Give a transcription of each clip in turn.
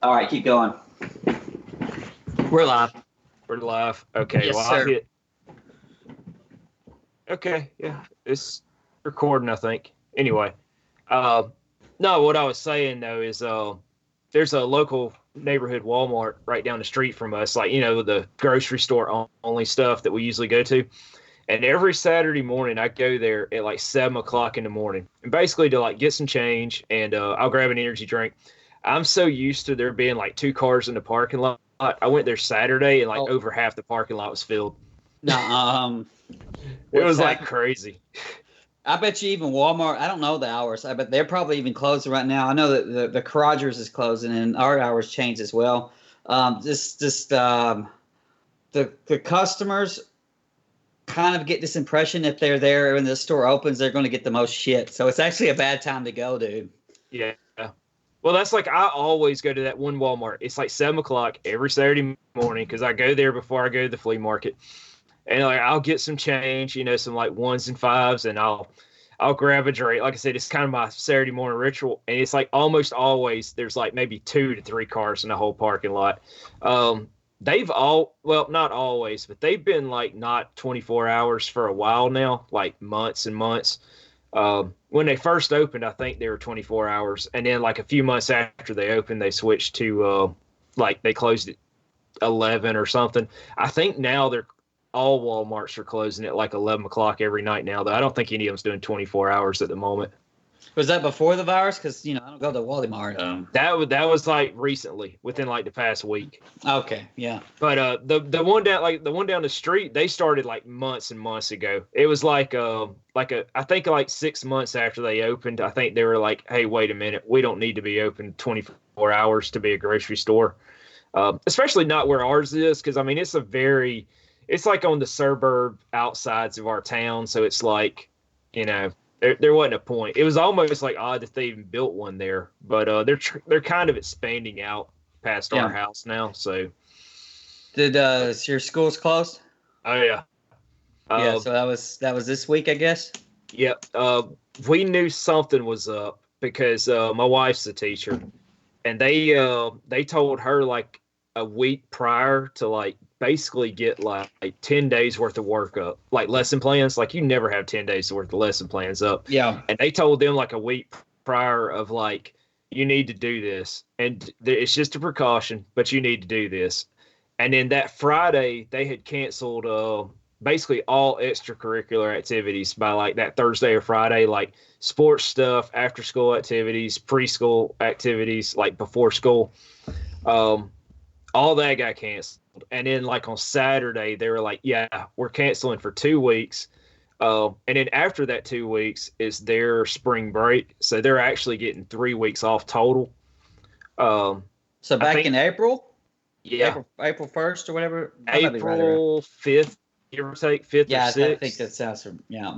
All right, keep going. We're live. We're live. Okay, Yes, well, I sir. hit. Okay, yeah, it's recording, I think. Anyway, uh, no, what I was saying though is, there's a local neighborhood Walmart right down the street from us, like the grocery store only stuff that we usually go to. And every Saturday morning, I go there at like 7 o'clock in the morning, and basically to like get some change, and I'll grab an energy drink. I'm so used to there being like two cars in the parking lot. I went there Saturday, and like Oh, over half the parking lot was filled. no. It What's was like happening? crazy. I bet you even Walmart. I don't know the hours. I bet they're probably even closing right now. I know that the Carragers is closing, and our hours change as well. The customers kind of get this impression if they're there when the store opens, they're going to get the most shit. So it's actually a bad time to go, dude. Yeah. Well, that's like I always go to that one Walmart. It's like 7 o'clock every Saturday morning because I go there before I go to the flea market, and like I'll get some change, some like ones and fives, and I'll grab a drink. Like I said, it's kind of my Saturday morning ritual, and it's like almost always there's like maybe 2 to 3 cars in the whole parking lot. They've well, not always, but they've been like not 24 hours for a while now, like months and months. When they first opened, I think they were 24 hours, and then like a few months after they opened, they switched to like they closed at 11 or something. I think now they're all Walmarts are closing at like 11 o'clock every night now, though. I don't think any of them's doing 24 hours at the moment. Was that before the virus? Because I don't go to Walmart. That was like recently, within like the past week. Okay, yeah. But the one down the street, they started like months and months ago. It was like I think like 6 months after they opened. I think they were like, hey, wait a minute, we don't need to be open 24 hours to be a grocery store, especially not where ours is, because I mean it's like on the suburb outsides of our town, so it's like there wasn't a point. It was almost like odd that they even built one there, but they're kind of expanding out past our Yeah. house now. So, Did your schools closed? oh yeah, Yeah, uh, so that was this week, I guess. yep. We knew something was up because my wife's a teacher, and they told her like a week prior to like basically get like 10 days worth of work up, like lesson plans. Like you never have 10 days worth of lesson plans up, Yeah. and they told them like a week prior of like, you need to do this, and it's just a precaution, but you need to do this. And then that Friday they had canceled basically all extracurricular activities by like that Thursday or Friday, like sports stuff, after school activities, preschool activities, like before school. Um, all that got canceled. And then like on Saturday, they were like, yeah, we're canceling for 2 weeks. And then after that 2 weeks is their spring break. So they're actually getting 3 weeks off total. Um, So I back in think, April, yeah, April 1st or whatever. That might be right around. April 5th, give or take, 5th or Yeah, I think 6th. that sounds yeah.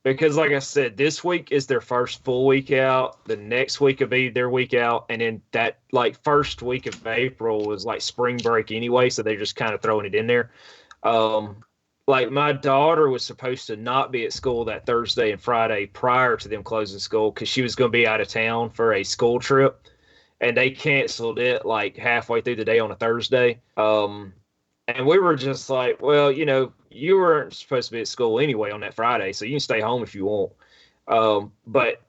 Because like I said, this week is their first full week out. The next week will be their week out, and then that like first week of April was like spring break anyway, so they're just kind of throwing it in there. Um, like my daughter was supposed to not be at school that Thursday and Friday prior to them closing school because she was going to be out of town for a school trip, and they canceled it like halfway through the day on a Thursday. And we were just like, well, you weren't supposed to be at school anyway on that Friday, so you can stay home if you want. But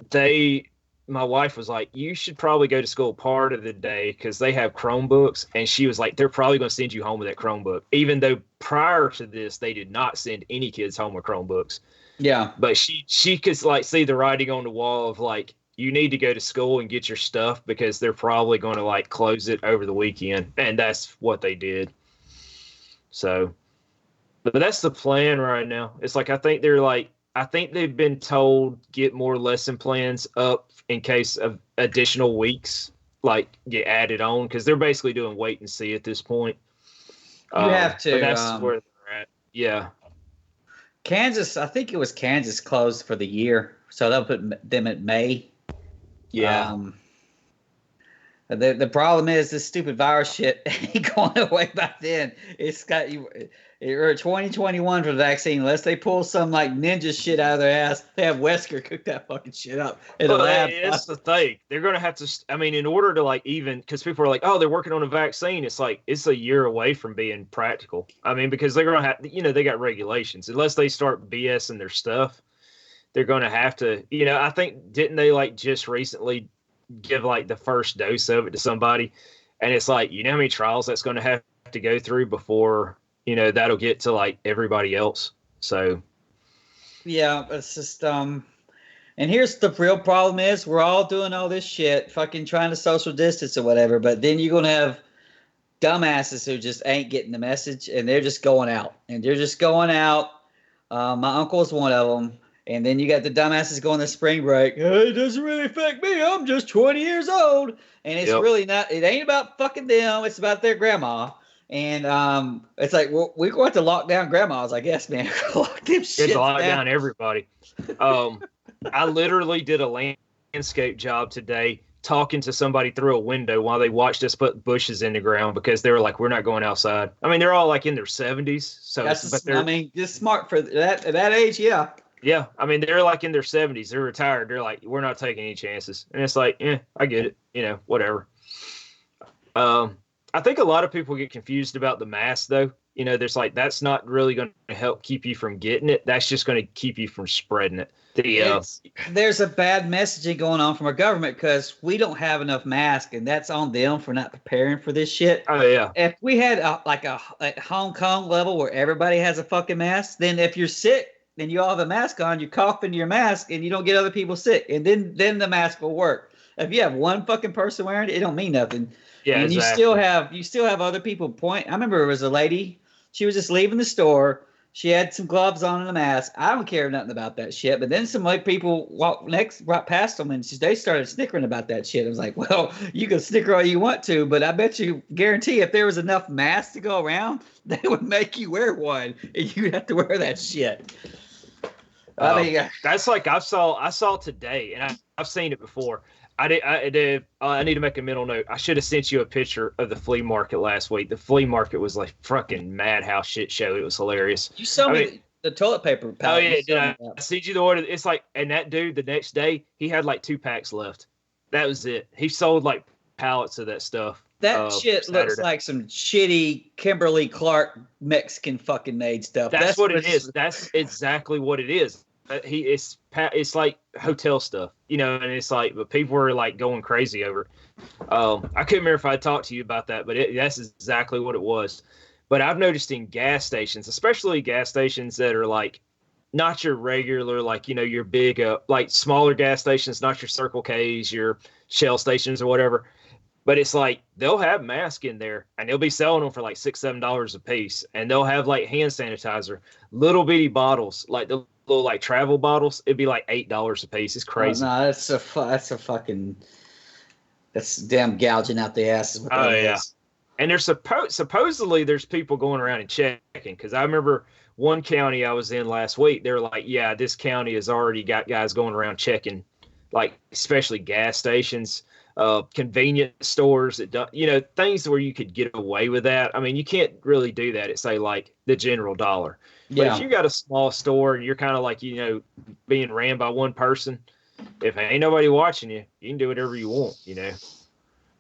my wife was like, you should probably go to school part of the day because they have Chromebooks. And she was like, they're probably going to send you home with that Chromebook, even though prior to this, they did not send any kids home with Chromebooks. Yeah. But she could like see the writing on the wall of like, you need to go to school and get your stuff because they're probably going to like close it over the weekend. And that's what they did. So, but that's the plan right now. It's like I think they've been told get more lesson plans up in case of additional weeks like get added on because they're basically doing wait and see at this point. You have But to. that's where they're at. Yeah, Kansas, I think it was Kansas closed for the year, so they'll put them at May. yeah. Um, The problem is this stupid virus shit ain't going away by then. It's got you. Or 2021 for the vaccine, unless they pull some like ninja shit out of their ass. They have Wesker cook that fucking shit up in the lab. It's the thing. They're going to have to, I mean, in order to like even, because people are like, oh, they're working on a vaccine. It's like, it's a year away from being practical. I mean, because they're going to have, they got regulations. Unless they start BSing their stuff, they're going to have to, I think, didn't they like just recently give like the first dose of it to somebody? And it's like, how how many trials that's going to have to go through before that'll get to like everybody else. So yeah, it's just and here's the real problem is we're all doing all this shit, fucking trying to social distance or whatever, but then you're gonna have dumbasses who just ain't getting the message and they're just going out. My uncle's one of them. And then you got the dumbasses going to spring break. Hey, it doesn't really affect me. I'm just 20 years old. And it's really not, it ain't about fucking them. It's about their grandma. And it's like, well, we're going to lock down grandmas, I guess, man. Lock them shit down. Lock down everybody. I literally did a landscape job today talking to somebody through a window while they watched us put bushes in the ground because they were like, we're not going outside. I mean, they're all like in their 70s. So, just smart for that age, yeah. Yeah, I mean, they're like in their 70s. They're retired. They're like, we're not taking any chances. And it's like, I get it. Whatever. I think a lot of people get confused about the mask, though. There's like, that's not really going to help keep you from getting it. That's just going to keep you from spreading it. There's a bad messaging going on from our government because we don't have enough masks, and that's on them for not preparing for this shit. Oh, yeah. If we had a Hong Kong level where everybody has a fucking mask, then if you're sick, then you all have a mask on, you cough into your mask, and you don't get other people sick, and then the mask will work. If you have one fucking person wearing it, it don't mean nothing. Yeah, and exactly. you still have other people point. I remember there was a lady. She was just leaving the store. She had some gloves on and a mask. I don't care nothing about that shit. But then some white people walked right past them, and they started snickering about that shit. I was like, well, you can snicker all you want to, but I bet you guarantee if there was enough masks to go around, they would make you wear one, and you'd have to wear that shit. I mean, that's like I saw today, and I've seen it before. I need to make a mental note. I should have sent you a picture of the flea market last week. The flea market was like fucking madhouse shit show. It was hilarious. You saw me the toilet paper pallet. Oh yeah, did I sent you the order? It's like, and that dude the next day he had like 2 packs left. That was it. He sold like pallets of that stuff. That shit Saturday. Looks like some shitty Kimberly Clark Mexican fucking made stuff. That's what it is. That's exactly what it is. It's like hotel stuff, and it's like, but people were like going crazy over it. I couldn't remember if I talked to you about that, but that's exactly what it was. But I've noticed in gas stations, especially gas stations that are like not your regular, like, your big, like smaller gas stations, not your Circle K's, your Shell stations or whatever. But it's like they'll have masks in there, and they'll be selling them for like $6-7 a piece, and they'll have like hand sanitizer, little bitty bottles, like the little like travel bottles. It'd be like $8 a piece. It's crazy. Oh, no, that's damn gouging out the asses. Oh yeah, and there's supposedly there's people going around and checking, because I remember one county I was in last week. They're like, yeah, this county has already got guys going around checking, like especially gas stations. Convenience stores that things where you could get away with that. I mean, you can't really do that at say like the General Dollar. But if you got a small store and you're kind of like being ran by one person, if ain't nobody watching you, you can do whatever you want.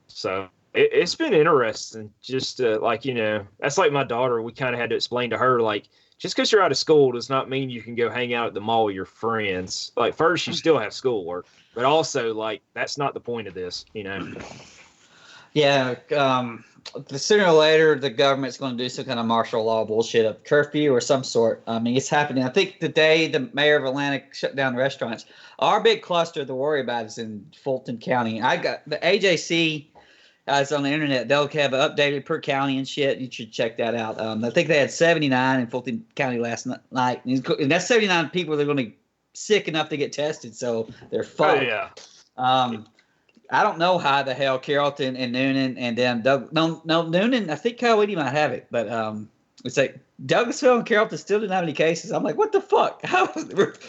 So it's been interesting. Just that's like my daughter. We kind of had to explain to her, like, just because you're out of school does not mean you can go hang out at the mall with your friends. Like, first, you still have schoolwork, but also, like, that's not the point of this, Yeah, sooner or later, the government's going to do some kind of martial law bullshit, a curfew or some sort. I mean, it's happening. I think the day the mayor of Atlanta shut down restaurants, our big cluster to worry about is in Fulton County. I got the AJC. It's on the internet. They'll have it updated per county and shit. You should check that out. I think they had 79 in Fulton County last night. And that's 79 people that are going to be sick enough to get tested, so they're fucked. Oh, yeah. I don't know how the hell Carrollton and Noonan and then Noonan, I think Kyle Whitty might have it, but it's like Douglasville and Carrollton still didn't have any cases. I'm like, what the fuck?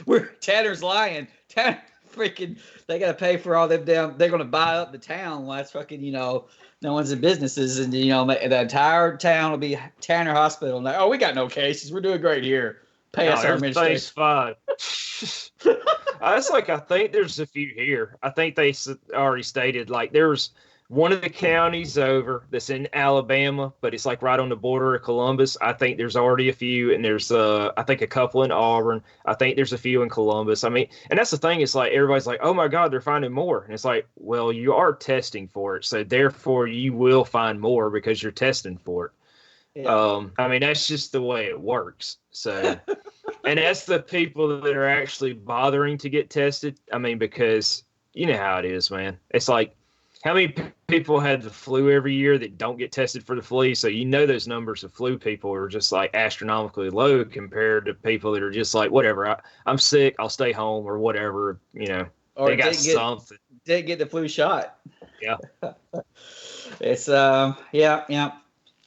We're Tanner's lying. Tanner freaking, they got to pay for all them damn, they're going to buy up the town while it's fucking, no one's in businesses. And, the entire town will be Tanner Hospital. And like, oh, we got no cases. We're doing great here. Pay us our everything's fine. It's like, I think there's a few here. I think they already stated, like, there's one of the counties over that's in Alabama, but it's like right on the border of Columbus. I think there's already a few, and there's I think a couple in Auburn. I think there's a few in Columbus. I mean, and that's the thing. It's like everybody's like, oh my God, they're finding more. And it's like, well, you are testing for it. So therefore you will find more because you're testing for it. Yeah. I mean, that's just the way it works. So, and that's the people that are actually bothering to get tested. I mean, because you know how it is, man. It's like, how many people had the flu every year that don't get tested for the flu? So those numbers of flu people are just like astronomically low compared to people that are just like, whatever, I'm sick, I'll stay home or whatever, Or they got something. Didn't get the flu shot. Yeah. It's, yeah.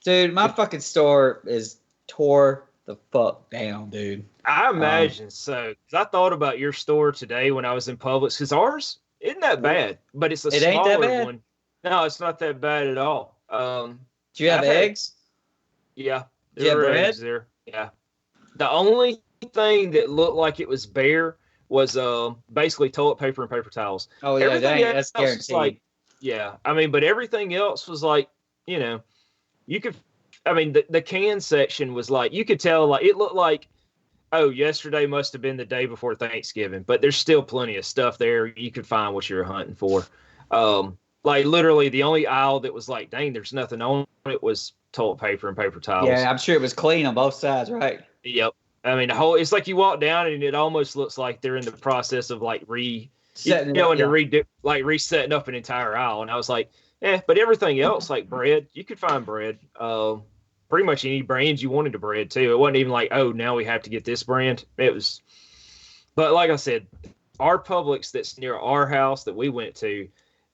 Dude, my fucking store is tore the fuck down, dude. I imagine so. 'Cause I thought about your store today when I was in Publix, because ours isn't that bad, but it's a smaller one. No, it's not that bad at all. Do you have eggs? Yeah. Do you have bread? Eggs there. Yeah. The only thing that looked like it was bare was basically toilet paper and paper towels. Oh, yeah, that's guaranteed. Like, yeah. I mean, but everything else was like, you could, I mean, the can section was like, you could tell, like, it looked like, oh, yesterday must have been the day before Thanksgiving, but there's still plenty of stuff there. You could find what you're hunting for. Like literally the only aisle that was like, dang, there's nothing on it was toilet paper and paper towels. Yeah, I'm sure it was clean on both sides, right? Yep. I mean, it's like you walk down and it almost looks like they're in the process of like resetting up an entire aisle. And I was like, but everything else, like bread, you could find bread. Pretty much any brand you wanted to bread too. It wasn't even like, oh, now we have to get this brand. It was, but like I said, our Publix that's near our house that we went to,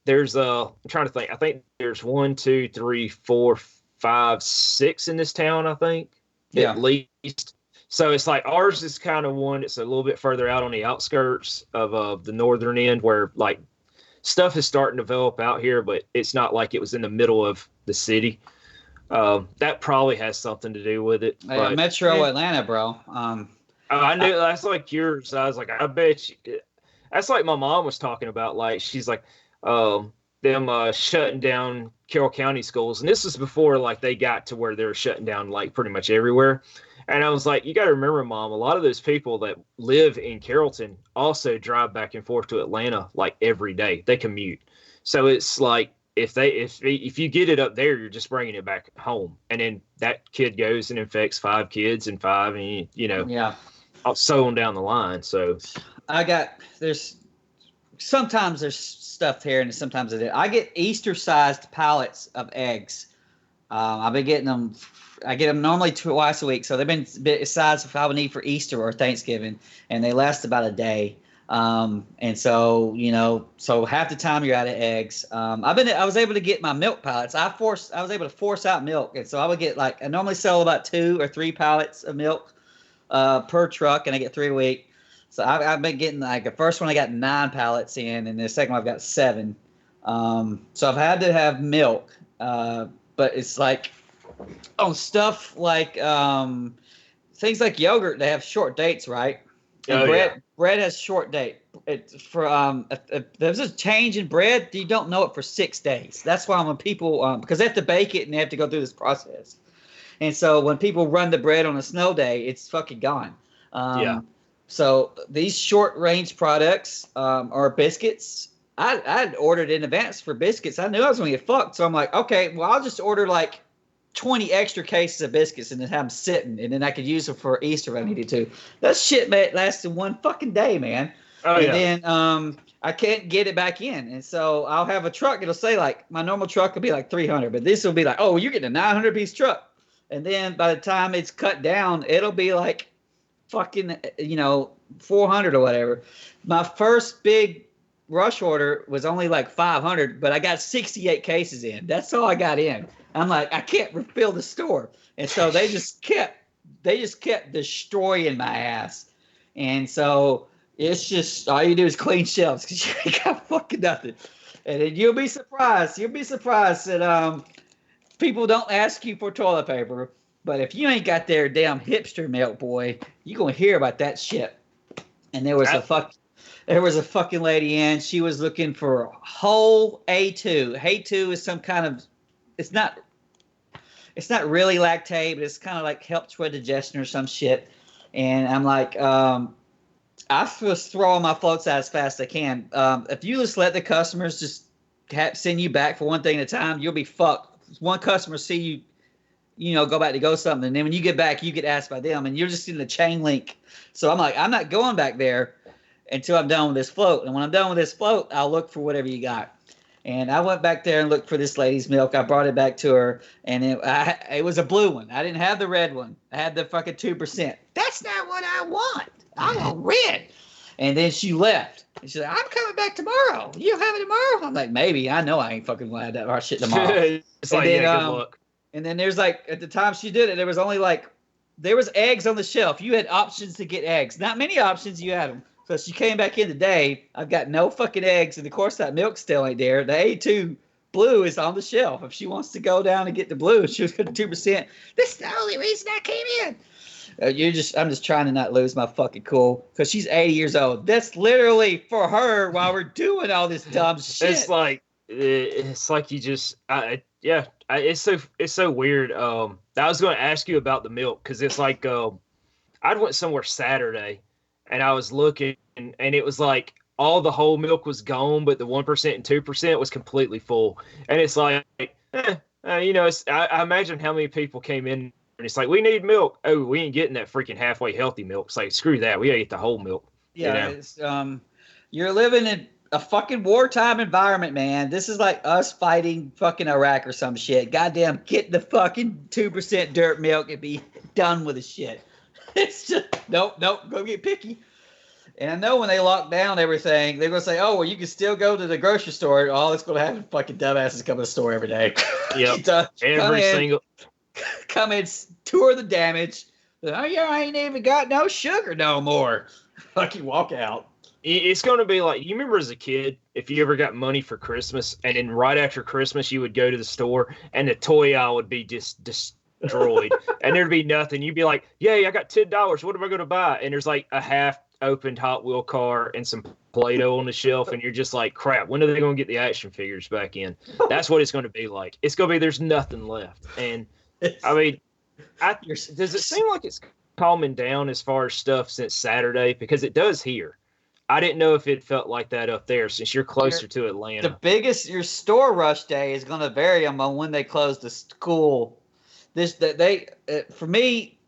there's I'm trying to think. I think there's 1, 2, 3, 4, 5, 6 in this town. I think at least. So it's like ours is kind of one that's a little bit further out on the outskirts of the northern end, where like stuff is starting to develop out here, but it's not like it was in the middle of the city. That probably has something to do with it. But, Metro Atlanta, bro. I knew that's like yours. I was like, I bet you. That's like my mom was talking about. Like she's like, them shutting down Carroll County schools, and this is before like they got to where they were shutting down like pretty much everywhere. And I was like, you got to remember, Mom, a lot of those people that live in Carrollton also drive back and forth to Atlanta like every day. They commute, so it's like. If you get it up there, you're just bringing it back home, and then that kid goes and infects 5 kids and 5, and so on down the line. So sometimes there's stuff here, and sometimes I get Easter-sized pallets of eggs. I've been getting them. I get them normally twice a week, so they've been size if I would need for Easter or Thanksgiving, and they last about a day. And so, so half the time you're out of eggs. I was able to get my milk pallets. I was able to force out milk. And so I would get I normally sell about 2 or 3 pallets of milk, per truck, and I get 3 a week. So I've been getting the first one I got 9 pallets in, and the second one I've got 7. So I've had to have milk, but it's like on stuff like, things like yogurt, they have short dates, right? And bread has short date. It's for if there's a change in bread, you don't know it for 6 days. That's why when people because they have to bake it and they have to go through this process, and so when people run the bread on a snow day, it's fucking gone. So these short range products are biscuits. I'd ordered in advance for biscuits. I knew I was going to get fucked, so I'm like, okay, well I'll just order 20 extra cases of biscuits and then have them sitting, and then I could use them for Easter if I needed to. That shit lasted 1 fucking day, man. Then I can't get it back in, and so I'll have a truck. It'll say my normal truck will be 300, but this will be oh, you're getting a 900-piece truck, and then by the time it's cut down, it'll be fucking 400 or whatever. My first big rush order was only 500, but I got 68 cases in. That's all I got in. I'm like, I can't refill the store. And so they just kept destroying my ass. And so It's just all you do is clean shelves because you ain't got fucking nothing. And then you'll be surprised. You'll be surprised that people don't ask you for toilet paper, but if you ain't got their damn hipster milk, boy, you gonna hear about that shit. And there was a fucking lady in. She was looking for whole A2. A2 is some kind of. It's not really lactate, but it's kind of like helps with digestion or some shit. And I'm like, I just throw all my floats out as fast as I can. If you just let the customers just send you back for one thing at a time, you'll be fucked. One customer see you, go back to go something, and then when you get back, you get asked by them, and you're just in the chain link. So I'm like, I'm not going back there until I'm done with this float. And when I'm done with this float, I'll look for whatever you got. And I went back there and looked for this lady's milk. I brought it back to her, and it was a blue one. I didn't have the red one. I had the fucking 2%. That's not what I want. I want red. And then she left. And she's like, I'm coming back tomorrow. You have it tomorrow? I'm like, maybe. I know I ain't fucking going to have that shit tomorrow. It's like, good luck. And then there's like, at the time she did it, there was only like, there was eggs on the shelf. You had options to get eggs. Not many options, you had them. So she came back in today. I've got no fucking eggs. And of course, that milk still ain't there. The A2 blue is on the shelf. If she wants to go down and get the blue, she was going to 2%. This is the only reason I came in. I'm just trying to not lose my fucking cool because she's 80 years old. That's literally for her while we're doing all this dumb shit. It's like you just, it's so weird. I was going to ask you about the milk because it's like, I went somewhere Saturday and I was looking and it was like all the whole milk was gone, but the 1% and 2% was completely full. And it's like, I imagine how many people came in. And it's like, we need milk. Oh, we ain't getting that freaking halfway healthy milk. It's like, screw that. We gotta get the whole milk. Yeah, you're living in a fucking wartime environment, man. This is like us fighting fucking Iraq or some shit. Goddamn, get the fucking 2% dirt milk and be done with the shit. It's just, nope, go get picky. And I know when they lock down everything, they're going to say, oh, well, you can still go to the grocery store. All that's going to happen, fucking dumbasses come to the store every day. Yep, every single... Come in, tour the damage. Oh, yeah, I ain't even got no sugar no more. Fucking walk out. It's going to be like, you remember as a kid, if you ever got money for Christmas, and then right after Christmas, you would go to the store, and the toy aisle would be just destroyed, and there'd be nothing. You'd be like, yay, I got $10. What am I going to buy? And there's like a half-opened Hot Wheel car and some Play-Doh on the shelf, and you're just like, crap, when are they going to get the action figures back in? That's what it's going to be like. It's going to be there's nothing left. And I mean, does it seem like it's calming down as far as stuff since Saturday? Because it does here. I didn't know if it felt like that up there since you're closer to Atlanta. Your store rush day is going to vary on when they close the school. For me,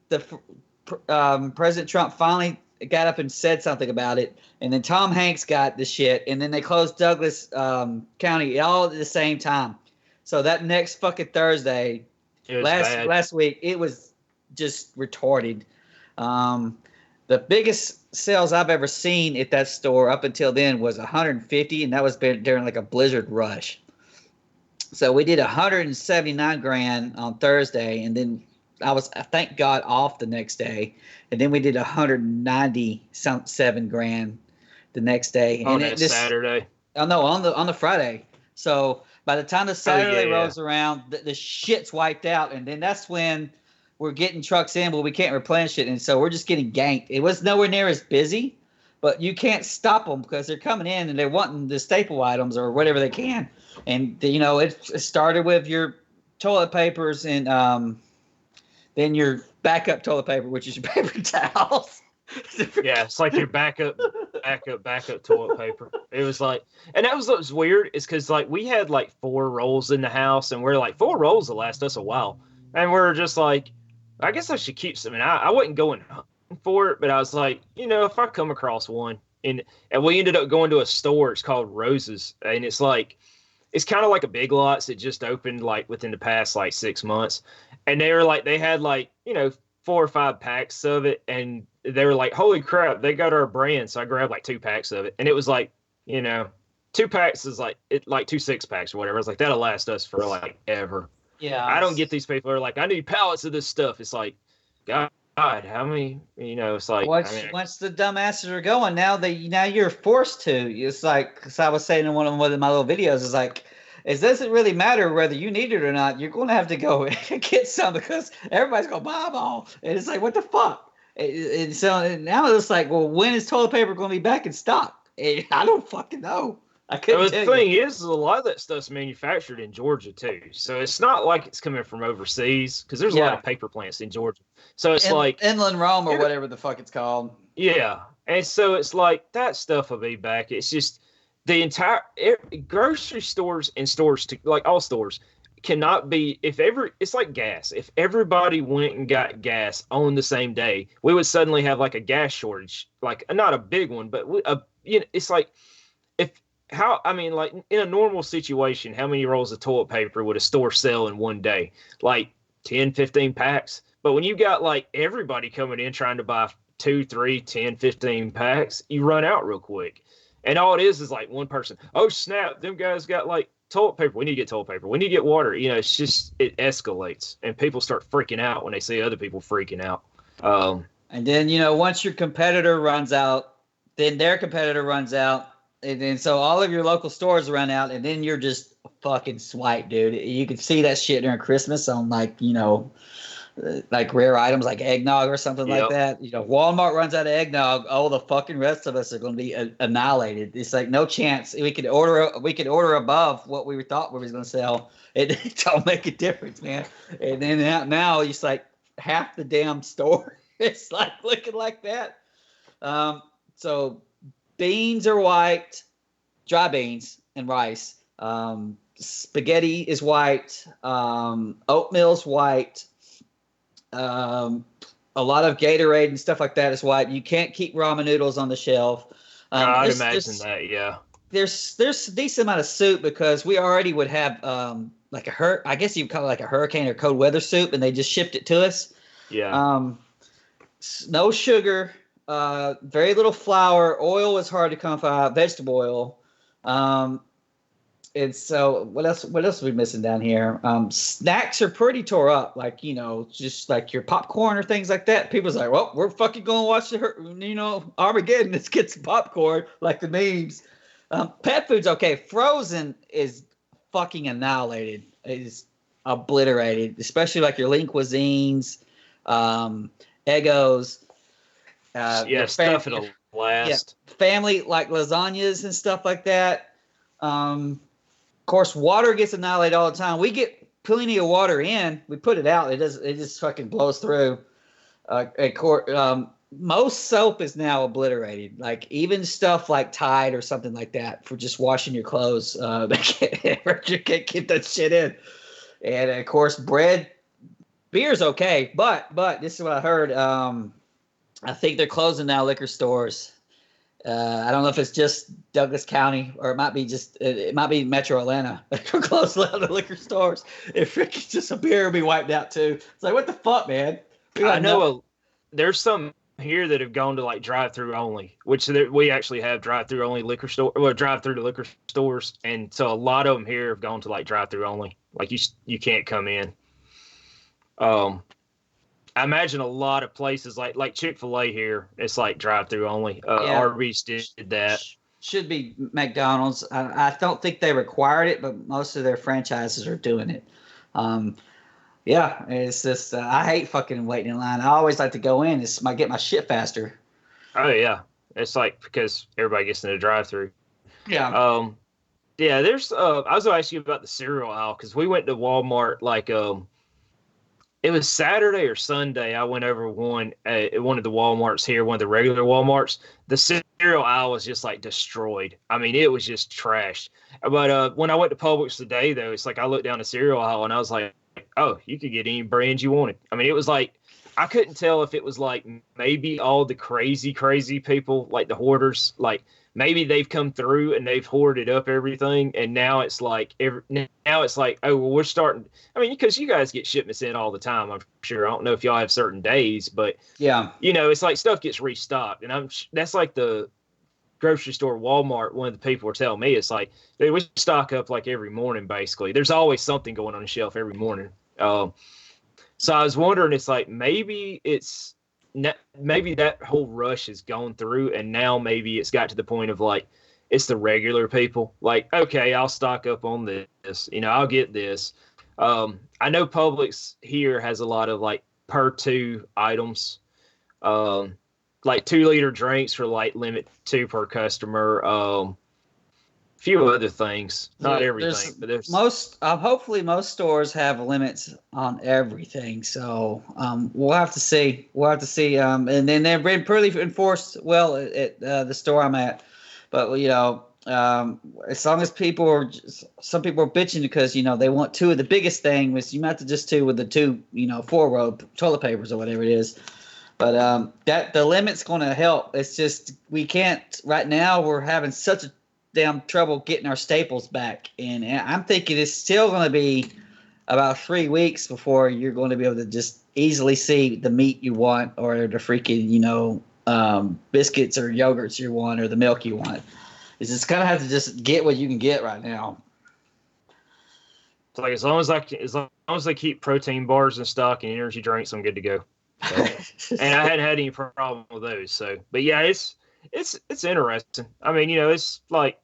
President Trump finally got up and said something about it, and then Tom Hanks got the shit, and then they closed Douglas County all at the same time. So that next fucking Thursday. Last week, it was just retarded. The biggest sales I've ever seen at that store up until then was 150, and that was during like a blizzard rush. So we did 179 grand on Thursday, and then I thank God, off the next day, and then we did 197 grand the next day. On that Saturday? Oh no, on the Friday. So by the time the Saturday rolls around, the shit's wiped out, and then that's when we're getting trucks in, but we can't replenish it, and so we're just getting ganked. It was nowhere near as busy, but you can't stop them because they're coming in and they're wanting the staple items or whatever they can. And it started with your toilet papers and then your backup toilet paper, which is your paper towels. Yeah, it's like your backup toilet paper. It was like, and that was what was weird is because like we had like 4 rolls in the house, and we're like 4 rolls will last us a while, and we're just like, I guess I should keep some. And I wasn't going for it, but I was like, if I come across one, and we ended up going to a store. It's called Rose's, and it's like, it's kind of like a Big Lots. It just opened like within the past like 6 months, and they had like 4 or 5 packs of it, and they were like, holy crap, they got our brand. So I grabbed like 2 packs of it, and it was like, 2 packs is like 2 6-packs or whatever. It's like that'll last us for like ever. Yeah, I don't get these people who are like, I need pallets of this stuff. It's like, God how many? It's like Once the dumbasses are going, now you're forced to. It's like, because I was saying in one of my little videos, is like, it doesn't really matter whether you need it or not. You're going to have to go and get some because everybody's going to buy them all, and it's like, what the fuck? And so now it's like, well, when is toilet paper going to be back in stock? And I don't fucking know. I couldn't. The thing is, a lot of that stuff's manufactured in Georgia too, so it's not like it's coming from overseas because there's a lot of paper plants in Georgia. So it's like inland Rome or whatever the fuck it's called. Yeah, and so it's like that stuff will be back. It's just the entire grocery stores and stores like all stores cannot be it's like gas. If everybody went and got gas on the same day, we would suddenly have like a gas shortage, like not a big one, but it's like like in a normal situation, how many rolls of toilet paper would a store sell in one day? Like 10, 15 packs. But when you got like everybody coming in trying to buy 2, 3, 10, 15 packs, you run out real quick. And all it is like one person. Oh, snap. Them guys got like toilet paper. We need to get toilet paper. We need to get water. It's just, it escalates. And people start freaking out when they see other people freaking out. And then, once your competitor runs out, then their competitor runs out. And then so all of your local stores run out, and then you're just fucking swiped, dude. You can see that shit during Christmas on like rare items like eggnog or something like that. Walmart runs out of eggnog. Oh, the fucking rest of us are going to be annihilated. It's like no chance. We could order above what we thought we was going to sell. It don't make a difference, man. And then now it's like half the damn store. It's like looking like that. So. Beans are white, dry beans and rice. Spaghetti is white. Oatmeal's white. A lot of Gatorade and stuff like that is white. You can't keep ramen noodles on the shelf. I'd imagine that, yeah. There's a decent amount of soup because we already would have I guess you'd call it like a hurricane or cold weather soup, and they just shipped it to us. Yeah. No sugar. Very little flour. Oil is hard to come by. Vegetable oil. And so what else are we missing down here? Snacks are pretty tore up. Like, just like your popcorn or things like that. People's like, well, we're fucking going to watch Armageddon. Let's get some popcorn, like the memes. Pet food's okay. Frozen is fucking annihilated. It is obliterated, especially like your lean cuisines, Eggos. Stuff it'll last. Yeah, family like lasagnas and stuff like that. Of course, water gets annihilated all the time. We get plenty of water in. We put it out. It just fucking blows through. Most soap is now obliterated. Like even stuff like Tide or something like that for just washing your clothes. You can't get that shit in. And of course, beer's okay, but this is what I heard. I think they're closing now, liquor stores. I don't know if it's just Douglas County or it might be Metro Atlanta. They're closing a lot of liquor stores. If freaking just a beer will be wiped out too. It's like, what the fuck, man? I know there's some here that have gone to like drive-through only, which we actually have drive-through only liquor store, drive-through to liquor stores, and so a lot of them here have gone to like drive-through only. Like you can't come in. I imagine a lot of places like Chick-fil-A here, it's like drive-through only. Arby's did that. Should be McDonald's. I don't think they required it, but most of their franchises are doing it. It's just I hate fucking waiting in line. I always like to go in. Get my shit faster. Oh yeah, it's like because everybody gets in the drive-through. Yeah. There's. I was going to ask you about the cereal aisle because we went to Walmart it was Saturday or Sunday. I went over one at one of the Walmarts here, one of the regular Walmarts. The cereal aisle was just like destroyed. I mean, it was just trashed. But when I went to Publix today, though, it's like I looked down the cereal aisle and I was like, oh, you could get any brand you wanted. I mean, it was like I couldn't tell if it was like maybe all the crazy people, like the hoarders, like maybe they've come through and they've hoarded up everything, and now it's like oh well, we're starting. I mean, because you guys get shipments in all the time, I'm sure. I don't know if y'all have certain days, but yeah, it's like stuff gets restocked, and that's like the grocery store Walmart. One of the people were telling me it's like we stock up like every morning. Basically, there's always something going on the shelf every morning. So I was wondering, it's like maybe it's maybe that whole rush has gone through, and now maybe it's got to the point of like it's the regular people. Like, okay, I'll stock up on this. I'll get this. I know Publix here has a lot of like per two items, like 2-liter drinks for like limit 2 per customer. Few other things, not everything, but there's hopefully most stores have limits on everything. So we'll have to see. And then they've been pretty enforced well at the store I'm at. But as long as some people are bitching because they want 2 of the biggest thing, which you might have to just 2 with the 2 4-row toilet papers or whatever it is. But that the limit's going to help. It's just we can't right now. We're having such a damn trouble getting our staples back, and I'm thinking it's still going to be about 3 weeks before you're going to be able to just easily see the meat you want or the freaking biscuits or yogurts you want or the milk you want. It's just kind of have to just get what you can get right now. It's like as long as they keep protein bars in stock and energy drinks, I'm good to go. So, and I hadn't had any problem with those. So, but yeah, it's interesting. I mean, it's like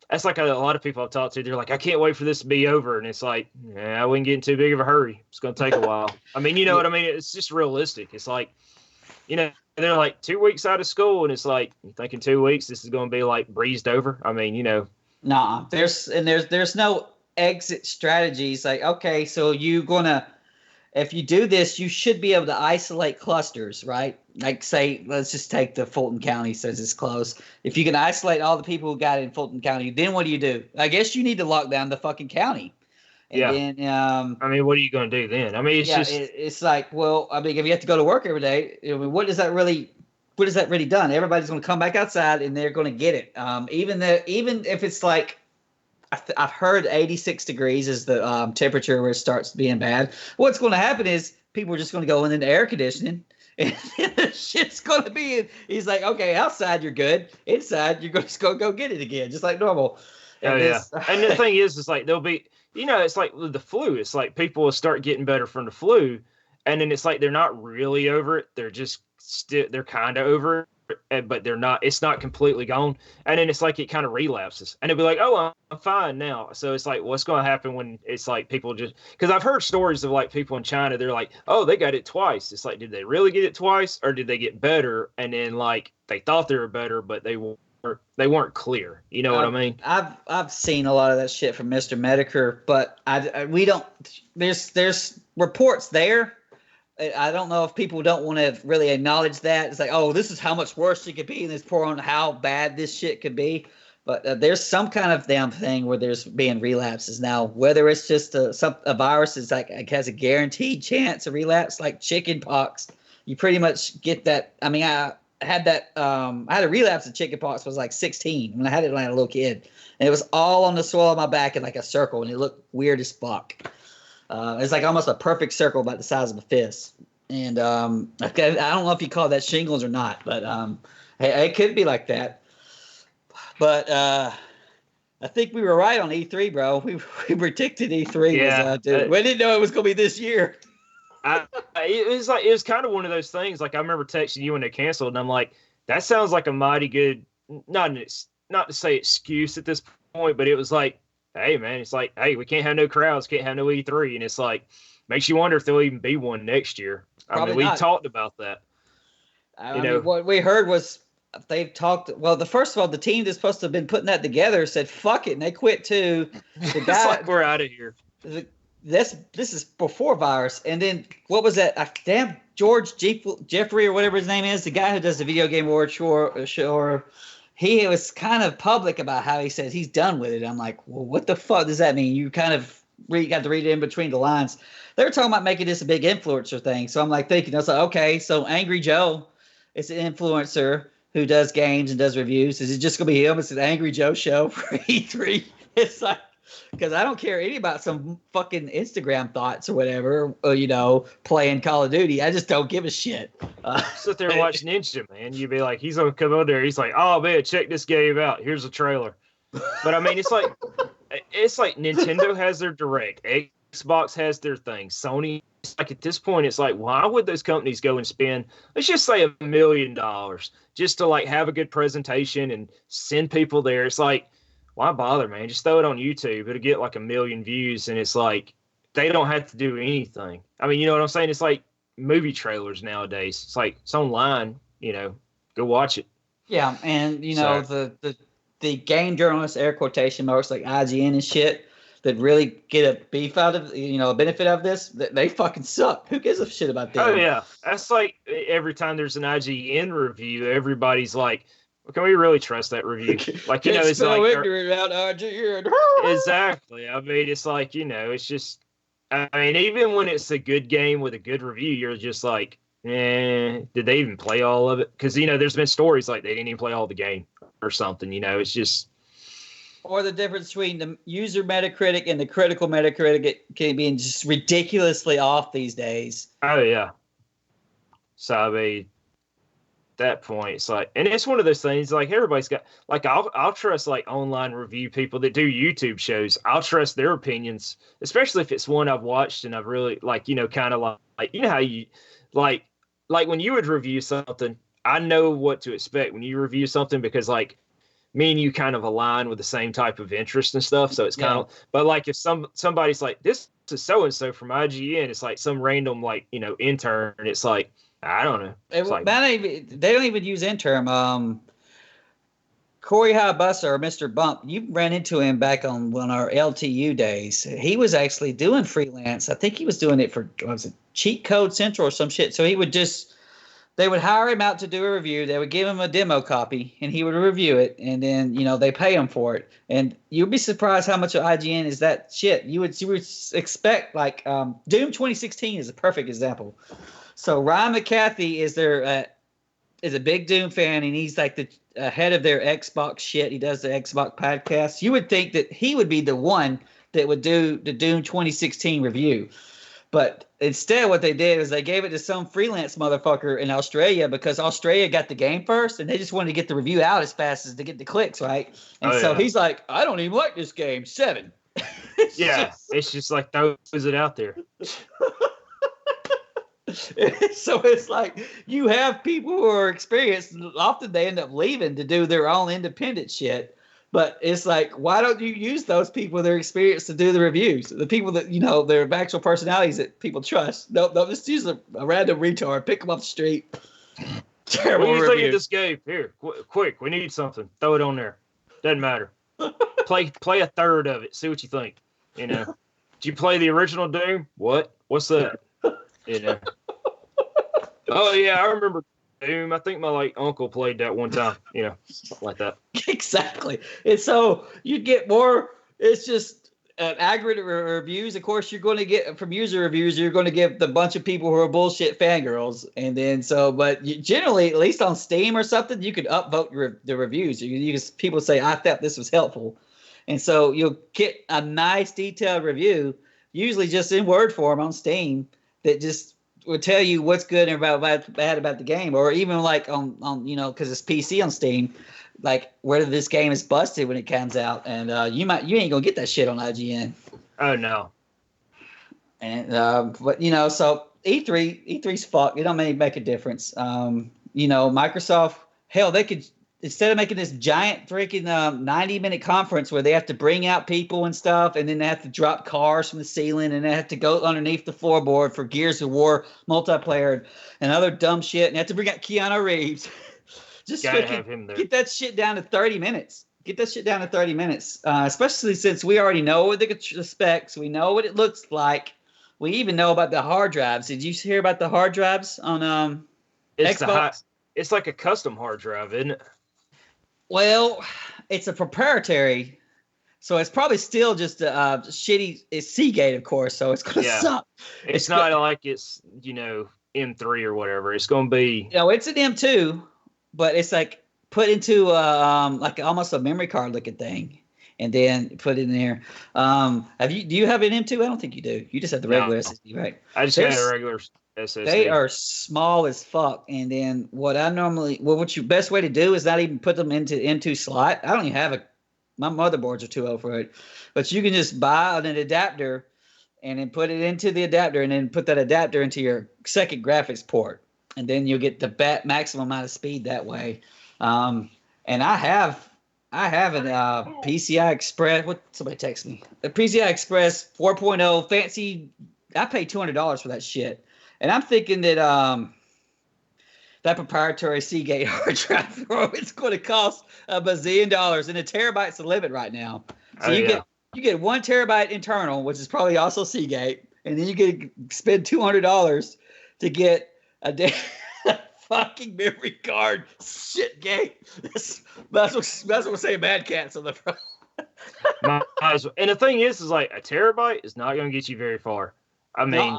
that's like a lot of people I've talked to. They're like, I can't wait for this to be over, and it's like, I wouldn't get in too big of a hurry. It's going to take a while. I mean, you know what I mean? It's just realistic. It's like, they're like 2 weeks out of school, and it's like you think in 2 weeks this is going to be like breezed over. I mean, Nah, there's no exit strategies. Like, okay, so if you do this, you should be able to isolate clusters, right? Like, say, let's just take the Fulton County since it's close. If you can isolate all the people who got it in Fulton County, then what do? I guess you need to lock down the fucking county. And then, I mean, what are you going to do then? I mean, it's like, well, I mean, if you have to go to work every day, I mean, what is that really done? Everybody's going to come back outside and they're going to get it. Even if it's like, I've heard 86 degrees is the temperature where it starts being bad. What's going to happen is people are just going to go into air conditioning, and the shit's going to be. He's like, okay, outside you're good. Inside you're going to go get it again, just like normal. And the thing is, it's like there'll be, it's like with the flu. It's like people will start getting better from the flu, and then it's like they're not really over it. They're just they're kind of over it. But they're not. It's not completely gone, and then it's like it kind of relapses, and it'll be like, "Oh, I'm fine now." So it's like, what's going to happen when it's like people just? Because I've heard stories of like people in China. They're like, "Oh, they got it twice." It's like, did they really get it twice, or did they get better? And then like they thought they were better, but they weren't clear. You know what I mean? I've seen a lot of that shit from Mr. Medicare, but we don't. There's reports there. I don't know if people don't want to really acknowledge that. It's like, oh, this is how much worse it could be, and it's poor on how bad this shit could be. But there's some kind of damn thing where there's being relapses now. Whether it's just a virus is like it has a guaranteed chance of relapse, like chicken pox. You pretty much get that. I mean, I had that. I had a relapse of chicken pox when I was like 16 when I had it when I was a little kid, and it was all on the soil of my back in like a circle, and it looked weird as fuck. It's like almost a perfect circle about the size of a fist. And I don't know if you call that shingles or not, but it could be like that. But I think we were right on E3, bro. We predicted E3. Yeah. We didn't know it was going to be this year. It was kind of one of those things. Like I remember texting you when they canceled, and I'm like, that sounds like a mighty good, not to say excuse at this point, but it was like, hey, man, it's like, hey, we can't have no crowds, can't have no E3. And it's like, makes you wonder if there'll even be one next year. Probably I mean, we not. talked about that. I mean, what we heard was they've talked. Well, first of all, the team that's supposed to have been putting that together said, fuck it. And they quit too. The guy, it's like, we're out of here. This is before virus. And then what was that? Damn, George Jeffrey or whatever his name is, the guy who does the video game award show. He was kind of public about how he says he's done with it. I'm like, well, what the fuck does that mean? You kind of got to read it in between the lines. They were talking about making this a big influencer thing. So I'm like thinking, I was like, okay, so Angry Joe is an influencer who does games and does reviews. Is it just going to be him? It's an Angry Joe show for E3. It's like, because I don't care any about some fucking Instagram thoughts or whatever, or, playing Call of Duty. I just don't give a shit. Sit there and watch Ninja, man. You'd be like, he's going to come out there. He's like, oh, man, check this game out. Here's a trailer. But, I mean, it's like Nintendo has their Direct. Xbox has their thing. Sony, like at this point, it's like, why would those companies go and spend, let's just say $1 million just to like have a good presentation and send people there? It's like, why bother, man? Just throw it on YouTube. It'll get like 1 million views, and it's like they don't have to do anything. I mean, you know what I'm saying? It's like movie trailers nowadays. It's like it's online. Go watch it. Yeah, and the game journalists, air quotation marks, like IGN and shit, that really get a beef out of, a benefit of this, they fucking suck. Who gives a shit about them? Oh yeah, that's like every time there's an IGN review, everybody's like, well, can we really trust that review? Like, it's so like ignorant about IGN. Exactly. I mean, it's like, it's just, I mean, even when it's a good game with a good review, you're just like, did they even play all of it? Because, there's been stories like they didn't even play all the game or something, it's just. Or the difference between the user Metacritic and the critical Metacritic can be just ridiculously off these days. Oh, yeah. So, I mean, that point, it's like, and it's one of those things, like, everybody's got, like, I'll trust, like, online review people that do YouTube shows. I'll trust their opinions, especially if it's one I've watched and I've really, like, kind of like, how you, like when you would review something, I know what to expect when you review something because, like, me and you kind of align with the same type of interest and stuff. So it's kind of, but like if somebody's like, this is so-and-so from IGN, it's like some random, like, intern. And it's like, I don't know. They don't even use intern. Corey Habusa or Mr. Bump, you ran into him back on our LTU days. He was actually doing freelance. I think he was doing it for, was it Cheat Code Central or some shit. So he would they would hire him out to do a review. They would give him a demo copy, and he would review it. And then, they pay him for it. And you'd be surprised how much of IGN is that shit. You would expect, like, Doom 2016 is a perfect example. So Ryan McCarthy is a big Doom fan, and he's like the head of their Xbox shit. He does the Xbox podcast. You would think that he would be the one that would do the Doom 2016 review. But instead, what they did is they gave it to some freelance motherfucker in Australia because Australia got the game first, and they just wanted to get the review out as fast as to get the clicks, right? And he's like, I don't even like this game. 7. It's just like throws it out there. So it's like you have people who are experienced. Often they end up leaving to do their own independent shit. But it's like, why don't you use those people with their experience to do the reviews? The people that, their actual personalities that people trust. No, just use a random retard, pick them off the street. Terrible What do you think review. of this game? Here, quick, we need something. Throw it on there. Doesn't matter. Play a third of it. See what you think. Did you play the original Doom? What? What's that? Oh yeah, I remember Doom. I think my uncle played that one time. Something like that. Exactly. And so you get more. It's just aggregate reviews. Of course, you're going to get from user reviews. You're going to get the bunch of people who are bullshit fangirls, and then but generally, at least on Steam or something, you could upvote the reviews. People say, I thought this was helpful, and so you'll get a nice detailed review, usually just in word form on Steam, that just will tell you what's good and bad about the game, or even like on because it's PC on Steam, like whether this game is busted when it comes out, and you ain't gonna get that shit on IGN. Oh no. And but so E3's fucked. It don't make a difference. Microsoft, hell, they could, instead of making this giant freaking 90-minute conference where they have to bring out people and stuff, and then they have to drop cars from the ceiling, and they have to go underneath the floorboard for Gears of War multiplayer and other dumb shit, and they have to bring out Keanu Reeves. Just have him there. Get that shit down to 30 minutes. Especially since we already know what the specs. We know what it looks like. We even know about the hard drives. Did you hear about the hard drives on Xbox? It's like a custom hard drive, isn't it? Well, it's a proprietary, so it's probably still just a shitty. It's Seagate, of course, so it's gonna suck. It's not like it's M3 or whatever. It's gonna be. It's an M2, but it's like put into like almost a memory card looking thing, and then put it in there. Do you have an M2? I don't think you do. You just have the regular SSD, right? I just got a regular SSD. They are small as fuck. And then what your best way to do is not even put them into M2 slot. I don't even have my motherboards are too old for it. But you can just buy an adapter and then put it into the adapter, and then put that adapter into your second graphics port, and then you'll get the maximum amount of speed that way. And I have an PCI Express. What, somebody text me? A PCI Express 4.0 fancy. I paid $200 for that shit, and I'm thinking that that proprietary Seagate hard drive, bro, it's going to cost $1 bazillion, and a terabyte's the limit right now. So you get 1 terabyte internal, which is probably also Seagate, and then you get spend $200 to get a fucking memory card. Shit game. That's what we say. Mad Cats on the front. And the thing is like a terabyte is not going to get you very far. I mean,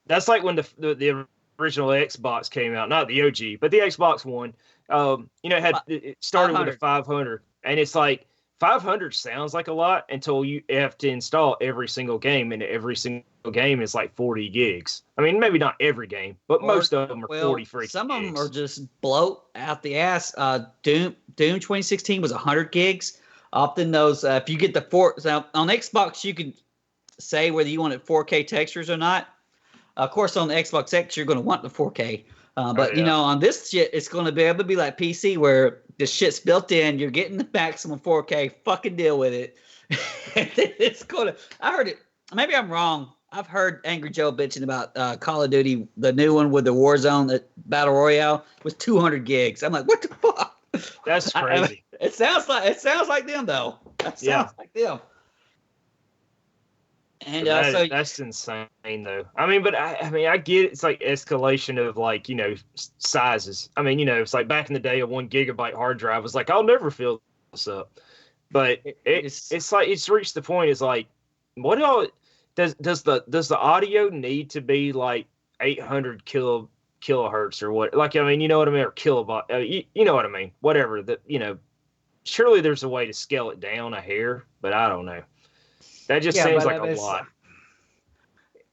that's like when the original Xbox came out, not the OG, but the Xbox One. It started with a 500, and it's like 500 sounds like a lot until you have to install every single game, and every single game is like 40 gigs. I mean, maybe not every game, but most of them are 40 free. Some of them are just bloat out the ass. Doom 2016 was 100 gigs. Often those, if you get the on Xbox, you can say whether you wanted 4K textures or not. Of course, on the Xbox X, you're going to want the 4K. But on this shit, it's going to be able to be like PC, where the shit's built in. You're getting the maximum 4K. Fucking deal with it. It's going to. I heard it. Maybe I'm wrong. I've heard Angry Joe bitching about Call of Duty, the new one with the Warzone Battle Royale, was 200 gigs. I'm like, what the fuck? That's crazy. It sounds like them though. That sounds like them. And that's insane though. I mean, but I get it's like escalation of like, sizes. I mean, it's like back in the day, a 1 gigabyte hard drive was like, I'll never fill this up. But it's like it's reached the point. It's like, what all does the audio need to be like 800 kilohertz or what? Like, I mean, you know what I mean, or kilobyte. You know what I mean. Whatever that. Surely there's a way to scale it down a hair, but I don't know. That just seems like a lot.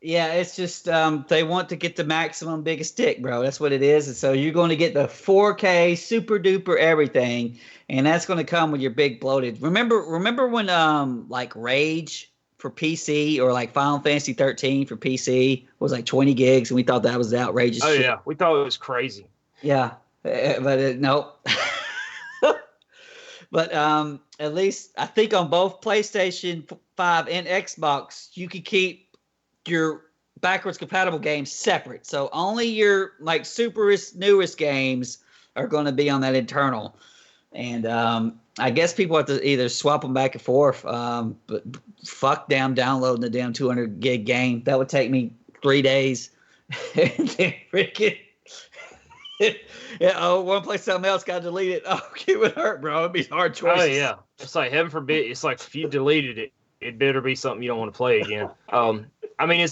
Yeah, it's just they want to get the maximum biggest dick, bro. That's what it is. And so you're going to get the 4K super duper everything, and that's going to come with your big bloated. Remember when like Rage for PC or like Final Fantasy 13 for PC was like 20 gigs, and we thought that was outrageous. Oh shit. Yeah, we thought it was crazy. Yeah, but no. But at least I think on both PlayStation 5 and Xbox, you can keep your backwards compatible games separate. So only your like newest games are going to be on that internal. And I guess people have to either swap them back and forth. But fuck damn downloading the damn 200 gig game. That would take me 3 days. And then freaking... want to play something else, got to delete it. Oh, it would hurt, bro. It'd be hard choice. Oh, yeah. It's like, heaven forbid, it's like if you deleted it, it better be something you don't want to play again. I mean,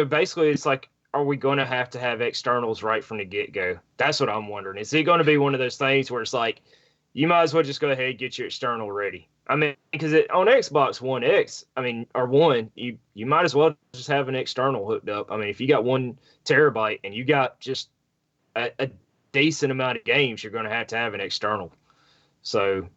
basically, it's like, are we going to have externals right from the get-go? That's what I'm wondering. Is it going to be one of those things where it's like, you might as well just go ahead and get your external ready? I mean, because on Xbox One X, or One, you might as well just have an external hooked up. I mean, if you got 1 terabyte and you got just a decent amount of games, you're going to have an external. So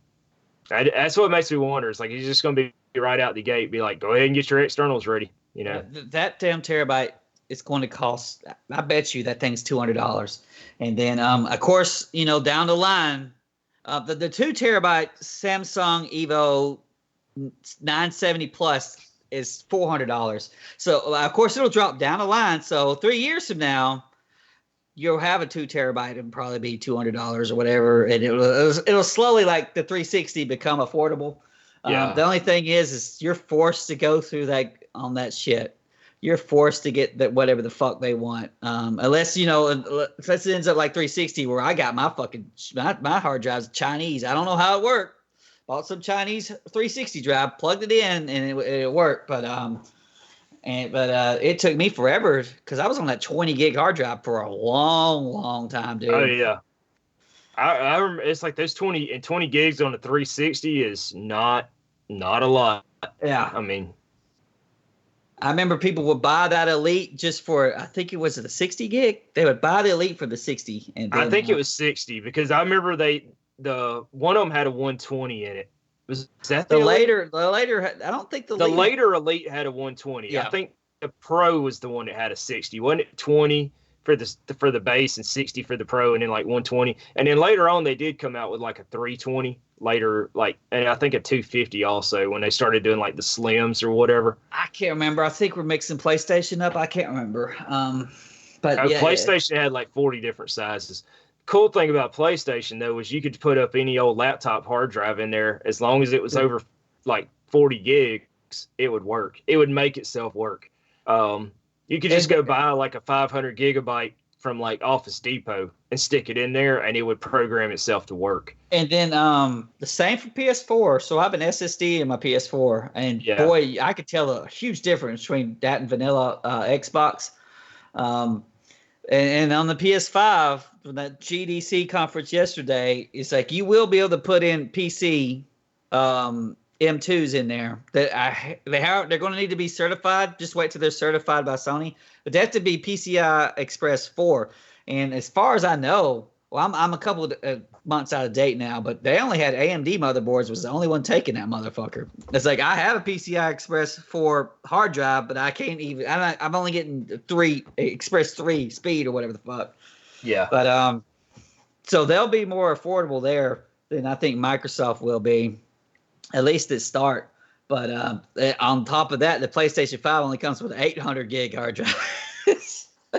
that's what makes me wonder. It's like he's just going to be right out the gate, be like, go ahead and get your externals ready. That damn terabyte is going to cost, I bet you that thing's $200. And then, of course, down the line, the 2 terabyte Samsung Evo 970 Plus is $400. So, of course, it'll drop down the line. So 3 years from now, you'll have a 2 terabyte and probably be $200 or whatever, and it'll slowly, like the 360, become affordable. Yeah. The only thing is you're forced to go through that on that shit. You're forced to get that whatever the fuck they want, unless unless it ends up like 360, where I got my fucking my hard drive's Chinese. I don't know how it worked. Bought some Chinese 360 drive, plugged it in, and it worked, but it took me forever because I was on that 20 gig hard drive for a long time, dude. Oh yeah, I remember it's like those 20 gigs on the 360 is not a lot. Yeah, I mean, I remember people would buy that Elite just for, I think it was the 60 gig. They would buy the Elite for the 60, and then, I think it was 60 because I remember the one of them had a 120 in it. Was that The Elite? later, I don't think the later Elite had a 120. Yeah. I think the Pro was the one that had a 60. Wasn't it 20 for the base and 60 for the Pro, and then like 120? And then later on, they did come out with like a 320 later, and I think a 250 also when they started doing like the Slims or whatever. I can't remember. I think we're mixing PlayStation up. I can't remember. But yeah, PlayStation had like 40 different sizes. Cool thing about PlayStation though was you could put up any old laptop hard drive in there as long as it was over like 40 gigs, it would work. It would make itself work. You could just go buy like a 500 gigabyte from like Office Depot and stick it in there, and it would program itself to work. And then the same for PS4. So I have an SSD in my PS4, and boy, I could tell a huge difference between that and vanilla Xbox. And on the PS5, from that GDC conference yesterday, it's like you will be able to put in PC M2s in there. They're going to need to be certified. Just wait till they're certified by Sony. But they have to be PCI Express 4. And as far as I know, well, I'm a couple of months out of date now, but they only had AMD motherboards. Was the only one taking that motherfucker. It's like I have a PCI Express 4 hard drive, but I can't even. I'm only getting Express 3 speed or whatever the fuck. Yeah. But so they'll be more affordable there than I think Microsoft will be, at least at start. But on top of that, the PlayStation 5 only comes with an 800 gig hard drive.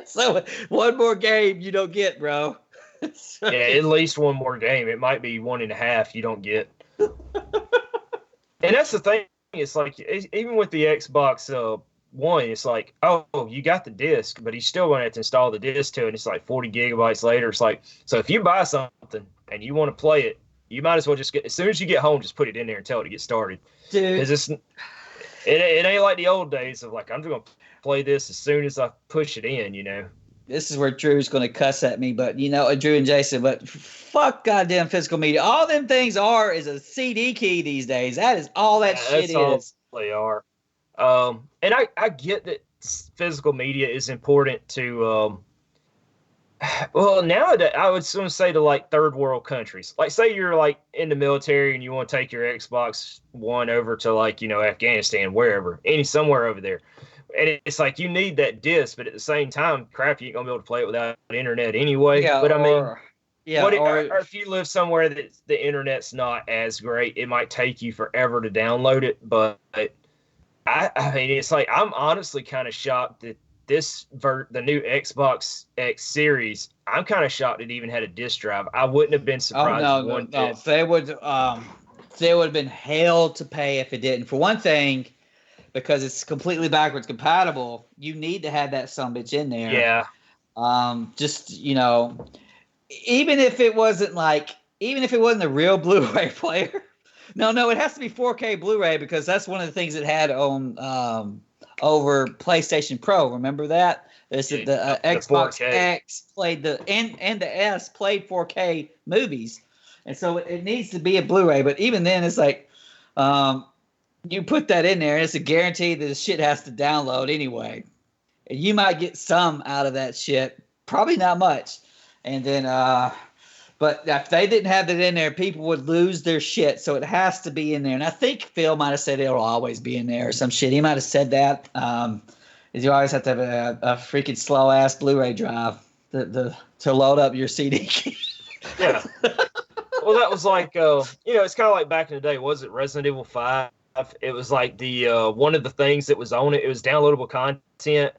So one more game you don't get, bro. Yeah, at least one more game. It might be 1.5 you don't get. And that's the thing. It's like, even with the Xbox One, it's like, oh, you got the disc, but you still going to have to install the disc to it. And it's like 40 gigabytes later. It's like, so if you buy something and you want to play it, you might as well just as soon as you get home, just put it in there and tell it to get started. Dude. Because it ain't like the old days of like, I'm just going to play this as soon as I push it in, you know. This is where Drew's going to cuss at me, but Drew and Jason, but fuck goddamn physical media. All them things is a CD key these days. That is all that shit is. All they are. And I get that physical media is important to, well, nowadays, I would say to like third world countries. Like, say you're like in the military and you want to take your Xbox One over to like, Afghanistan, wherever, somewhere over there. And it's like you need that disc, but at the same time, crap, you ain't gonna be able to play it without internet anyway. Yeah, but or if you live somewhere that the internet's not as great, it might take you forever to download it. But I mean, it's like I'm honestly kind of shocked that the new Xbox X Series. I'm kind of shocked it even had a disc drive. I wouldn't have been surprised. No. They would have been hell to pay if it didn't. For one thing, because it's completely backwards compatible, you need to have that sumbitch in there. Yeah. Even if it wasn't a real Blu-ray player. No, it has to be 4K Blu-ray because that's one of the things it had on over PlayStation Pro. Remember that? The Xbox X played and the S played 4K movies, and so it needs to be a Blu-ray. But even then, it's like you put that in there, and it's a guarantee that the shit has to download anyway. And you might get some out of that shit, probably not much. And then, but if they didn't have that in there, people would lose their shit. So it has to be in there. And I think Phil might have said it'll always be in there or some shit. He might have said that. Is you always have to have a freaking slow ass Blu-ray drive to load up your CD. Yeah. Well, that was like, it's kind of like back in the day. Was it Resident Evil 5? It was like the one of the things that was on it. It was downloadable content.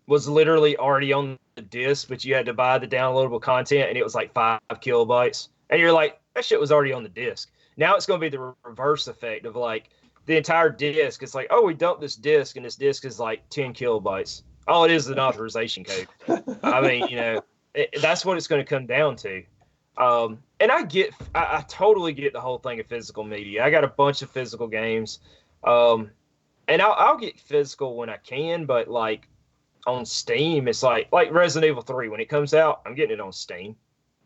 Was literally already on the disc, but you had to buy the downloadable content, and it was like 5 kilobytes. And you're like, that shit was already on the disc. Now it's going to be the reverse effect of like the entire disc. It's like, oh, we dumped this disc, and this disc is like 10 kilobytes. All it is an authorization code. I mean, that's what it's going to come down to. And I totally get the whole thing of physical media. I got a bunch of physical games. And I'll get physical when I can, but like on Steam, it's like Resident Evil 3. When it comes out, I'm getting it on Steam.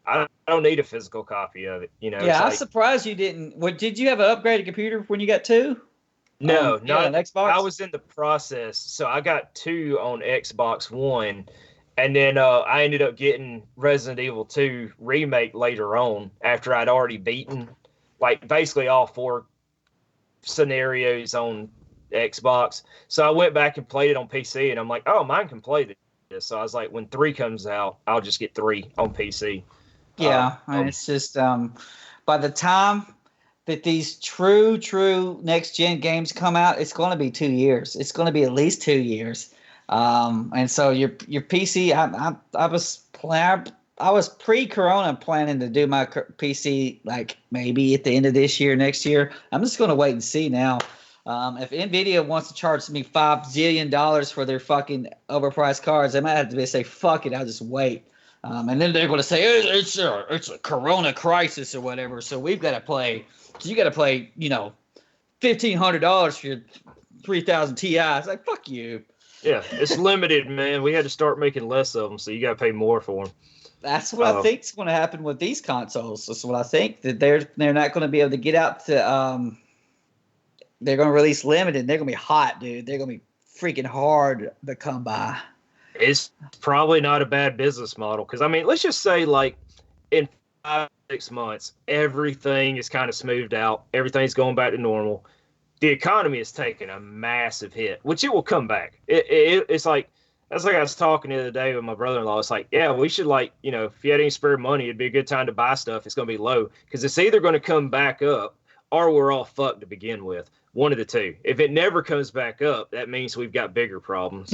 I don't need a physical copy of it. Yeah, I'm surprised you didn't. Did you have an upgraded computer when you got 2? No, not an Xbox. I was in the process. So I got 2 on Xbox One. And then I ended up getting Resident Evil 2 remake later on after I'd already beaten like basically all 4 scenarios on Xbox. So I went back and played it on PC, and I'm like, oh, mine can play this. So I was like, when 3 comes out, I'll just get 3 on PC. Yeah, and it's just by the time that these true next gen games come out, it's going to be 2 years. It's going to be at least 2 years. And so your PC, I was pre-corona planning to do my PC like maybe at the end of this year, next year. I'm just going to wait and see now. If Nvidia wants to charge me $5 zillion for their fucking overpriced cards, they might have to say, fuck it, I'll just wait. And then they're going to say it's a corona crisis or whatever. So we've got to play. So you got to play, $1,500 for your 3000 Ti. It's like, fuck you. Yeah, it's limited, man. We had to start making less of them, so you got to pay more for them. That's what I think is going to happen with these consoles. That's what I think, that they're not going to be able to get out to. They're going to release limited. They're going to be hot, dude. They're going to be freaking hard to come by. It's probably not a bad business model because, I mean, let's just say like in 5-6 months, everything is kind of smoothed out. Everything's going back to normal. The economy is taking a massive hit, which it will come back. It's like, that's like I was talking the other day with my brother-in-law. It's like, yeah, we should if you had any spare money, it'd be a good time to buy stuff. It's going to be low because it's either going to come back up or we're all fucked to begin with. One of the two. If it never comes back up, that means we've got bigger problems.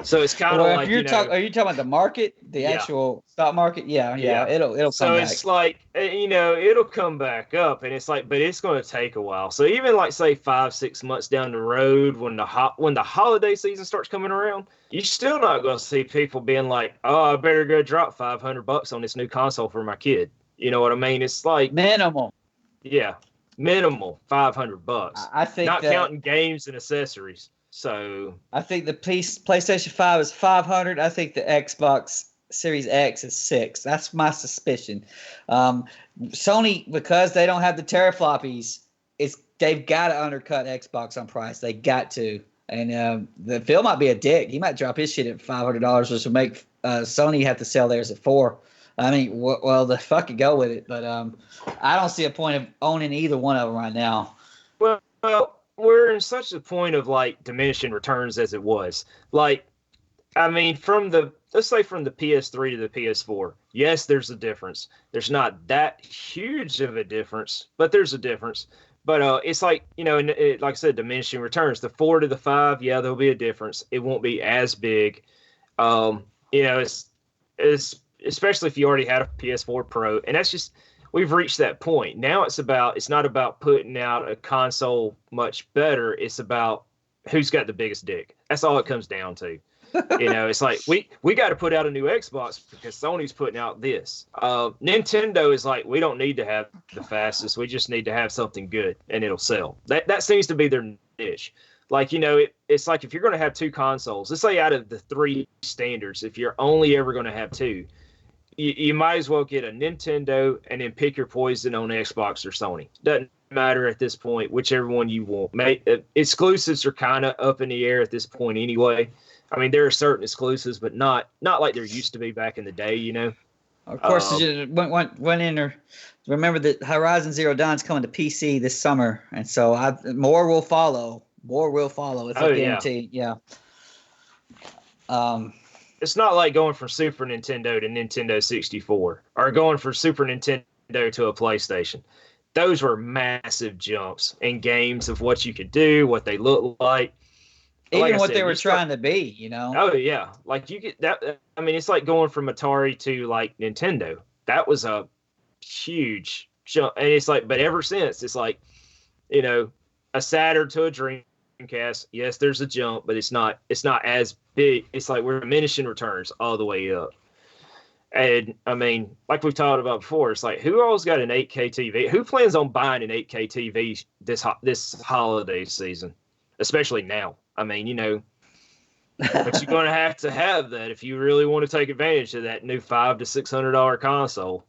So it's kind of like, are you talking about the market, the actual stock market? Yeah. It'll come so back. it's like, it'll come back up, and it's like, but it's going to take a while. So even like say 5-6 months down the road, when the holiday season starts coming around, you're still not going to see people being like, oh, I better go drop $500 on this new console for my kid. You know what I mean? It's like minimal. Yeah. Minimal $500. I think not counting games and accessories. So I think the PlayStation 5 is $500. I think the Xbox Series X is $600. That's my suspicion. Sony, because they don't have the terafloppies, they've got to undercut Xbox on price. They got to. And Phil might be a dick. He might drop his shit at $500, which would make Sony have to sell theirs at $400. I mean, well, the fuck it, go with it. But I don't see a point of owning either one of them right now. Well, we're in such a point of like diminishing returns as it was. Like, I mean, let's say from the PS3 to the PS4, yes, there's a difference. There's not that huge of a difference, but there's a difference. But it's like, like I said, diminishing returns. The 4 to the 5, yeah, there'll be a difference. It won't be as big. It's especially if you already had a PS4 Pro, and that's just, we've reached that point. Now it's not about putting out a console much better. It's about who's got the biggest dick. That's all it comes down to. It's like we got to put out a new Xbox because Sony's putting out this. Nintendo is like, we don't need to have the fastest. We just need to have something good and it'll sell. That seems to be their niche. Like, it's like if you're going to have 2 consoles, let's say out of the 3 standards, if you're only ever going to have 2, you might as well get a Nintendo and then pick your poison on Xbox or Sony. Doesn't matter at this point, whichever one you want. Exclusives are kind of up in the air at this point anyway. I mean, there are certain exclusives, but not like there used to be back in the day, Of course, went in there. Remember that Horizon Zero Dawn's coming to PC this summer, and so more will follow. More will follow. It's a guarantee. Yeah. It's not like going from Super Nintendo to Nintendo 64 or going from Super Nintendo to a PlayStation. Those were massive jumps in games of what you could do, what they look like. Even what they were trying to be, Oh, yeah. Like you get that. I mean, it's like going from Atari to like Nintendo. That was a huge jump. And it's like, but ever since, it's like, a Saturn to a Dreamcast. Yes, there's a jump, but it's not as big. It's like we're diminishing returns all the way up. And I mean, like we've talked about before, it's like, who all's got an 8K TV? Who plans on buying an 8K TV this holiday season, especially now? I mean, but you're going to have that if you really want to take advantage of that new $500 to $600 console.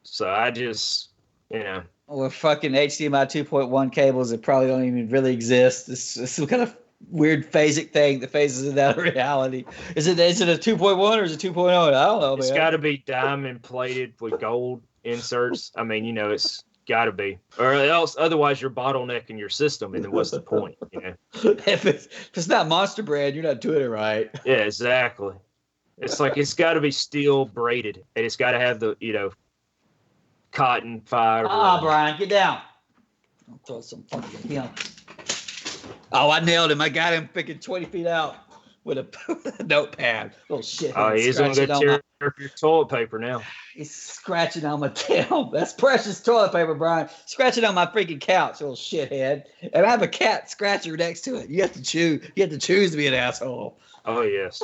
So I just, With fucking HDMI 2.1 cables that probably don't even really exist. It's some kind of weird phasic thing that phases it out of reality. Is it a 2.1 or is it 2.0? I don't know, man. It's got to be diamond plated with gold inserts. I mean, it's Gotta be, or else otherwise you're bottlenecking your system, and then what's the point? You know? if it's not Monster brand, you're not doing it right. Yeah, exactly. It's like it's got to be steel braided, and it's got to have the cotton fiber. Brian, get down. I'll throw some fucking Oh, I nailed him. I got him freaking 20 feet out with a notepad. Little shit. Oh, he's gonna go tear up your toilet paper now. He's scratching on my tail. That's precious toilet paper, Brian. Scratching on my freaking couch, little shithead. And I have a cat scratcher next to it. You have to choose. You have to choose to be an asshole. Oh yes.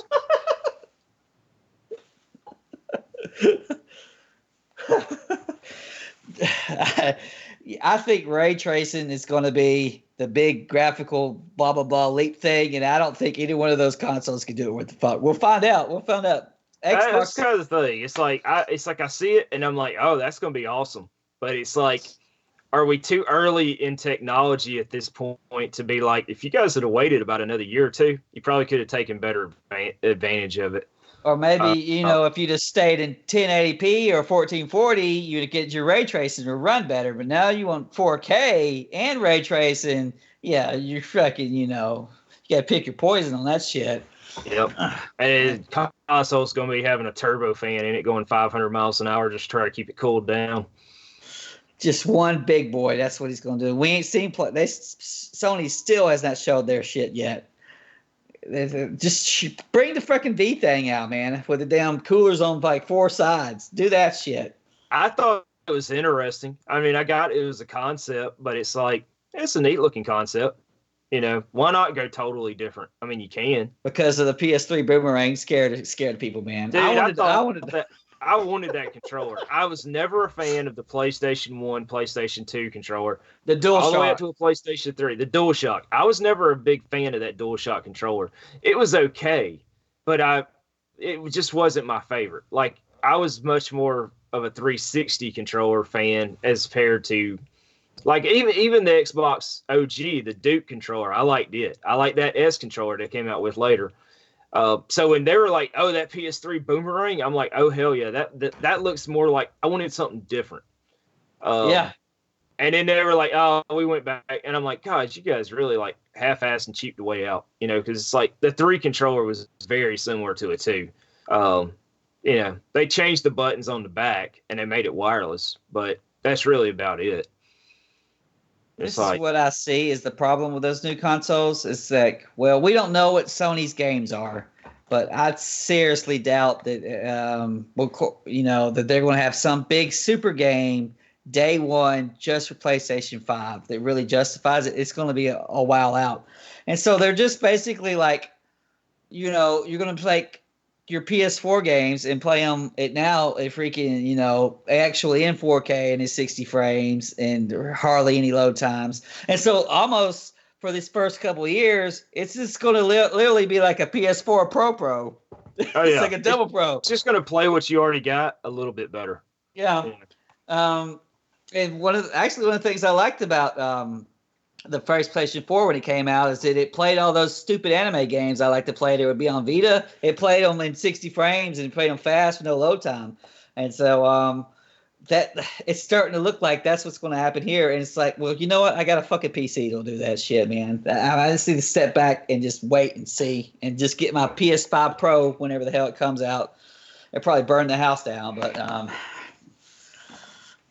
I think ray tracing is going to be the big graphical blah blah blah leap thing, and I don't think any one of those consoles can do it. What the fuck? We'll find out. Xbox. That's kind of the thing. It's like I see it and I'm like, oh, that's going to be awesome. But it's like, are we too early in technology at this point to be like, if you guys had waited about another year or two, you probably could have taken better advantage of it. Or maybe, if you just stayed in 1080p or 1440, you'd get your ray tracing to run better. But now you want 4K and ray tracing. Yeah, you're fucking, you got to pick your poison on that shit. Yep. And console's going to be having a turbo fan in it going 500 miles an hour just to try to keep it cooled down. Just one big boy. That's what he's going to do. We ain't seen Sony still has not showed their shit yet. Just bring the freaking V thing out, man, with the damn coolers on like 4 sides. Do that shit. I thought it was interesting. I mean, it was a concept, but it's like, it's a neat looking concept. Why not go totally different? I mean, you can. Because of the PS3 boomerang scared people, man. Dude, I wanted that controller. I was never a fan of the PlayStation 1, PlayStation 2 controller. The DualShock. All the way up to a PlayStation 3. The DualShock. I was never a big fan of that DualShock controller. It was okay, but it just wasn't my favorite. Like, I was much more of a 360 controller fan as compared to, like, even the Xbox OG, the Duke controller. I liked it. I like that S controller they came out with later. So when they were like, oh, that PS3 boomerang, I'm like, oh, hell yeah, that looks more like I wanted something different. Yeah. And then they were like, oh, we went back. And I'm like, God, you guys really like half-assed and cheaped the way out, because it's like the 3 controller was very similar to it too. They changed the buttons on the back and they made it wireless, but that's really about it. This is what I see is the problem with those new consoles. It's like, well, we don't know what Sony's games are, but I seriously doubt that, that they're going to have some big super game day one just for PlayStation 5 that really justifies it. It's going to be a while out. And so they're just basically like, you're going to play your PS4 games and play them freaking, actually in 4K and in 60 frames and hardly any load times. And so almost for this first couple of years, it's just going to literally be like a PS4 Pro. It's like a double Pro. It's just going to play what you already got a little bit better. Yeah. And one of the things I liked about the first PlayStation 4 when it came out is that it played all those stupid anime games I like to play. It would be on Vita. It played them in 60 frames and played them fast with no load time. And so that it's starting to look like that's what's going to happen here. And it's like, well, you know what? I got a fucking PC that'll do that shit, man. I just need to step back and just wait and see and just get my PS5 Pro whenever the hell it comes out. It'll probably burn the house down, but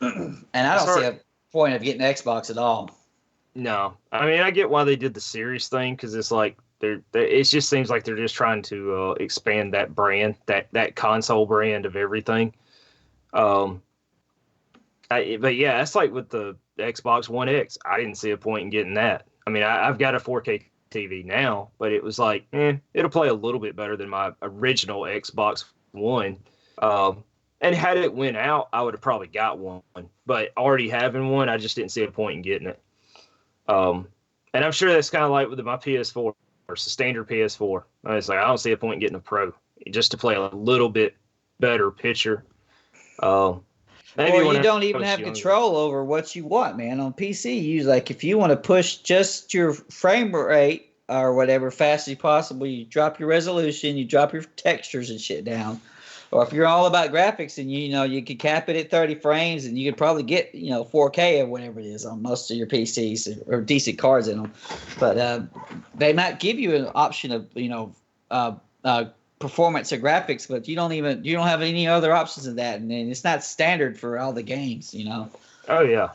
and I don't see a point of getting Xbox at all. No, I mean, I get why they did the series thing because it's like it just seems like they're just trying to expand that brand, that console brand of everything. But yeah, it's like with the Xbox One X. I didn't see a point in getting that. I mean, I've got a 4K TV now, but it was like, it'll play a little bit better than my original Xbox One. And had it went out, I would have probably got one. But already having one, I just didn't see a point in getting it. And I'm sure that's kind of like with my PS4, or standard PS4. It's like I don't see a point in getting a Pro just to play a little bit better picture. Maybe or you don't even have control over what you want, man. On PC, you like if you want to push just your frame rate or whatever fast as possible, you drop your resolution, you drop your textures and shit down. Or if you're all about graphics and you could cap it at 30 frames and you could probably get 4K or whatever it is on most of your PCs or decent cards in them. But they might give you an option of performance or graphics, but you don't have any other options of that, and it's not standard for all the games. Oh yeah.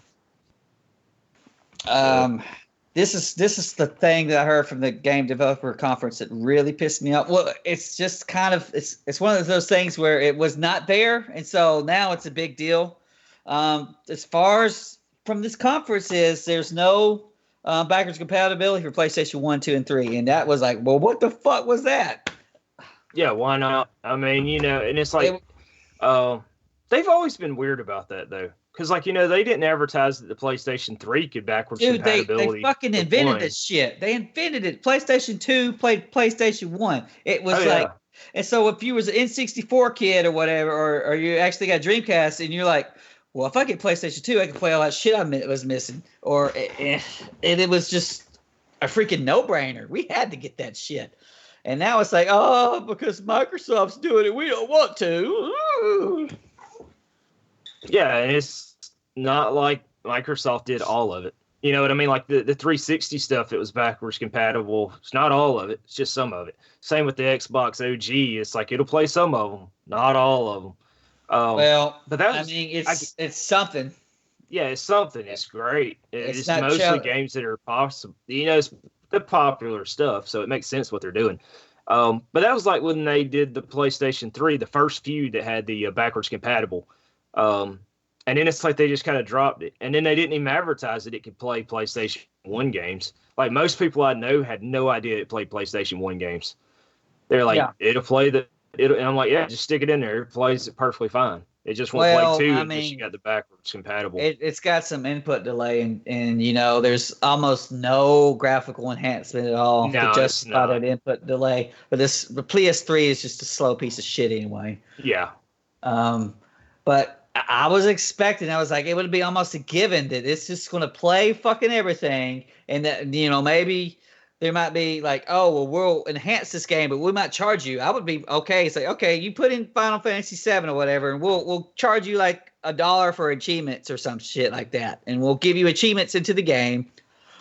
This is the thing that I heard from the game developer conference that really pissed me off. Well, it's just kind of it's one of those things where it was not there, and so now it's a big deal. As far as from this conference there's no backwards compatibility for PlayStation 1, 2, and 3, and that was like, well, what the fuck was that? Yeah, why not? I mean, and it's like they've always been weird about that though. Because, they didn't advertise that the PlayStation 3 could backwards compatibility. They fucking invented this shit. They invented it. PlayStation 2 played PlayStation 1. It was and so if you was an N64 kid or whatever, or you actually got Dreamcast, and you're like, well, if I get PlayStation 2, I can play all that shit I was missing. And it was just a freaking no-brainer. We had to get that shit. And now it's like, oh, because Microsoft's doing it, we don't want to. Ooh. Yeah, and it's not like Microsoft did all of it. You know what I mean? Like the 360 stuff, it was backwards compatible. It's not all of it. It's just some of it. Same with the Xbox OG. It's like it'll play some of them, not all of them. But it's something. Yeah, it's something. It's great. It's mostly games that are possible. It's the popular stuff, so it makes sense what they're doing. But that was like when they did the PlayStation 3, the first few that had the backwards compatible. And then it's like they just kind of dropped it. And then they didn't even advertise that it could play PlayStation 1 games. Like most people I know had no idea it played PlayStation 1 games. They're like, it'll play and I'm like, yeah, just stick it in there. It plays it perfectly fine. It just won't play 2 unless you got the backwards compatible. It's got some input delay, and there's almost no graphical enhancement at all to justify that input delay. But the PS3 is just a slow piece of shit anyway. Yeah. But I was expecting, I was like, it would be almost a given that it's just going to play fucking everything. And that, maybe there might be like, oh, well, we'll enhance this game, but we might charge you. I would be okay. It's like, okay, you put in Final Fantasy VII or whatever, and we'll charge you like $1 for achievements or some shit like that. And we'll give you achievements into the game.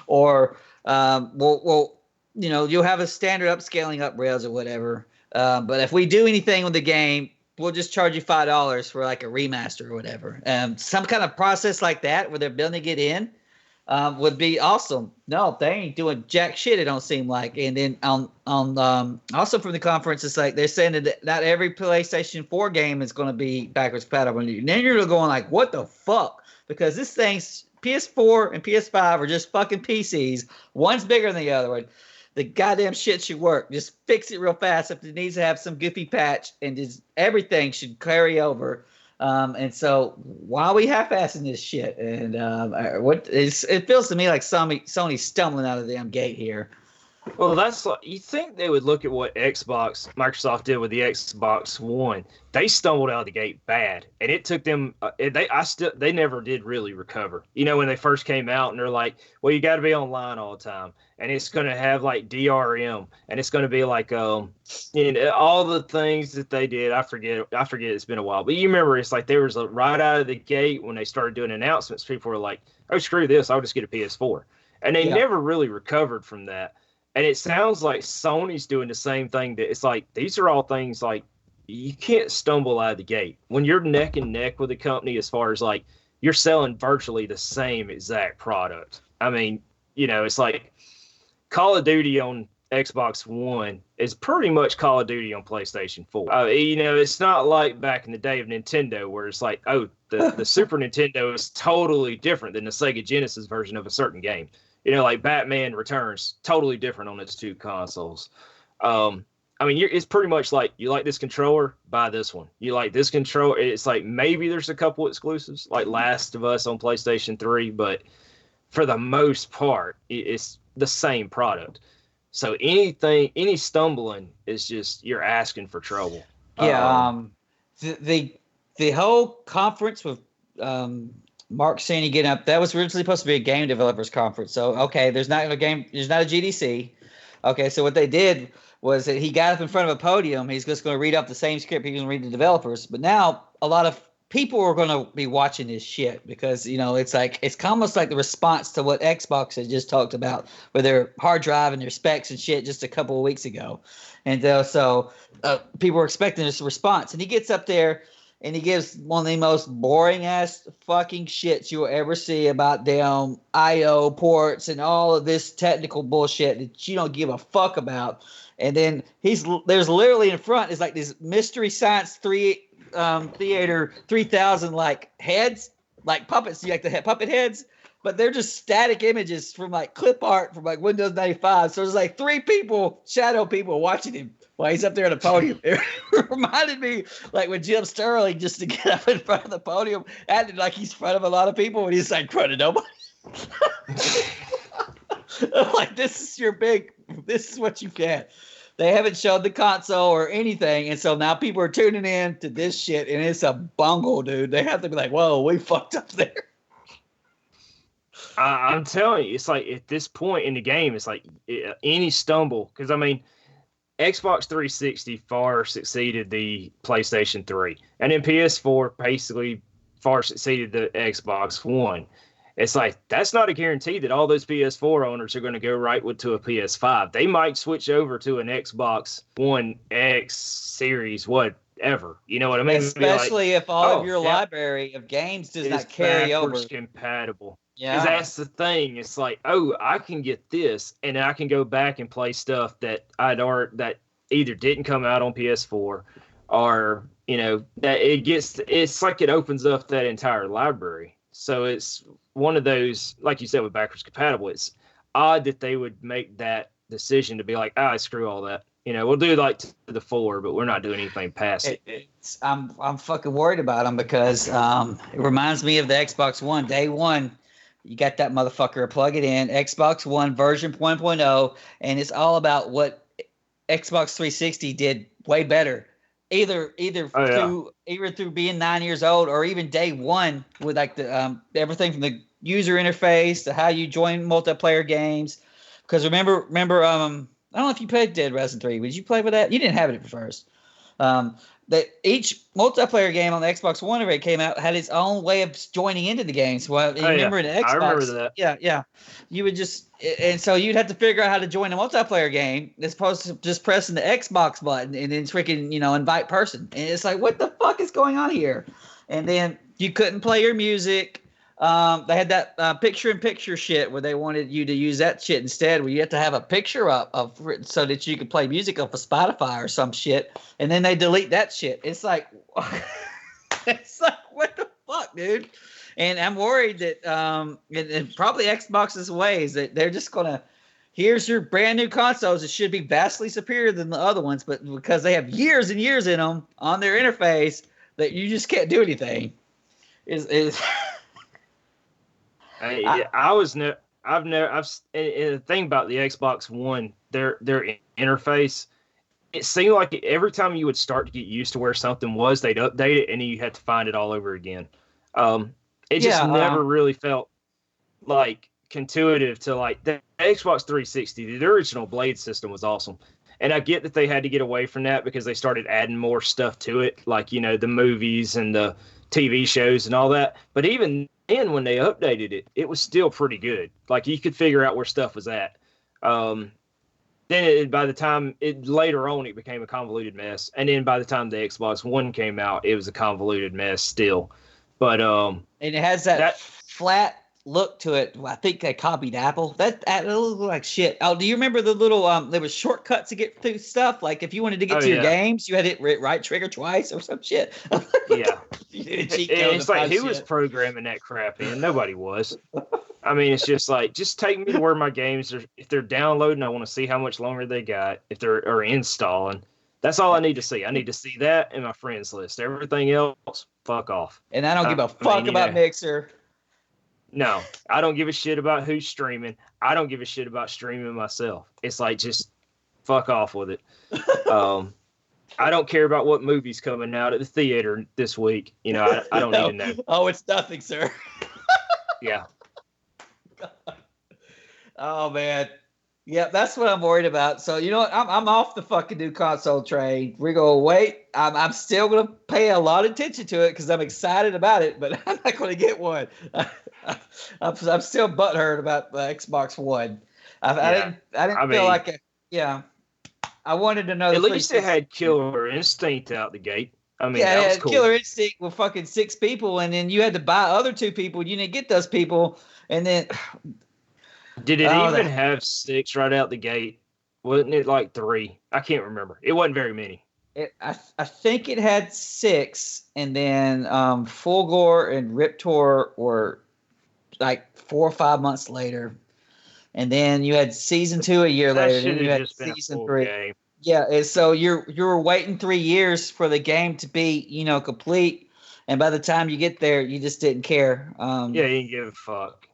Or you'll have a standard upscaling upgrades or whatever. But if we do anything with the game, we'll just charge you $5 for like a remaster or whatever. Some kind of process like that where they're building it in would be awesome. No, they ain't doing jack shit, it don't seem like. And then on also from the conference, it's like they're saying that not every PlayStation 4 game is going to be backwards compatible. And then you're going like, what the fuck? Because this thing's PS4 and PS5 are just fucking PCs. One's bigger than the other one. The goddamn shit should work. Just fix it real fast if it needs to have some goofy patch, and just everything should carry over. And so why are we half-assing this shit? And it feels to me like Sony's stumbling out of the damn gate here. Well, that's like, you think they would look at what Microsoft did with the Xbox One. They stumbled out of the gate bad, and it took them. They never did really recover. When they first came out, and they're like, "Well, you got to be online all the time, and it's going to have like DRM, and it's going to be like all the things that they did." I forget. It's been a while, but you remember, it's like there was right out of the gate when they started doing announcements. People were like, "Oh, screw this! I'll just get a PS4," and they never really recovered from that. And it sounds like Sony's doing the same thing. That it's like these are all things like you can't stumble out of the gate when you're neck and neck with a company as far as like you're selling virtually the same exact product. I mean, it's like Call of Duty on Xbox One is pretty much Call of Duty on PlayStation 4. It's not like back in the day of Nintendo where it's like, oh, the Super Nintendo is totally different than the Sega Genesis version of a certain game. Like Batman Returns, totally different on its two consoles. It's pretty much like, you like this controller, buy this one. You like this controller, it's like maybe there's a couple exclusives, like Last of Us on PlayStation 3, but for the most part, it's the same product. So any stumbling is just, you're asking for trouble. Yeah, the whole conference with Mark Sany getting up, that was originally supposed to be a game developers conference. So okay, there's not a GDC. Okay, so what they did was that he got up in front of a podium. He's just going to read off the same script he was going to read to developers. But now a lot of people are going to be watching this shit because, it's like it's almost like the response to what Xbox had just talked about with their hard drive and their specs and shit just a couple of weeks ago. And so people were expecting this response. And he gets up there and he gives one of the most boring ass fucking shits you'll ever see about damn IO ports and all of this technical bullshit that you don't give a fuck about. And then there's literally in front is like this Mystery Science Theater 3000 like heads, like puppets, like the puppet heads, but they're just static images from like clip art from like Windows 95. So there's like three people, shadow people, watching him while he's up there on the podium. It reminded me like when Jim Sterling just to get up in front of the podium, acted like he's in front of a lot of people and he's like in front of nobody. Like this is what you get. They haven't showed the console or anything, and so now people are tuning in to this shit, and it's a bungle, dude. They have to be like, whoa, we fucked up there. I'm telling you, it's like at this point in the game, it's like any stumble, because I mean, Xbox 360 far succeeded the PlayStation 3, and then PS4 basically far succeeded the Xbox One. It's like that's not a guarantee that all those PS4 owners are going to go right to a PS5. They might switch over to an Xbox One X series, whatever. You know what I mean? Especially if all of your library of games does not carry over. Compatible. Yeah, because that's the thing. It's like, oh, I can get this, and I can go back and play stuff that that either didn't come out on PS4, or that it's like it opens up that entire library. So it's one of those, like you said, with backwards compatible. It's odd that they would make that decision to be like, screw all that. We'll do like to the 4, but we're not doing anything past it. I'm fucking worried about them because it reminds me of the Xbox One. Day one, you got that motherfucker, plug it in, Xbox One version 1.0, and it's all about what Xbox 360 did way better. Either through being 9 years old or even day one with like the everything from the user interface to how you join multiplayer games. Because remember, I don't know if you played Dead Rising 3. Did you play with that? You didn't have it at first. That each multiplayer game on the Xbox One when it came out had its own way of joining into the games. Well, remember in the Xbox, I remember that. Yeah. You would so you'd have to figure out how to join a multiplayer game as opposed to just pressing the Xbox button and then freaking, invite person. And it's like, what the fuck is going on here? And then you couldn't play your music. They had that picture-in-picture shit where they wanted you to use that shit instead, where you have to have a picture up of so that you could play music off of Spotify or some shit, and then they delete that shit. It's like, what the fuck, dude? And I'm worried that and probably Xbox's ways that they're just gonna, here's your brand new consoles. It should be vastly superior than the other ones, but because they have years and years in them on their interface, that you just can't do anything. The thing about the Xbox One, their interface, it seemed like every time you would start to get used to where something was, they'd update it and then you had to find it all over again. It just never really felt like intuitive to like the Xbox 360. The original Blade system was awesome. And I get that they had to get away from that because they started adding more stuff to it, like, the movies and the TV shows and all that. But even then, when they updated it, it was still pretty good. Like, you could figure out where stuff was at. By the time later on, it became a convoluted mess. And then by the time the Xbox One came out, it was a convoluted mess still. But and it has that flat look to it. I think they copied Apple. That looked like shit. Oh, do you remember the little there was shortcuts to get through stuff? Like if you wanted to get to your games, you had it right trigger twice or some shit. Yeah. It's like who was programming that crap in? Nobody was. I mean, it's just like, just take me to where my games are. If they're downloading, I want to see how much longer they got. If they're installing, that's all I need to see. I need to see that in my friends list. Everything else, fuck off. And I don't give a fuck about Mixer. No, I don't give a shit about who's streaming. I don't give a shit about streaming myself. It's like, just fuck off with it. I don't care about what movie's coming out at the theater this week. I don't need to know. Oh, it's nothing, sir. Yeah. Oh, man. Yeah, that's what I'm worried about. So you know what? I'm off the fucking new console train. We're gonna wait. I'm still gonna pay a lot of attention to it because I'm excited about it, but I'm not gonna get one. I'm still butthurt about the Xbox One. Yeah, I didn't I feel mean, like it. Yeah, I wanted to know the at least it 360. had Killer Instinct out the gate. I mean, Yeah, that it was had cool. Killer Instinct with fucking 6 people, and then you had to buy other 2 people. You didn't get those people, and then Did it oh, even have six right out the gate? Wasn't it like three? I can't remember. It wasn't very many. I think it had 6, and then Fulgore and Riptor were like 4 or 5 months later, and then you had season 2 a year That later, should then you have had just been a season full 3. game. Yeah, and so you're waiting 3 years for the game to be complete, and by the time you get there, you just didn't care. Yeah, you didn't give a fuck.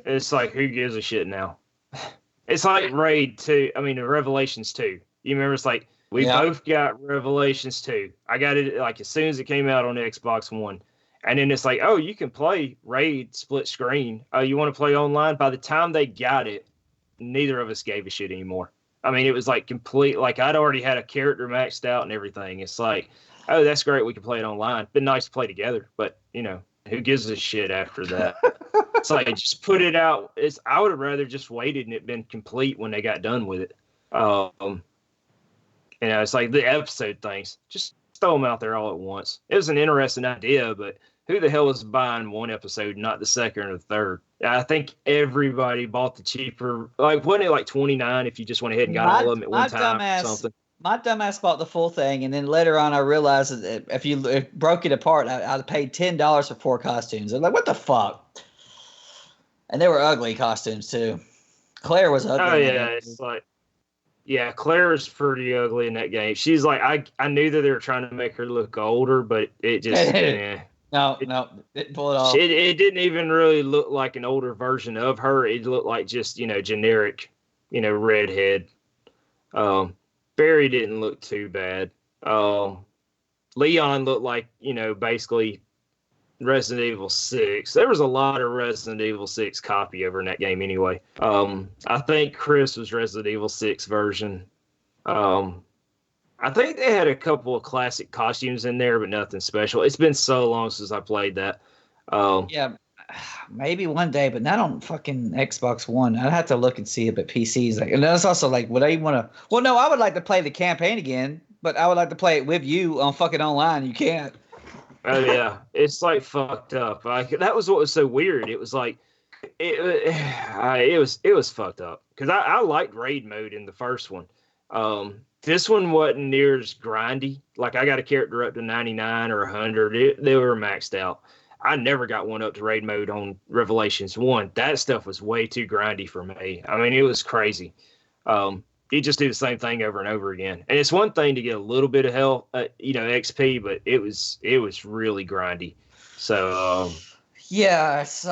It's like, who gives a shit now? It's like Raid 2. I mean, the Revelations 2. You remember, it's like, we Yeah. both got Revelations 2. I got it like as soon as it came out on the Xbox One. And then it's like, oh, you can play Raid split screen. Oh, you want to play online? By the time they got it, neither of us gave a shit anymore. I mean, it was like complete, like I'd already had a character maxed out and everything. It's like, oh, that's great. We can play it online. Been nice to play together. But, who gives a shit after that? It's like, just put it out. I would have rather just waited and it been complete when they got done with it. It's like the episode things. Just throw them out there all at once. It was an interesting idea, but who the hell is buying one episode, not the second or the third? I think everybody bought the cheaper. Like, wasn't it like 29 if you just went ahead and got all of them at one time or something? My dumbass bought the full thing, and then later on, I realized that if you broke it apart, I'd paid $10 for 4 costumes. I'm like, what the fuck? And they were ugly costumes too. Claire was ugly. Oh yeah, it's like, yeah, Claire is pretty ugly in that game. She's like, I knew that they were trying to make her look older, but it just, no, didn't pull it off. It didn't even really look like an older version of her. It looked like just, generic, redhead. Barry didn't look too bad. Leon looked like, basically Resident Evil 6. There was a lot of Resident Evil 6 copy over in that game anyway. I think Chris was Resident Evil 6 version. I think they had a couple of classic costumes in there, but nothing special. It's been so long since I played that. Yeah, maybe one day, but not on fucking Xbox One. I'd have to look and see it, but PCs. Like, and that's also like, would I want to? Well, no, I would like to play the campaign again, but I would like to play it with you on fucking online. You can't. Oh yeah, it's like fucked up. Like, that was what was so weird. It was like it was fucked up because I liked raid mode in the first one. This one wasn't near as grindy. Like, I got a character up to 99 or 100. They were maxed out. I never got one up to raid mode on Revelations 1. That stuff was way too grindy for me. I mean, it was crazy. You just do the same thing over and over again. And it's one thing to get a little bit of health, XP, but it was really grindy. So, yeah, it's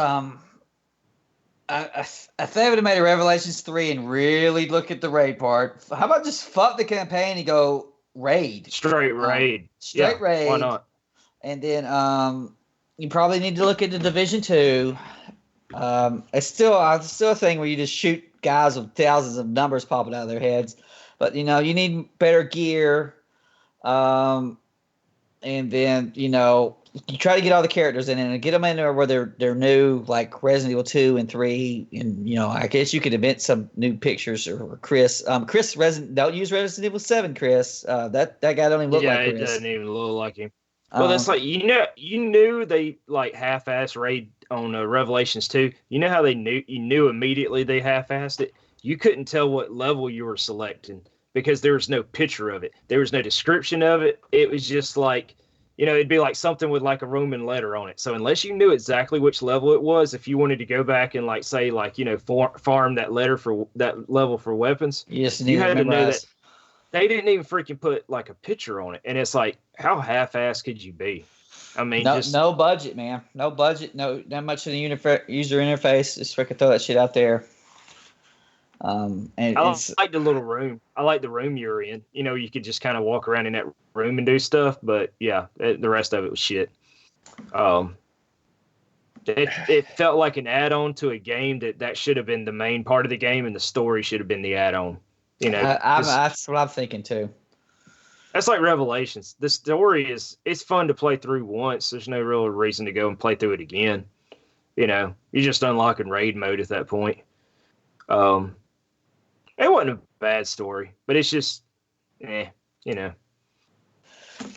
if they would have made a Revelations 3 and really look at the raid part, how about just fuck the campaign and go raid? Straight raid. Straight raid. Why not? And then you probably need to look into Division 2. It's still a thing where you just shoot guys with thousands of numbers popping out of their heads. But, you need better gear. And then, you try to get all the characters in and get them in there where they're new, like Resident Evil 2 and 3. And, I guess you could invent some new pictures or Chris. Don't use Resident Evil 7, Chris. That guy don't even look like Chris. Yeah, it doesn't even look like him. Well, that's like, you knew they like half-ass raid on Revelations 2. You know how you knew immediately they half-assed it? You couldn't tell what level you were selecting because there was no picture of it. There was no description of it. It was just like, it'd be like something with like a Roman letter on it. So unless you knew exactly which level it was, if you wanted to go back and like say like, farm that level for weapons, you had to know that. They didn't even freaking put like a picture on it. And it's like, how half-assed could you be? I mean, no budget, man. No budget. Not much of the user interface. Just freaking throw that shit out there. And I like the little room. I like the room you were in. You could just kind of walk around in that room and do stuff. But yeah, the rest of it was shit. It felt like an add-on to a game that should have been the main part of the game, and the story should have been the add-on. You know, that's what I'm thinking too. That's like Revelations. The story it's fun to play through once. There's no real reason to go and play through it again. You know, you're just unlocking raid mode at that point. It wasn't a bad story, but it's just, you know.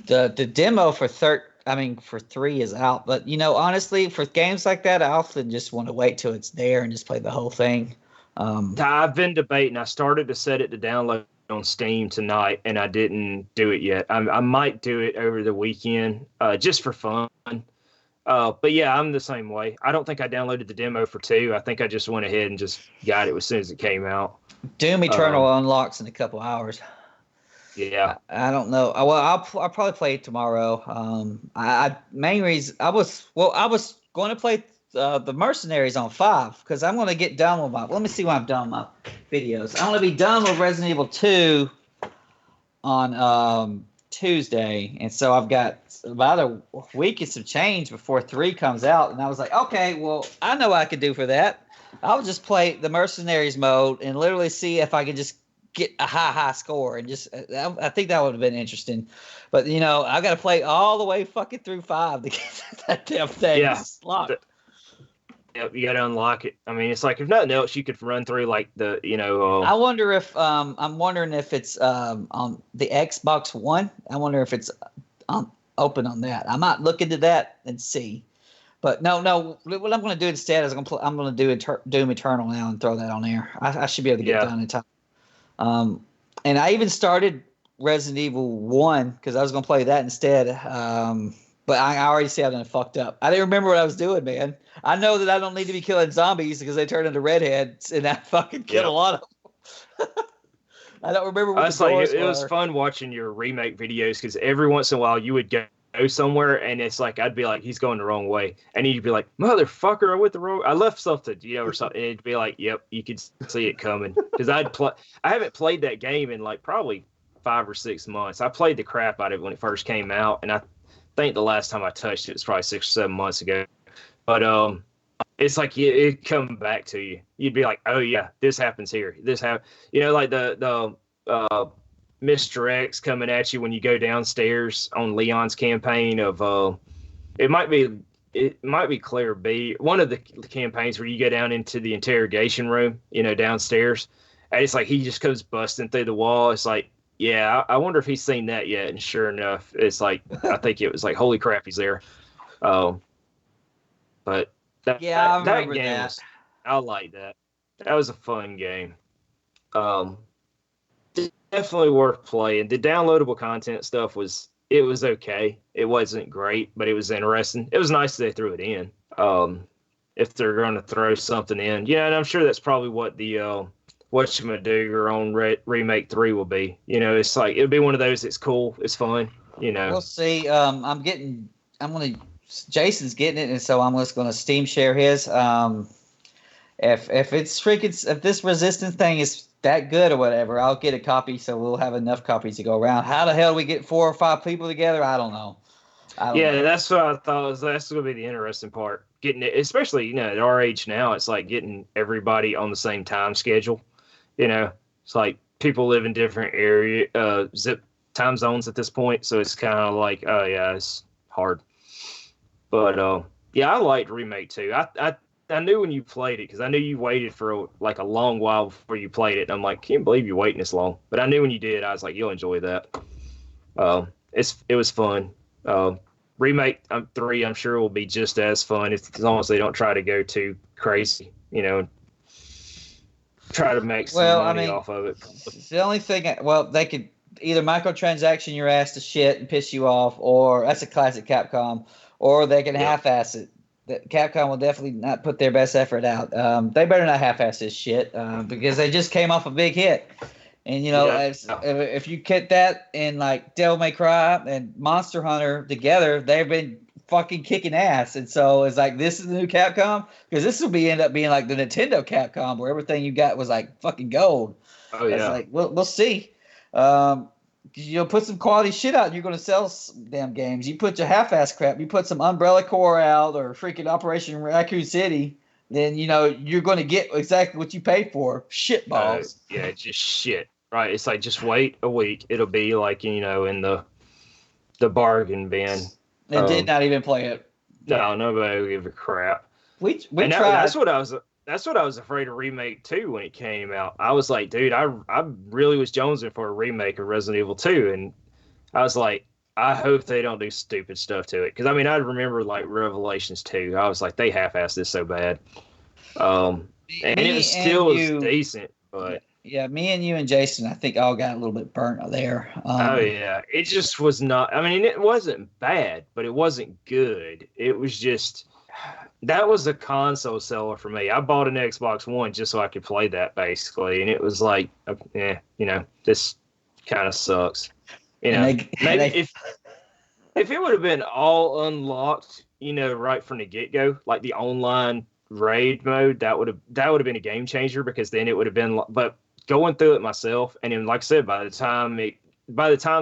The demo for 3 is out, but you know, honestly, for games like that, I often just want to wait till it's there and just play the whole thing. I've been debating. I started to set it to download on Steam tonight, and I didn't do it yet. I might do it over the weekend, just for fun. But yeah, I'm the same way. I don't think I downloaded the demo for 2. I think I just went ahead and just got it as soon as it came out. Doom Eternal unlocks in a couple hours. Yeah, I don't know. Well, I'll probably play it tomorrow. Main reason I was going to play the Mercenaries on 5 because I'm going to get done with my. Let me see when I'm done with my videos. I'm going to be done with Resident Evil 2 on Tuesday, and so I've got about a week and some change before 3 comes out, and I was like, okay, well, I know what I could do for that. I'll just play the Mercenaries mode and literally see if I can just get a high score, and just I think that would have been interesting. But you know, I got to play all the way fucking through 5 to get that damn thing locked. Yep, you got to unlock it. I mean, it's like if nothing else, you could run through like the I wonder if I'm wondering if it's on the Xbox One. I wonder if it's open on that. I might look into that and see. But no. What I'm going to do instead is I'm going to do Doom Eternal now and throw that on there. I should be able to get done in time. And I even started Resident Evil 1 because I was going to play that instead. But I already see I done fucked up. I didn't remember what I was doing, man. I know that I don't need to be killing zombies because they turn into redheads, and I fucking killed a lot of them. I don't remember what the doors were. It was fun watching your remake videos because every once in a while you would go somewhere and it's like I'd be like, he's going the wrong way, and he'd be like, motherfucker, I went the wrong. I left something, or something. And it'd be like, yep, you could see it coming because I haven't played that game in like probably 5 or 6 months. I played the crap out of it when it first came out, and I think the last time I touched it was probably 6 or 7 months ago. But it's like it come back to you. You'd be like, oh yeah, this happens here. This happen. Like the Mr. X coming at you when you go downstairs on Leon's campaign of it might be Claire B, one of the campaigns where you go down into the interrogation room, downstairs, and it's like he just comes busting through the wall. It's like, yeah, I wonder if he's seen that yet. And sure enough, it's like I think it was like, holy crap, he's there. But that game I like that. That was a fun game. Definitely worth playing. The downloadable content stuff was okay. It wasn't great, but it was interesting. It was nice that they threw it in. If they're going to throw something in, and I'm sure that's probably what the whatchamadiggor on Remake 3 will be. It's like it'll be one of those. It's cool. It's fun. We'll see. Jason's getting it, and so I'm just gonna Steam share his. If this Resistance thing is that good or whatever, I'll get a copy, so we'll have enough copies to go around. How the hell do we get 4 or 5 people together? I don't know. That's what I thought. That's going to be the interesting part. Getting it, especially at our age now, it's like getting everybody on the same time schedule. It's like people live in different zip time zones at this point, so it's kind of like, oh yeah, it's hard. But I liked Remake 2. I knew when you played it because I knew you waited for a long while before you played it. And I'm like, can't believe you're waiting this long. But I knew when you did, I was like, you'll enjoy that. It was fun. Remake 3, I'm sure will be just as fun as long as they don't try to go too crazy, try to make some money off of it. The only thing, they could either microtransaction your ass to shit and piss you off, or that's a classic Capcom, or they can half-ass it. Capcom will definitely not put their best effort out. They better not half-ass this shit because they just came off a big hit. And, if you get that and like Devil May Cry and Monster Hunter together, they've been fucking kicking ass. And so it's like, this is the new Capcom, because this will end up being like the Nintendo Capcom where everything you got was like fucking gold. Oh, yeah. It's like, we'll see. put some quality shit out. You're going to sell some damn games. You put your half-ass crap. You put some Umbrella Corps out or freaking Operation Raccoon City. Then you're going to get exactly what you paid for. Shit balls. Yeah, just shit. Right? It's like just wait a week. It'll be like in the bargain bin. And did not even play it. No, nobody will give a crap. We tried. That's what I was afraid of remake too when it came out. I was like, dude, I really was jonesing for a remake of Resident Evil 2, and I was like, I hope they don't do stupid stuff to it. Because I mean, I remember like Revelations 2. I was like, they half-assed this so bad. And it still was decent, but yeah, me and you and Jason, I think all got a little bit burnt there. Oh yeah, it just was not. I mean, it wasn't bad, but it wasn't good. It was just. That was a console seller for me. I bought an Xbox One just so I could play that, basically, and it was like, this kind of sucks. Maybe if it would have been all unlocked, right from the get go, like the online raid mode, that would have been a game changer, because then it would have been. But going through it myself, and then, like I said, by the time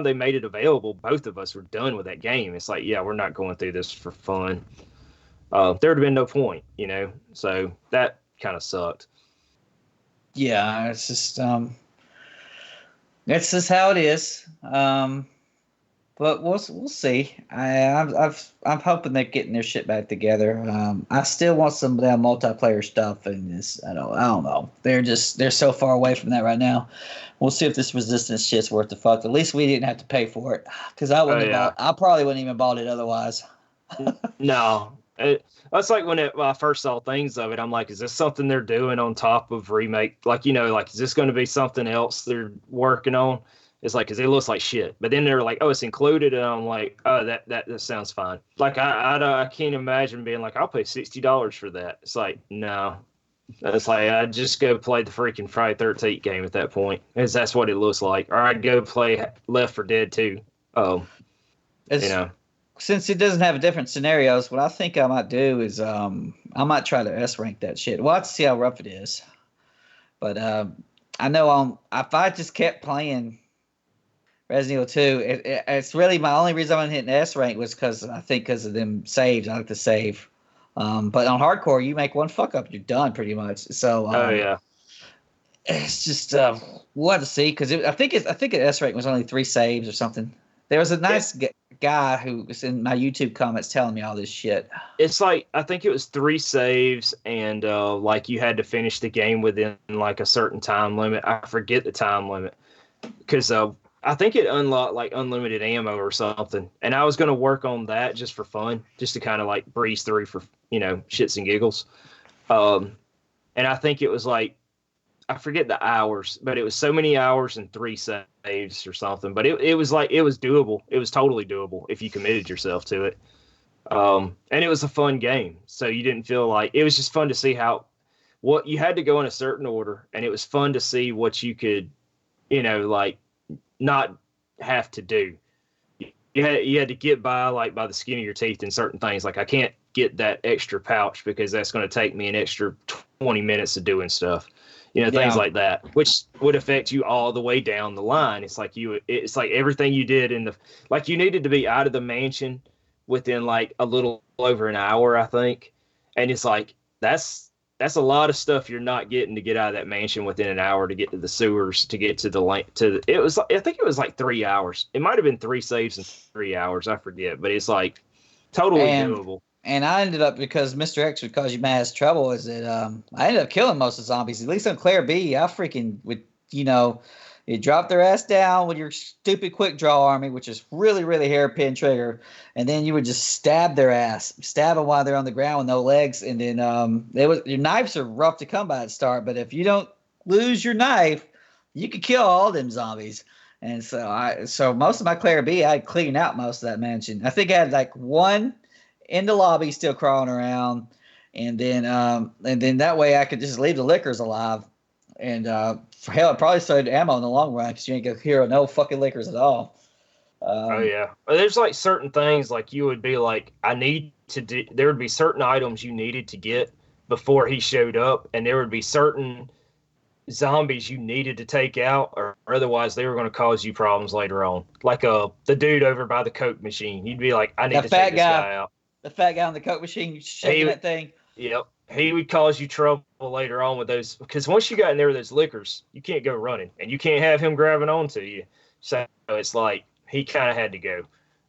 they made it available, both of us were done with that game. It's like, yeah, we're not going through this for fun. There would have been no point, so that kind of sucked. Yeah, it's just that's just how it is. But we'll see. I'm hoping they're getting their shit back together. I still want some of that multiplayer stuff, and I don't know. They're so far away from that right now. We'll see if this Resistance shit's worth the fuck. At least we didn't have to pay for it, because I probably wouldn't even bought it otherwise. No. That's like when I first saw things of it, I'm like, is this something they're doing on top of remake? Like, is this going to be something else they're working on? It's like, because it looks like shit. But then they're like, oh, it's included. And I'm like, oh, that sounds fine. Like, I can't imagine being like, I'll pay $60 for that. It's like, no. It's like, I'd just go play the freaking Friday 13th game at that point, because that's what it looks like. Or I'd go play Left 4 Dead 2. Since it doesn't have different scenarios, what I think I might do is I might try to S-rank that shit. We'll have to see how rough it is. But I know if I just kept playing Resident Evil 2, it's really my only reason I'm hitting S-rank was because of them saves. I like to save. But on hardcore, you make one fuck up, you're done pretty much. So yeah. It's just we'll have to see, because I think at S-rank was only 3 saves or something. There was a nice guy who was in my YouTube comments telling me all this shit. It's like, I think it was 3 saves, and like you had to finish the game within like a certain time limit. I forget the time limit, because I think it unlocked like unlimited ammo or something. And I was going to work on that just for fun, just to kind of like breeze through for, shits and giggles. And I think it was like, I forget the hours, but it was so many hours and 3 saves or something. But it was like, it was doable. It was totally doable if you committed yourself to it. And it was a fun game. So you didn't feel like, it was just fun to see what you had to go in a certain order. And it was fun to see what you could, like not have to do. You had to get by the skin of your teeth in certain things. Like, I can't get that extra pouch because that's going to take me an extra 20 minutes of doing stuff. Things like that, which would affect you all the way down the line. It's like everything you did you needed to be out of the mansion within like a little over an hour, I think. And it's like, that's a lot of stuff you're not getting to get out of that mansion within an hour, to get to the sewers, to get to I think it was like 3 hours. It might've been 3 saves in 3 hours. I forget, but it's like totally doable. And I ended up, because Mr. X would cause you mass trouble, is that I ended up killing most of the zombies. At least on Claire B, I freaking would, you drop their ass down with your stupid quick draw army, which is really, really hairpin trigger, and then you would just stab their ass, stab them while they're on the ground with no legs, and then your knives are rough to come by at start, but if you don't lose your knife, you could kill all them zombies. And so most of my Claire B, I cleaned out most of that mansion. I think I had like one in the lobby still crawling around, and then that way I could just leave the lickers alive, and for hell, it probably saved ammo in the long run, because you ain't gonna hear no fucking lickers at all. Oh yeah, there's like certain things like you would be like, I need to do. There would be certain items you needed to get before he showed up, and there would be certain zombies you needed to take out, or otherwise they were going to cause you problems later on. Like the dude over by the Coke machine, you'd be like, I need to take this guy out. The fat guy on the Coke machine shaking that thing. Yep. He would cause you trouble later on with those, because once you got in there with those liquors, you can't go running, and you can't have him grabbing onto you. So it's like he kind of had to go.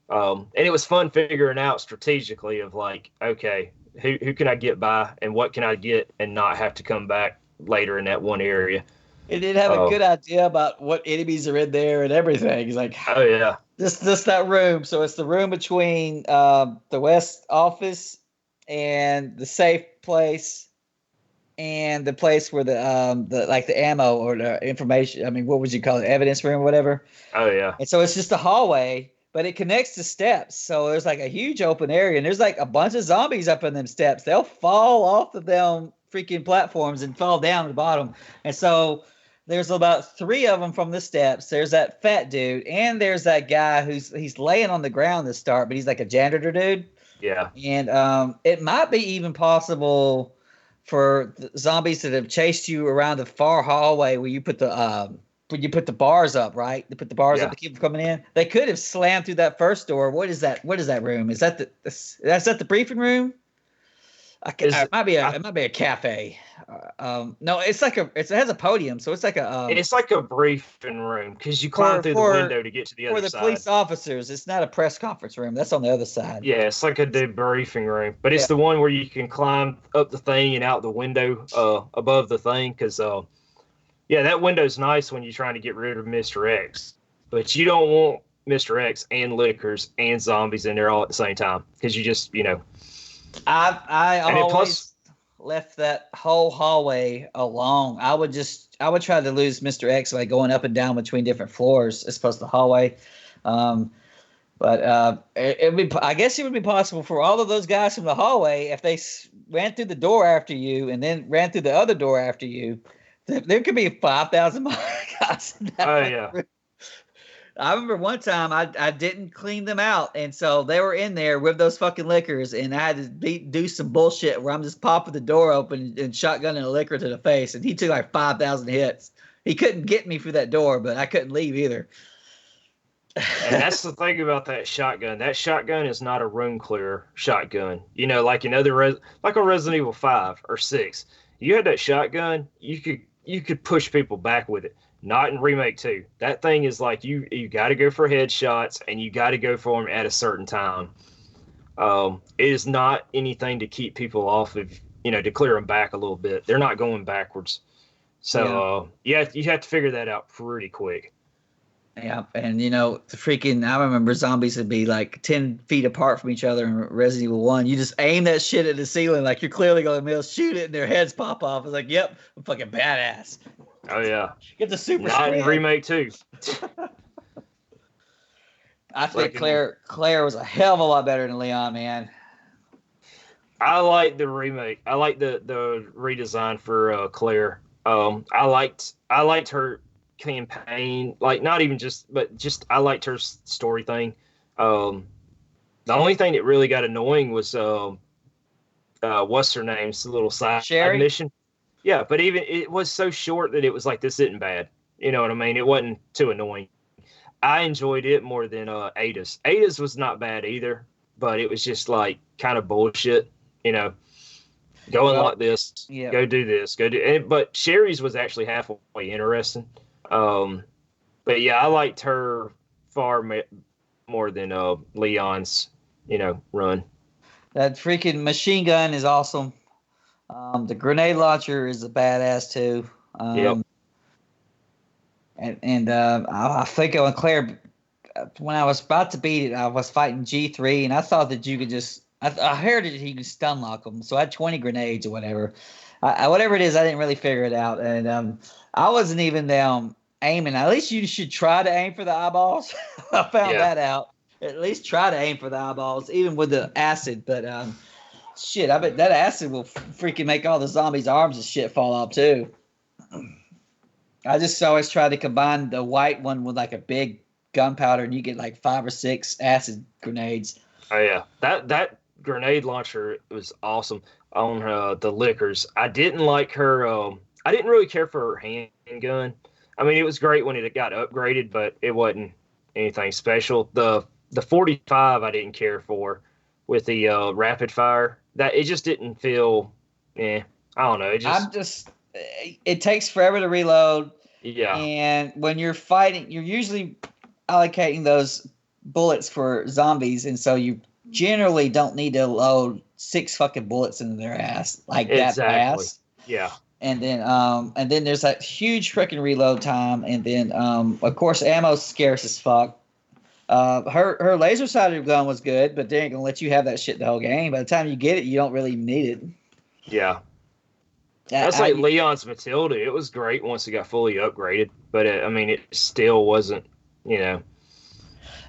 And it was fun figuring out strategically of like, okay, who can I get by and what can I get and not have to come back later in that one area. It did have a good idea about what enemies are in there and everything. It's like, oh yeah, this that room. So it's the room between the West office and the safe place and the place where the ammo or the information. I mean, what would you call it? Evidence room or whatever. Oh yeah. And so it's just a hallway, but it connects to steps. So there's like a huge open area, and there's like a bunch of zombies up in them steps. They'll fall off of them freaking platforms and fall down to the bottom. And so there's about 3 of them from the steps. There's that fat dude, and there's that guy he's laying on the ground to start, but he's like a janitor dude. Yeah. And it might be even possible for the zombies that have chased you around the far hallway where you put the bars up, right? They put the bars up to keep them coming in. They could have slammed through that first door. What is that? What is that room? Is that the briefing room? It might be a cafe. No, it has a podium, so it's like it's like a briefing room because you climb through the window to get to the other side. For the police officers, it's not a press conference room. That's on the other side. Yeah, it's like a debriefing room, but it's the one where you can climb up the thing and out the window above the thing because that window's nice when you're trying to get rid of Mr. X, but you don't want Mr. X and liquors and zombies in there all at the same time because you just I always left that whole hallway alone. I would try to lose Mr. X by going up and down between different floors as opposed to the hallway. But I guess it would be possible for all of those guys from the hallway if they ran through the door after you and then ran through the other door after you. There could be 5,000 guys in that room. I remember one time I didn't clean them out, and so they were in there with those fucking liquors, and I had to do some bullshit where I'm just popping the door open and shotgunning a liquor to the face, and he took like 5,000 hits. He couldn't get me through that door, but I couldn't leave either. And that's the thing about that shotgun. That shotgun is not a room clear shotgun. Like in like a Resident Evil 5 or 6. You had that shotgun, you could push people back with it. Not in Remake 2. That thing is like you got to go for headshots and you got to go for them at a certain time. It is not anything to keep people off of, to clear them back a little bit. They're not going backwards. So, you have to figure that out pretty quick. Yeah, and I remember zombies would be like 10 feet apart from each other in Resident Evil 1. You just aim that shit at the ceiling like you're clearly going to be able to shoot it and their heads pop off. It's like, yep, I'm fucking badass. Oh, yeah. Get the super Not in Remake 2. I think Claire was a hell of a lot better than Leon, man. I like the remake. I like the redesign for Claire. I liked her campaign, like not even but I liked her story thing. The only thing that really got annoying was what's her name's little side mission. Yeah, but even it was so short that it was like, this isn't bad. You know what I mean? It wasn't too annoying. I enjoyed it more than Ada's. Ada's was not bad either, but it was just like kind of bullshit. Go like this, go do this, go do. But Sherry's was actually halfway interesting. But yeah, I liked her far more than Leon's, run. That freaking machine gun is awesome. The grenade launcher is a badass too. Yep. And I think on Claire, when I was about to beat it, I was fighting G3, and I thought that you could just. I heard that he could stun lock them, so I had 20 grenades or whatever. Whatever it is, I didn't really figure it out, and I wasn't even aiming. At least you should try to aim for the eyeballs. I found that out. At least try to aim for the eyeballs, even with the acid. But shit, I bet that acid will freaking make all the zombies' arms and shit fall off too. I just always try to combine the white one with like a big gunpowder, and you get like 5 or 6 acid grenades. Oh yeah, that grenade launcher was awesome on the liquors. I didn't like her. I I didn't really care for her handgun. I mean, it was great when it got upgraded, but it wasn't anything special. The 45 I didn't care for with the rapid fire. That it just didn't feel. I don't know. It takes forever to reload. Yeah. And when you're fighting, you're usually allocating those bullets for zombies, and so you generally don't need to load 6 fucking bullets into their ass like that fast. Yeah. And then there's that huge freaking reload time, and then of course ammo's scarce as fuck. Her laser sighted gun was good, but they ain't gonna let you have that shit the whole game. By the time you get it, you don't really need it. Yeah. That's like Leon's Matilda. It was great once it got fully upgraded, but it still wasn't,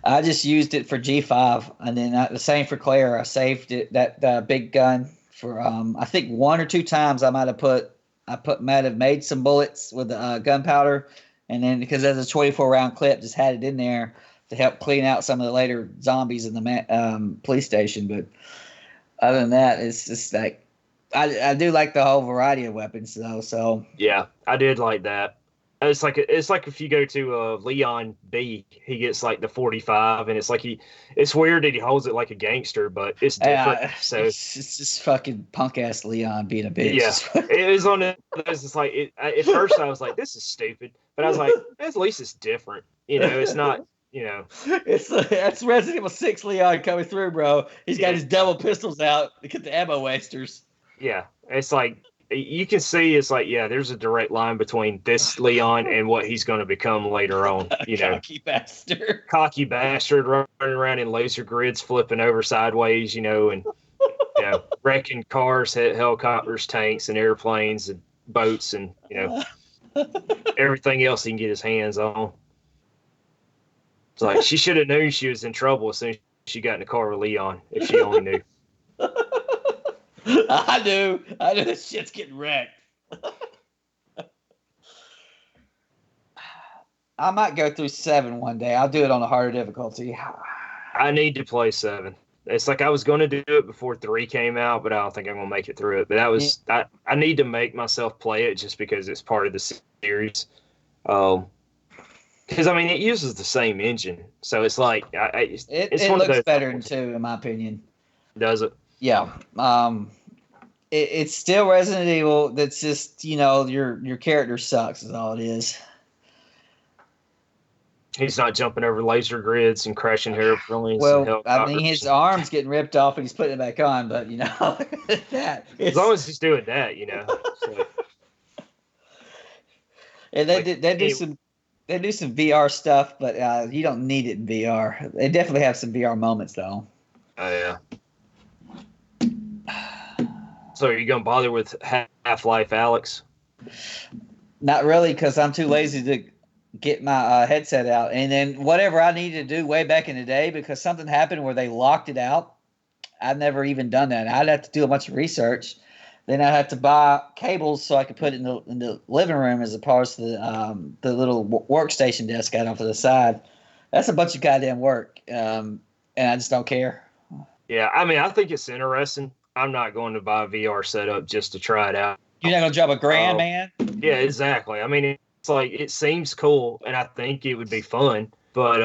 I just used it for G5, and then the same for Claire. I saved it that big gun for I think 1 or 2 times I might have made some bullets with the gunpowder, and then because there's a 24-round clip, just had it in there to help clean out some of the later zombies in the police station. But other than that, it's just like. I do like the whole variety of weapons though. So yeah, I did like that. It's like if you go to Leon B, he gets like the 45, and it's weird that he holds it like a gangster, but it's different. So it's just fucking punk ass Leon being a bitch. Yeah, it was on it. It's like at first I was like, this is stupid, but I was like, at least it's different. It's not. That's Resident Evil 6 Leon coming through, bro. He's got his double pistols out to get the ammo wasters. Yeah, it's like you can see it's like, there's a direct line between this Leon and what he's going to become later on. Cocky bastard running around in laser grids, flipping over sideways, and wrecking cars, helicopters, tanks, and airplanes and boats, and everything else he can get his hands on. It's like she should have known she was in trouble as soon as she got in the car with Leon, if she only knew. I knew this shit's getting wrecked. I might go through 7 one day. I'll do it on a harder difficulty. I need to play 7. It's like I was going to do it before 3 came out, but I don't think I'm going to make it through it. But I need to make myself play it just because it's part of the series. Because it uses the same engine, so it's like it looks better than 2, in my opinion. Does it? Yeah. It's still Resident Evil. That's just, your character sucks is all it is. He's not jumping over laser grids and crashing airplanes. Well, his arm's getting ripped off and he's putting it back on, but, that. As long as he's doing that, So. And they do some VR stuff, but you don't need it in VR. They definitely have some VR moments, though. Oh, yeah. So are you going to bother with Half-Life Alex? Not really, because I'm too lazy to get my headset out. And then whatever I needed to do way back in the day, because something happened where they locked it out, I've never even done that. I'd have to do a bunch of research. Then I'd have to buy cables so I could put it in the living room as opposed to the little workstation desk out off to the side. That's a bunch of goddamn work, and I just don't care. Yeah, I think it's interesting. I'm not going to buy a VR setup just to try it out. You're not going to drop $1,000, man? Yeah, exactly. It's like, it seems cool, and I think it would be fun. But,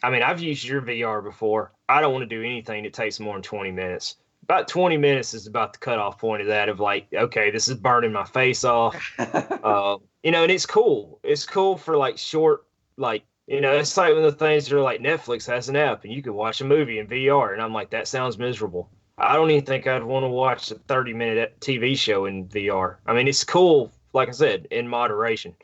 I've used your VR before. I don't want to do anything that takes more than 20 minutes. About 20 minutes is about the cutoff point of that, of like, okay, this is burning my face off. And it's cool. It's cool for like short, like, it's like one of the things that are like Netflix has an app and you can watch a movie in VR. And I'm like, that sounds miserable. I don't even think I'd want to watch a 30-minute TV show in VR. It's cool, like I said, in moderation.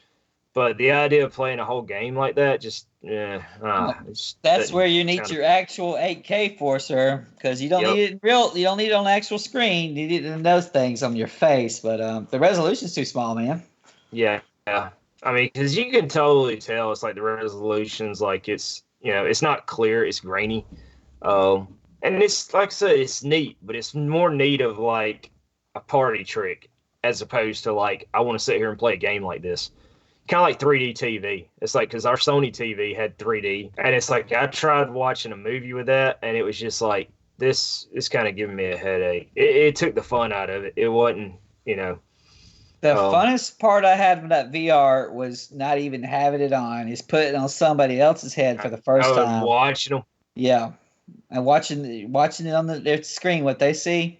But the idea of playing a whole game like that, just, that's where you need your actual 8K for, sir, because you don't need it in real. You don't need it on the actual screen. You need it in those things on your face. But the resolution's too small, man. Yeah. Because you can totally tell it's like the resolution's like it's not clear. It's grainy. And it's, like I said, it's neat, but it's more neat of like a party trick as opposed to like, I want to sit here and play a game like this. Kind of like 3D TV. It's like, because our Sony TV had 3D, and it's like, I tried watching a movie with that, and it was just like, this is kind of giving me a headache. It took the fun out of it. It wasn't, The funnest part I had with that VR was not even having it on. Is putting it on somebody else's head for the first time. Watching them. Yeah, and watching it on their screen, what they see.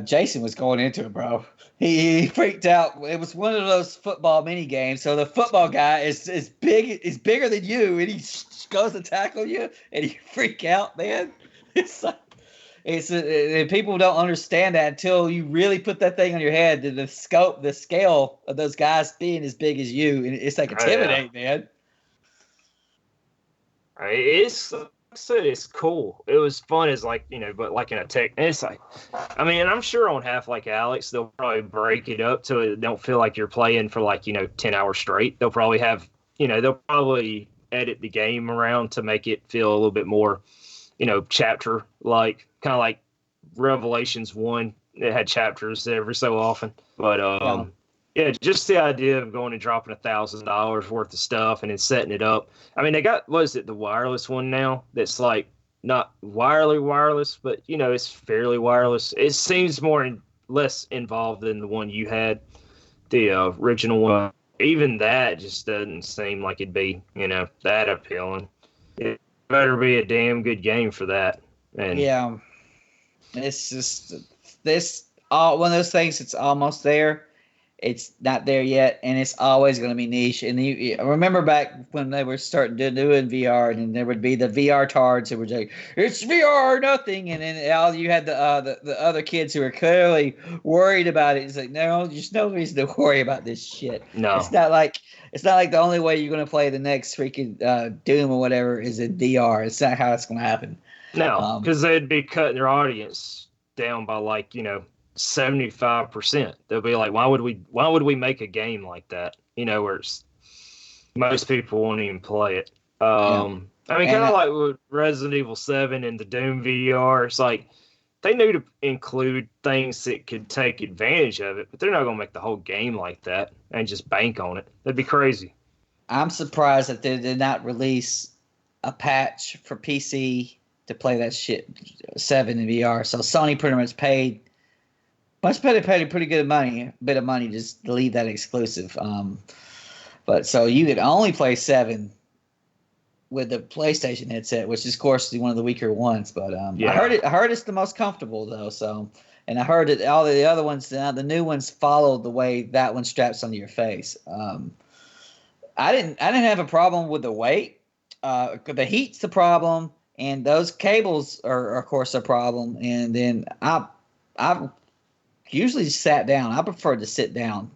Jason was going into it, bro. He freaked out. It was one of those football mini games. So the football guy is bigger than you, and he goes to tackle you, and you freak out, man. It's like, and people don't understand that until you really put that thing on your head. The scale of those guys being as big as you, and it's like intimidating, man. It's cool. It was fun as like, but like in a tech, it's like, I mean, I'm sure on Half Like Alex, they'll probably break it up so it don't feel like you're playing for like, 10 hours straight. They'll probably have, they'll probably edit the game around to make it feel a little bit more, chapter, like kind of like Revelations 1. It had chapters every so often, but, yeah, just the idea of going and dropping $1,000 worth of stuff and then setting it up. I mean, they got, what is it, the wireless one now that's like not wireless, but, it's fairly wireless. It seems less involved than the one you had, the original one. Even that just doesn't seem like it'd be, that appealing. It better be a damn good game for that. And yeah, it's just one of those things. It's almost there. It's not there yet, and it's always going to be niche. And I remember back when they were starting to do in VR, and there would be the VR tards who were like, "It's VR or nothing," and then all you had the other kids who were clearly worried about it. It's like, no, there's no reason to worry about this shit. No, it's not like the only way you're going to play the next freaking Doom or whatever is in VR. It's not how it's going to happen. No, because they'd be cutting their audience down by like 75%. They'll be like, why would we make a game like that? Where most people won't even play it. I mean, kind of like with Resident Evil 7 and the Doom VR. It's like they knew to include things that could take advantage of it, but they're not gonna make the whole game like that and just bank on it. That'd be crazy. I'm surprised that they did not release a patch for PC to play that shit 7 in VR. So Sony pretty much paid a pretty good bit of money just to leave that exclusive. But so you could only play 7 with the PlayStation headset, which is of course one of the weaker ones. But I heard it's the most comfortable though. So, and I heard that all the other ones, the new ones, followed the way that one straps onto your face. I didn't have a problem with the weight. The heat's the problem, and those cables are of course a problem. And then I usually sat down. I prefer to sit down.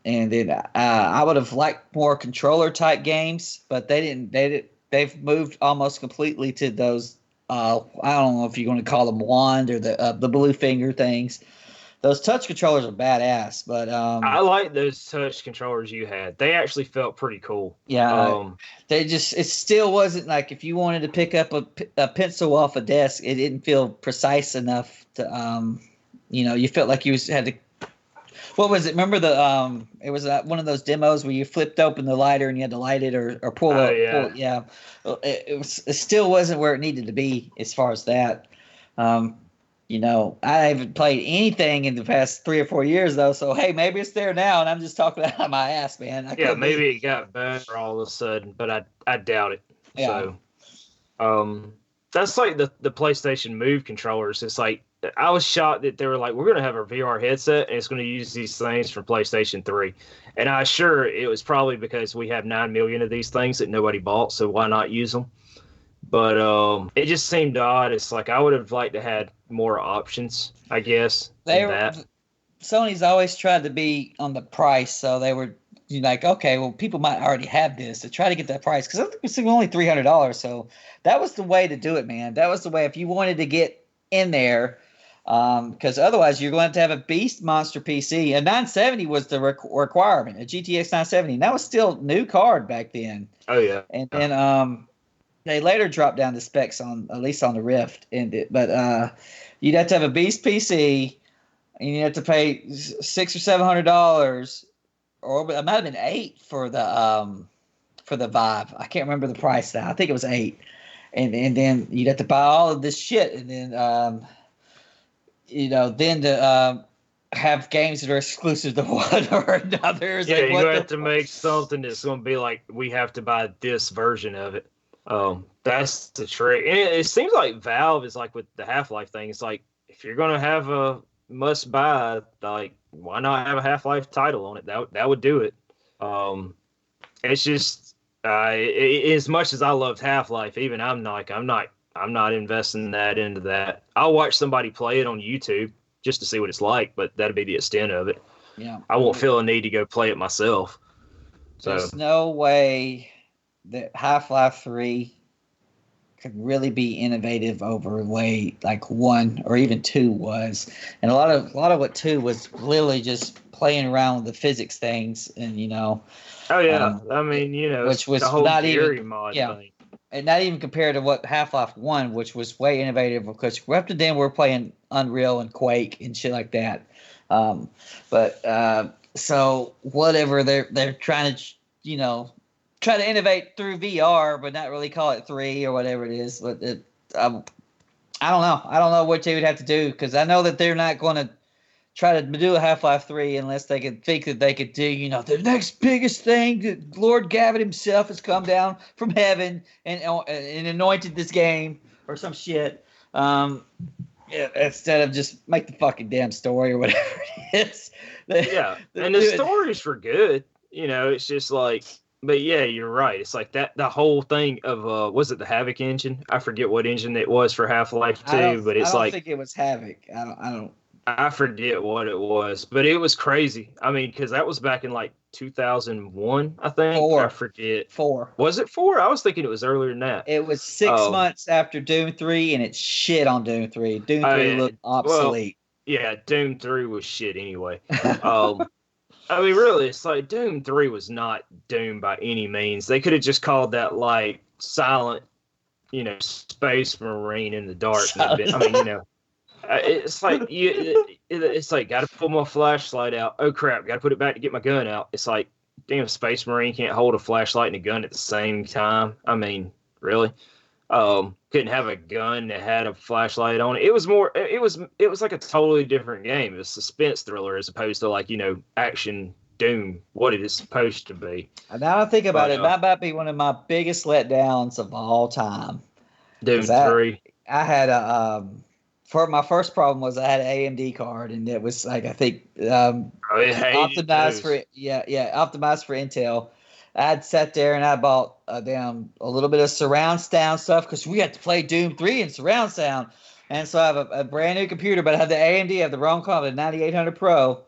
And then I would have liked more controller type games, but they didn't. They've moved almost completely to those. I don't know if you're going to call them wand or the blue finger things. Those touch controllers are badass, but I like those touch controllers you had. They actually felt pretty cool. Yeah, it still wasn't like if you wanted to pick up a pencil off a desk, it didn't feel precise enough to you felt like you had to. What was it? Remember it was one of those demos where you flipped open the lighter and you had to light it or pull up. Yeah. Pull, yeah. It still wasn't where it needed to be as far as that. I haven't played anything in the past 3 or 4 years though. So, hey, maybe it's there now and I'm just talking out of my ass, man. Maybe it got better all of a sudden, but I doubt it. Yeah. So, that's like the PlayStation Move controllers. It's like, I was shocked that they were like, we're going to have a VR headset and it's going to use these things from PlayStation 3. And I assure it was probably because we have 9 million of these things that nobody bought, so why not use them? But it just seemed odd. It's like I would have liked to had more options, I guess. Sony's always tried to be on the price, so they were like, okay, well, people might already have this to try to get that price because I think it's only $300. So that was the way to do it, man. That was the way if you wanted to get in there. Because otherwise you're going to have a beast monster PC. A 970 was the requirement, a GTX 970. And that was still new card back then. Oh yeah. And then they later dropped down the specs at least on the Rift. But you'd have to have a beast PC, and you'd have to pay $600 or $700, or it might have been $8 for the Vive. I can't remember the price now. I think it was $8. And then you'd have to buy all of this shit, and then. Then have games that are exclusive to one or another. It's Yeah, like, you what have to make something that's going to be like, we have to buy this version of it. That's the trick. And it seems like Valve is like with the Half-Life thing. It's like, if you're going to have a must buy, like, why not have a Half-Life title on it? That would do it. It's just, as much as I loved Half-Life, even I'm not investing that into that. I'll watch somebody play it on YouTube just to see what it's like, but that'd be the extent of it. Yeah. I won't feel a need to go play it myself. So there's no way that Half-Life 3 could really be innovative over the way like 1 or even 2 was. And a lot of what 2 was literally just playing around with the physics things and Oh yeah. I mean, which was the whole not Gary even mod yeah. thing. And not even compared to what Half-Life 1, which was way innovative because up to then we're playing Unreal and Quake and shit like that. So whatever they're trying to, try to innovate through VR, but not really call it 3 or whatever it is. But I don't know. I don't know what they would have to do because I know that they're not going to try to do a Half-Life 3 unless they could think that they could do, the next biggest thing that Lord Gavin himself has come down from heaven and anointed this game or some shit. Instead of just make the fucking damn story or whatever it is. And the stories were good. It's just like, but yeah, you're right. It's like that the whole thing of was it the Havoc engine? I forget what engine it was for Half-Life 2, but it's I don't think it was Havoc. I forget what it was, but it was crazy. I mean, because that was back in like 2001, I think. 4. I forget. 4. Was it 4? I was thinking it was earlier than that. It was 6 months after Doom 3, and it's shit on Doom 3. Doom 3 looked obsolete. Well, yeah, Doom 3 was shit anyway. I mean, really, it's like Doom 3 was not Doom by any means. They could have just called that like silent, space marine in the dark. It's like it's like got to pull my flashlight out. Oh crap, got to put it back to get my gun out. It's like, damn, Space Marine can't hold a flashlight and a gun at the same time. I mean, really? Couldn't have a gun that had a flashlight on it. It was more. It was like a totally different game. It was a suspense thriller as opposed to like action Doom. What it is supposed to be. Now I think about it, that might be one of my biggest letdowns of all time. Doom 3. I had a. For my first problem was I had an AMD card, and it was like I think optimized for Intel. I had sat there and I bought a little bit of surround sound stuff because we had to play Doom 3 in surround sound, and so I have a brand new computer, but I had the AMD, I have the wrong card, the 9800 Pro.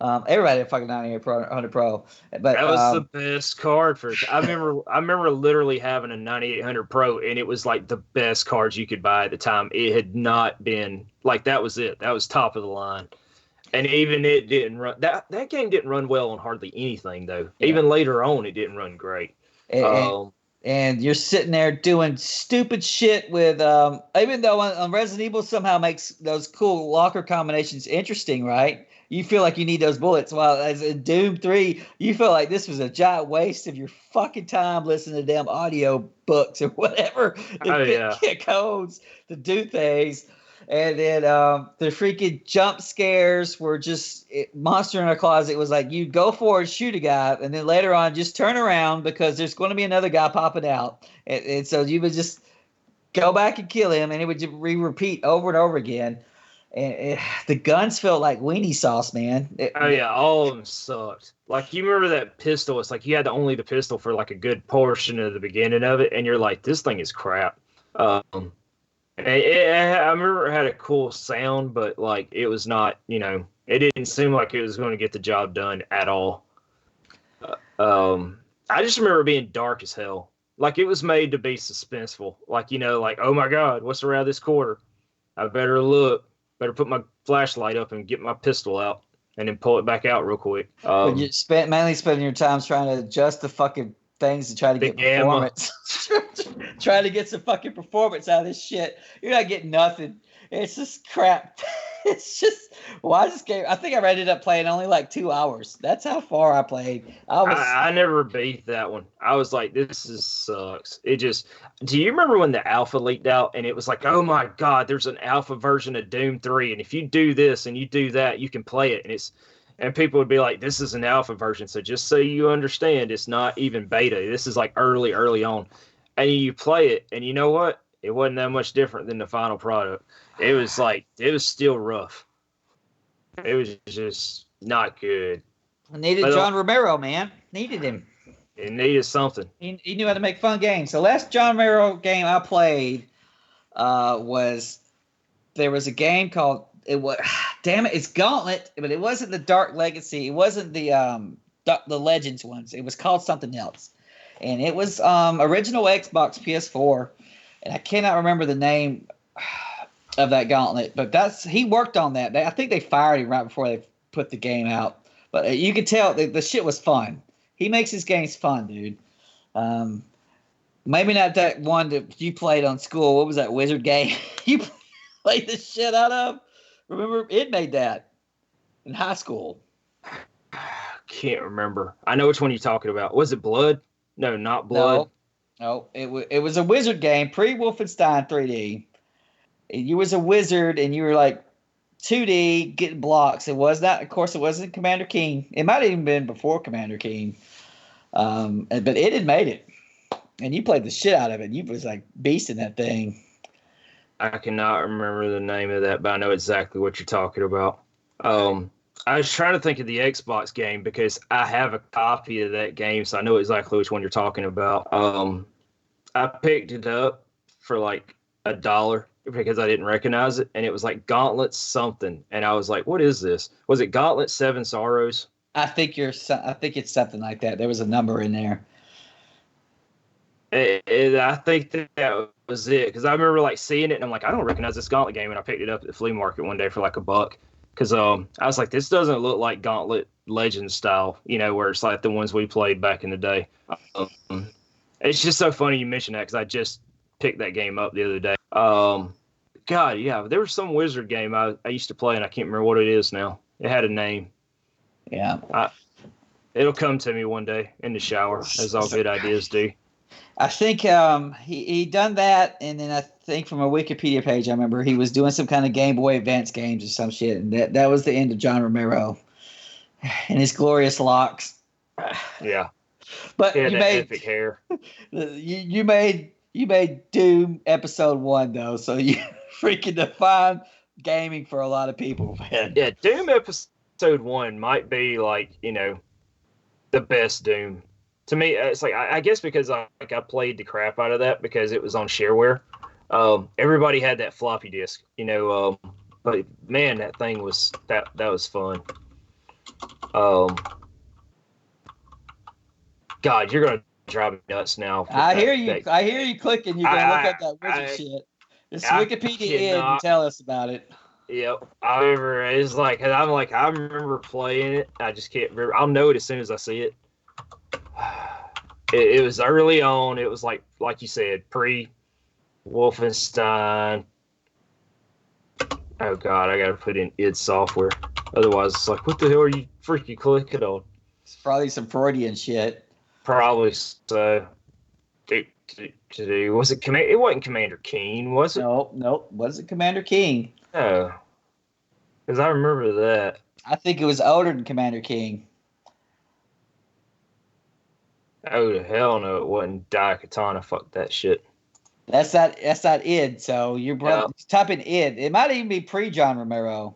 Everybody had fucking 9800 Pro, but that was the best card for. I remember literally having a 9800 Pro, and it was like the best cards you could buy at the time. It had not been like that was it. That was top of the line, and even it didn't run. That game didn't run well on hardly anything though. Yeah. Even later on, it didn't run great. And you're sitting there doing stupid shit with even though on Resident Evil somehow makes those cool locker combinations interesting, right? You feel like you need those bullets. While as in Doom 3, you feel like this was a giant waste of your fucking time listening to damn audio books or whatever to get codes to do things. And then the freaking jump scares were just monster in a closet. It was like you go forward, shoot a guy, and then later on just turn around because there's going to be another guy popping out. And so you would just go back and kill him, and it would just repeat over and over again. And the guns felt like weenie sauce, man. All of them sucked. Like, you remember that pistol? It's like you had only the pistol for like a good portion of the beginning of it, and you're like, this thing is crap. I remember it had a cool sound, but like it was not, it didn't seem like it was going to get the job done at all. I just remember it being dark as hell. Like, it was made to be suspenseful. Like, like, oh my God, what's around this corner? I better look. Better put my flashlight up and get my pistol out and then pull it back out real quick. But you mainly spending your time trying to adjust the fucking things to try to get performance. Trying to get some fucking performance out of this shit. You're not getting nothing. It's just crap. It's just why this game. I think I ended up playing only like 2 hours. That's how far I played. I never beat that one. I was like, this is sucks. It just. Do you remember when the alpha leaked out and it was like, oh my god, there's an alpha version of Doom 3, and if you do this and you do that, you can play it, and people would be like, this is an alpha version, so just so you understand, it's not even beta. This is like early on, and you play it, and you know what? It wasn't that much different than the final product. It was still rough. It was just not good. I needed John Romero, man. Needed him. It needed something. He knew how to make fun games. The last John Romero game I played was there was a game called damn it, it's Gauntlet, but it wasn't the Dark Legacy. It wasn't the Legends ones. It was called something else, and it was original Xbox PS4, and I cannot remember the name of that Gauntlet. But he worked on that. I think they fired him right before they put the game out. But you could tell the shit was fun. He makes his games fun, dude. Maybe not that one that you played on school. What was that Wizard game you played the shit out of? Remember, it made that in high school. Can't remember. I know which one you're talking about. Was it Blood? No, not Blood. No, it was a Wizard game, pre-Wolfenstein 3D. You was a wizard, and you were like 2D getting blocks. It was not, of course, it wasn't Commander King. It might have even been before Commander King. But it had made it. And you played the shit out of it. You was like beasting that thing. I cannot remember the name of that, but I know exactly what you're talking about. I was trying to think of the Xbox game because I have a copy of that game, so I know exactly which one you're talking about. I picked it up for like $1 because I didn't recognize it, and it was like Gauntlet something, and I was like, "What is this? Was it Gauntlet Seven Sorrows?" I think it's something like that. There was a number in there. I think that was it because I remember like seeing it, and I'm like, I don't recognize this Gauntlet game, and I picked it up at the flea market one day for like $1 because I was like, this doesn't look like Gauntlet Legends style, where it's like the ones we played back in the day. It's just so funny you mentioned that because I just picked that game up the other day. God, yeah, there was some wizard game I used to play, and I can't remember what it is now. It had a name. Yeah. It'll come to me one day in the shower, as all good ideas do. I think he done that, and then I think from a Wikipedia page, I remember he was doing some kind of Game Boy Advance games or some shit, and that was the end of John Romero and his glorious locks. Yeah. But you made epic hair. You made Doom Episode 1 though, so you freaking define gaming for a lot of people, man. Yeah, Doom Episode 1 might be like, the best Doom. To me, it's like I guess because I played the crap out of that because it was on shareware. Everybody had that floppy disk, but man, that thing was that was fun. God, you're gonna drive me nuts now. I hear you clicking. You're gonna look up that wizard shit. It's Wikipedia in and tell us about it. Yep, I remember. It's like I remember playing it. I just can't remember. I'll know it as soon as I see it. It was early on. It was like you said, pre-Wolfenstein. Oh God, I gotta put in id Software. Otherwise, it's like, what the hell are you freaking clicking on? It's probably some Freudian shit. Probably so. Was it It wasn't Commander Keen, was it? Nope. Wasn't Commander King. No, because I remember that. I think it was older than Commander King. Oh, the hell no, it wasn't Daikatana. Fuck that shit. That's not id. So you're type in id. It might even be pre-John Romero.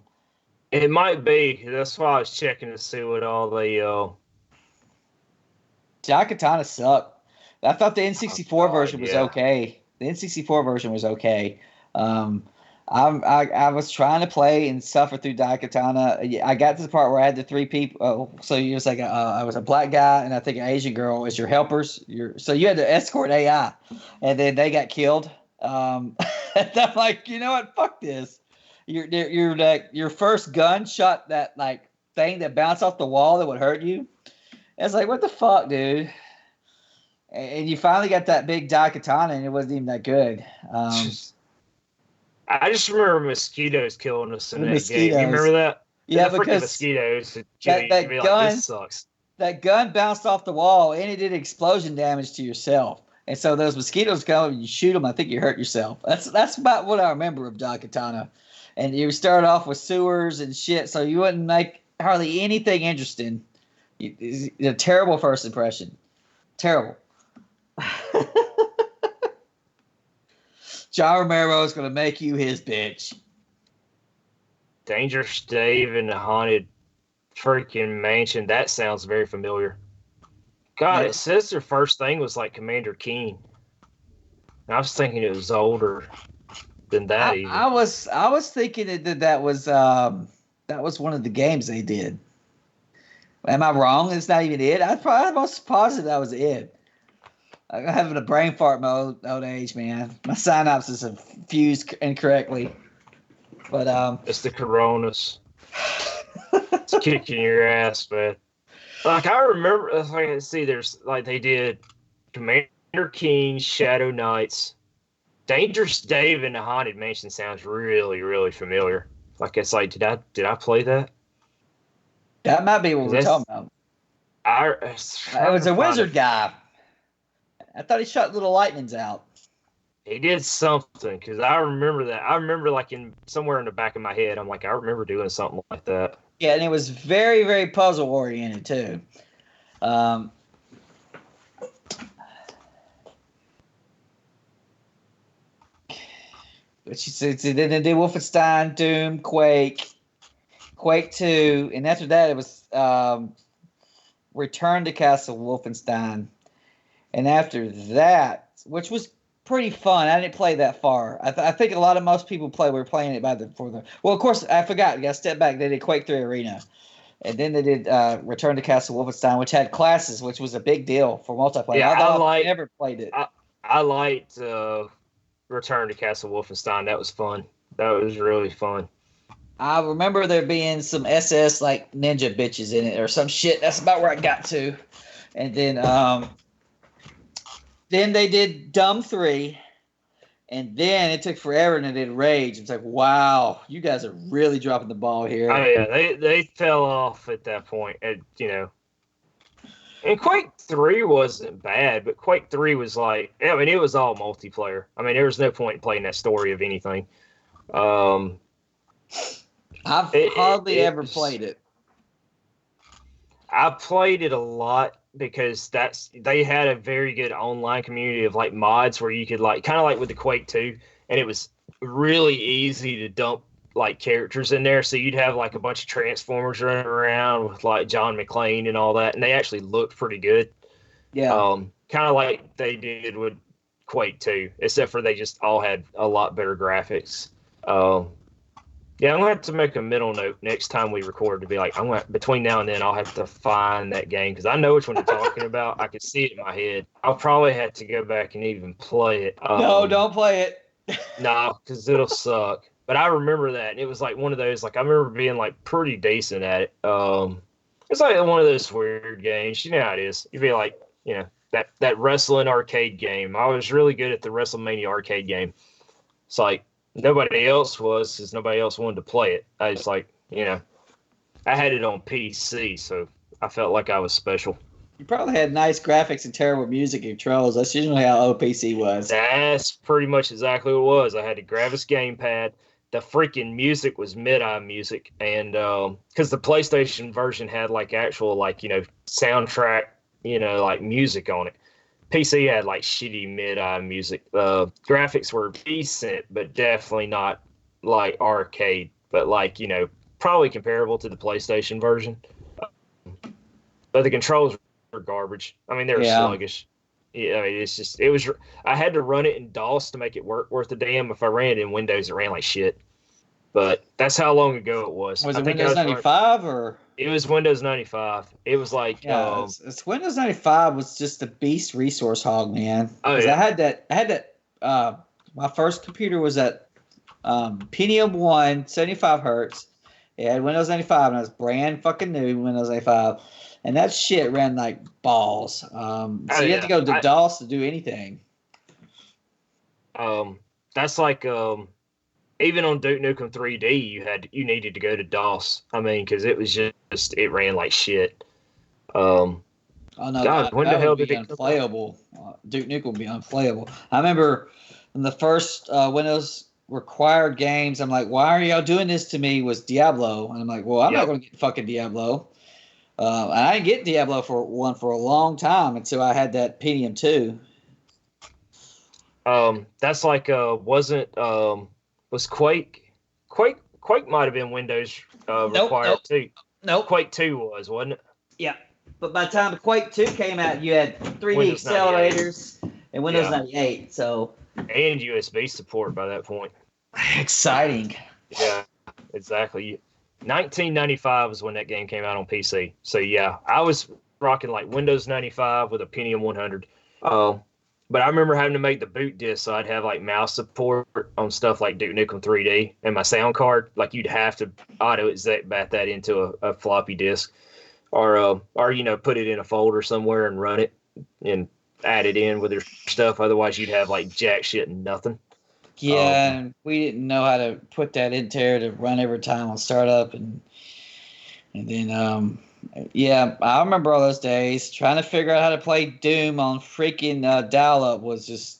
It might be. That's why I was checking to see what all the Daikatana sucked. I thought the N64 version was okay. The N64 version was okay. I was trying to play and suffer through Daikatana. I got to the part where I had the 3 people. Oh, so you was like I was a black guy and I think an Asian girl as your helpers. So you had to escort AI, and then they got killed. And I'm like, you know what? Fuck this. You're like your first gun shot that like thing that bounced off the wall that would hurt you. And it's like, what the fuck, dude? And you finally got that big Daikatana, and it wasn't even that good. I just remember mosquitoes killing us in The that game. You remember that? Yeah, The freaking because mosquitoes would kill you. You'd be gun, like, this sucks. that gun bounced off the wall and it did explosion damage to yourself. And so those mosquitoes come and you shoot them. I think you hurt yourself. That's about what I remember of Daikatana. And you start off with sewers and shit, so you wouldn't make hardly anything interesting. It's a terrible first impression. Terrible. John Romero is going to make you his bitch. Dangerous Dave in the Haunted freaking Mansion. That sounds very familiar. God, It says their first thing was like Commander Keen. I was thinking it was older than that. I was thinking that was one of the games they did. Am I wrong? It's not even it. I'm most positive that was it. I'm having a brain fart mode old age, man. My synapses have fused incorrectly. But it's the Coronas. It's kicking your ass, man. Like I remember, like I see, there's like they did Commander Keen, Shadow Knights, Dangerous Dave in the Haunted Mansion sounds really, really familiar. Like it's like, did I play that? That might be what we're talking about. It was a wizard guy. I thought he shot little lightnings out. He did something because I remember that. I remember like in somewhere in the back of my head, I'm like, I remember doing something like that. Yeah, and it was very, very puzzle oriented too. But she said, then they did Wolfenstein, Doom, Quake 2, and after that it was Return to Castle Wolfenstein, and after that, which was pretty fun. I didn't play that far. I think a lot of most people were playing it well, of course, I forgot. You got to step back. They did Quake 3 Arena. And then they did Return to Castle Wolfenstein, which had classes, which was a big deal for multiplayer. Yeah, I never played it. I liked Return to Castle Wolfenstein. That was fun. That was really fun. I remember there being some SS like ninja bitches in it or some shit. That's about where I got to. And then they did Dumb 3. And then it took forever, and they did Rage. It's like, wow, you guys are really dropping the ball here. Oh yeah, they fell off at that point. And Quake 3 wasn't bad, but Quake 3 was like, I mean, it was all multiplayer. I mean, there was no point in playing that story of anything. I've hardly ever played it. I played it a lot because they had a very good online community of like mods where you could like kind of like with the Quake 2, and it was really easy to dump like characters in there. So you'd have like a bunch of Transformers running around with like John McClane and all that, and they actually looked pretty good. Yeah. Kind of like they did with Quake 2, except for they just all had a lot better graphics. Yeah, I'm gonna have to make a mental note next time we record to be like, between now and then I'll have to find that game because I know which one you're talking about. I can see it in my head. I'll probably have to go back and even play it. No, don't play it. No, because it'll suck. But I remember that, and it was like one of those. Like I remember being like pretty decent at it. It's like one of those weird games. You know how it is. You'd be like, that wrestling arcade game. I was really good at the WrestleMania arcade game. It's like. Nobody else was because nobody else wanted to play it. I was like, I had it on PC, so I felt like I was special. You probably had nice graphics and terrible music controls. That's usually how OPC was. That's pretty much exactly what it was. I had the Gravis gamepad. The freaking music was mid-eye music, and because the PlayStation version had like actual soundtrack, like music on it. PC had like shitty mid-eye music. Graphics were decent, but definitely not like arcade, but like, probably comparable to the PlayStation version. But the controls were garbage. I mean, they were sluggish. Yeah, I mean, I had to run it in DOS to make it work worth a damn. If I ran it in Windows, it ran like shit. But that's how long ago it was. Was it Windows 95 or? It was Windows 95. It was like it's Windows 95 was just a beast resource hog, man. Oh yeah. I had that. My first computer was at Pentium 1, 75 hertz. It had Windows 95, and I was brand fucking new Windows 95, and that shit ran like balls. You had to go to DOS to do anything. That's like even on Duke Nukem 3D, you needed to go to DOS. I mean, because it was just it ran like shit. Oh no, God, when the that hell would be did it come out? unplayable. Duke Nukem would be unplayable. I remember in the first Windows required games, I'm like, why are y'all doing this to me? Was Diablo, and I'm like, well, I'm not going to get fucking Diablo. And I didn't get Diablo for a long time until I had that Pentium 2. That's like was Quake might have been Windows required too. Nope. Quake 2 was, wasn't it? Yeah. But by the time Quake 2 came out, you had 3D Windows accelerators and Windows 98. So and USB support by that point. Exciting. Yeah, exactly. 1995 was when that game came out on PC. So yeah, I was rocking like Windows 95 with a Pentium 100. But I remember having to make the boot disk so I'd have like mouse support on stuff like Duke Nukem 3D, and my sound card, like you'd have to auto bat that into a floppy disk, or put it in a folder somewhere and run it and add it in with your stuff. Otherwise, you'd have like jack shit and nothing. Yeah, and we didn't know how to put that in there to run every time on startup, and then yeah, I remember all those days trying to figure out how to play Doom on freaking dial-up was just.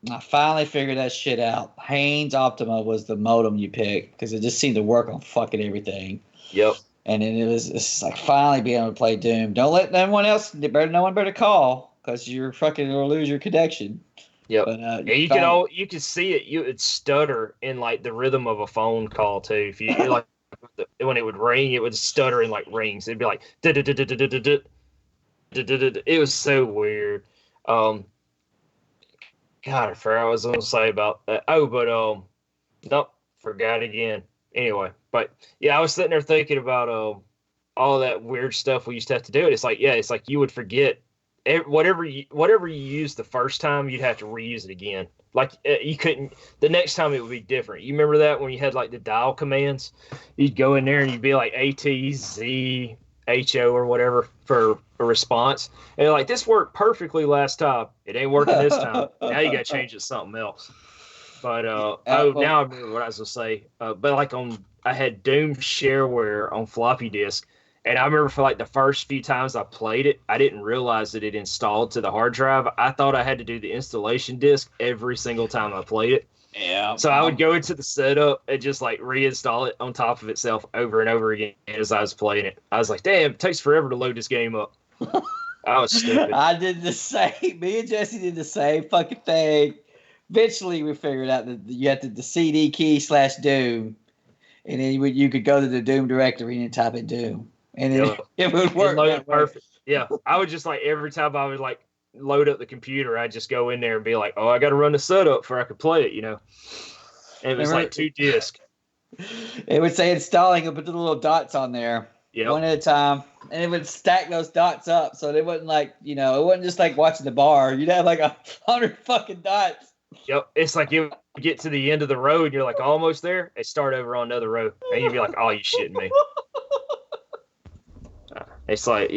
I finally figured that shit out. Haynes Optima was the modem you picked because it just seemed to work on fucking everything. Yep. And then it's like finally being able to play Doom. Don't let anyone else. No one better call because you're fucking gonna lose your connection. Yep. But, you could see it. It stutter in like the rhythm of a phone call too. If you like when it would ring, it would stutter in like rings. It'd be like it was so weird. God, I forgot what I was gonna say about that. Oh, but nope, forgot again. Anyway, but yeah, I was sitting there thinking about all that weird stuff we used to have to do. It's like you would forget whatever you used the first time, you'd have to reuse it again. Like you couldn't. The next time it would be different. You remember that when you had like the dial commands, you'd go in there and you'd be like ATZHO or whatever for a response, and you're like, this worked perfectly last time. It ain't working this time. Now you got to change it to something else. But now I remember what I was gonna say. But like I had Doom shareware on floppy disk. And I remember for like the first few times I played it, I didn't realize that it installed to the hard drive. I thought I had to do the installation disk every single time I played it. Yeah. So I would go into the setup and just like reinstall it on top of itself over and over again as I was playing it. I was like, damn, it takes forever to load this game up. I was stupid. I did the same. Me and Jesse did the same fucking thing. Eventually, we figured out that you had the CD key /Doom, and then you could go to the Doom directory and type in Doom. And it would work. Perfect. Yeah. I would just like every time I would like load up the computer, I'd just go in there and be like, oh, I got to run the setup before I could play it, And it was like 2 discs. It would say installing and put the little dots on there one at a time. And it would stack those dots up. So they wouldn't like, it wasn't just like watching the bar. You'd have like 100 fucking dots. Yep. It's like you get to the end of the road and you're like almost there and start over on another road. And you'd be like, oh, you shitting me. It's like,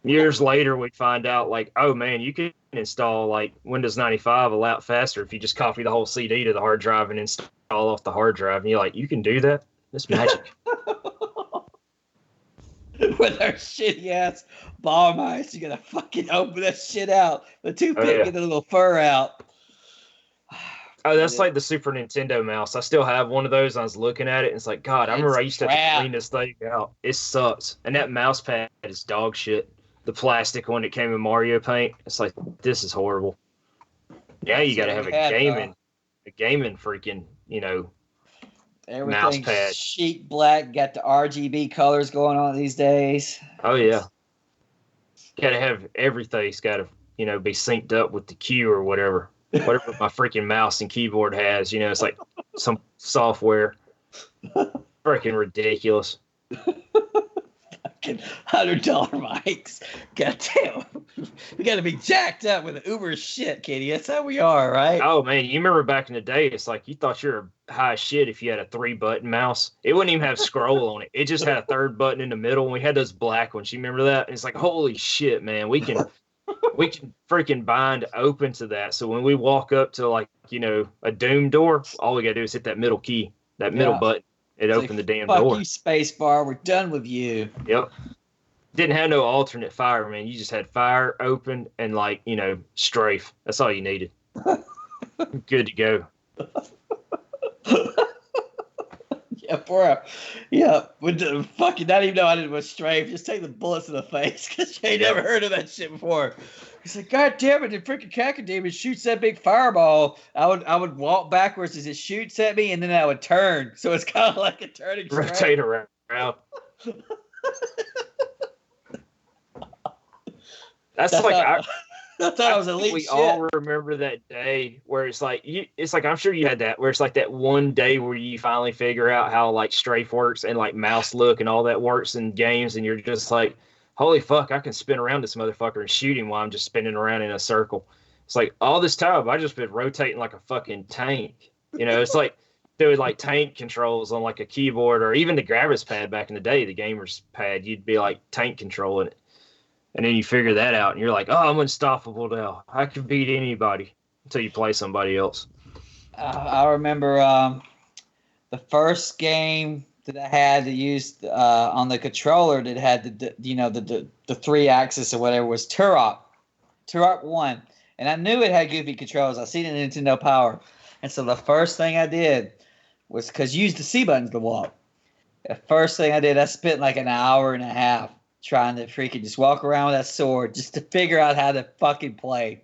years later we'd find out like, oh man, you can install like Windows 95 a lot faster if you just copy the whole CD to the hard drive and install off the hard drive. And you're like, you can do that? That's magic. With our shitty ass ball mice, you gotta fucking open that shit out. The toothpick, get the little fur out. Oh, that's like the Super Nintendo mouse. I still have one of those. I was looking at it, and it's like, God, I remember I used to have to clean this thing out. It sucks. And that mouse pad is dog shit. The plastic one that came in Mario Paint. It's like, this is horrible. Now you got to have a gaming freaking, mouse pad. Sheet black, got the RGB colors going on these days. Oh, yeah. Got to have everything's got to, be synced up with the Q or whatever my freaking mouse and keyboard has. It's like some software. Freaking ridiculous. Fucking $100 mics. Goddamn. We got to be jacked up with Uber shit, Kitty. That's how we are, right? Oh, man. You remember back in the day, it's like you thought you were high as shit if you had a 3-button mouse. It wouldn't even have scroll on it. It just had a third button in the middle. And we had those black ones. You remember that? And it's like, holy shit, man. We can we can freaking bind open to that. So when we walk up to like, a doom door, all we gotta do is hit that middle key, that middle button. It opened the damn fuck door. Fuck you, space bar. We're done with you. Yep. Didn't have no alternate fire, man. You just had fire, open, and like, strafe. That's all you needed. Good to go. Yeah, bro. Yeah, with the fucking not even know I did was strafe. Just take the bullets in the face because you ain't never heard of that shit before. He's like, God damn it! The freaking cacodemon shoots that big fireball. I would walk backwards as it shoots at me, and then I would turn. So it's kind of like a turning. Rotate around. That's like I thought I was elite. We all remember that day where it's like I'm sure you had that where it's like that one day where you finally figure out how like strafe works and like mouse look and all that works in games, and you're just like, holy fuck, I can spin around this motherfucker and shoot him while I'm just spinning around in a circle. It's like all this time I just been rotating like a fucking tank. It's like doing like tank controls on like a keyboard, or even the graphics pad back in the day, the gamer's pad, you'd be like tank controlling it. And then you figure that out, and you're like, oh, I'm unstoppable now. I can beat anybody until you play somebody else. I remember the first game that I had to use on the controller that had the 3-axis or whatever was Turok 1. And I knew it had goofy controls. I seen it in Nintendo Power. And so the first thing I did was, because you use the C buttons to walk. The first thing I did, I spent like an hour and a half trying to freaking just walk around with that sword just to figure out how to fucking play.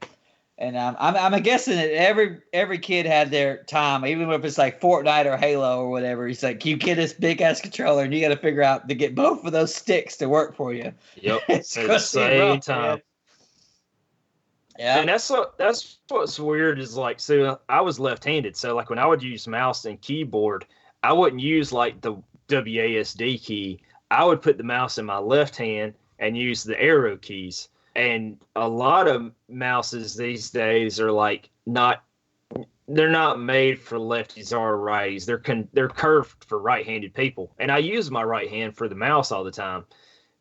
And I'm guessing that every kid had their time, even if it's like Fortnite or Halo or whatever. He's like, you get this big ass controller and you got to figure out to get both of those sticks to work for you. Yep, at the same time. Man. Yeah, and that's what's weird is like, so I was left-handed, so like when I would use mouse and keyboard, I wouldn't use like the WASD key. I would put the mouse in my left hand and use the arrow keys. And a lot of mouses these days are like they're not made for lefties or righties. They're curved for right-handed people. And I use my right hand for the mouse all the time.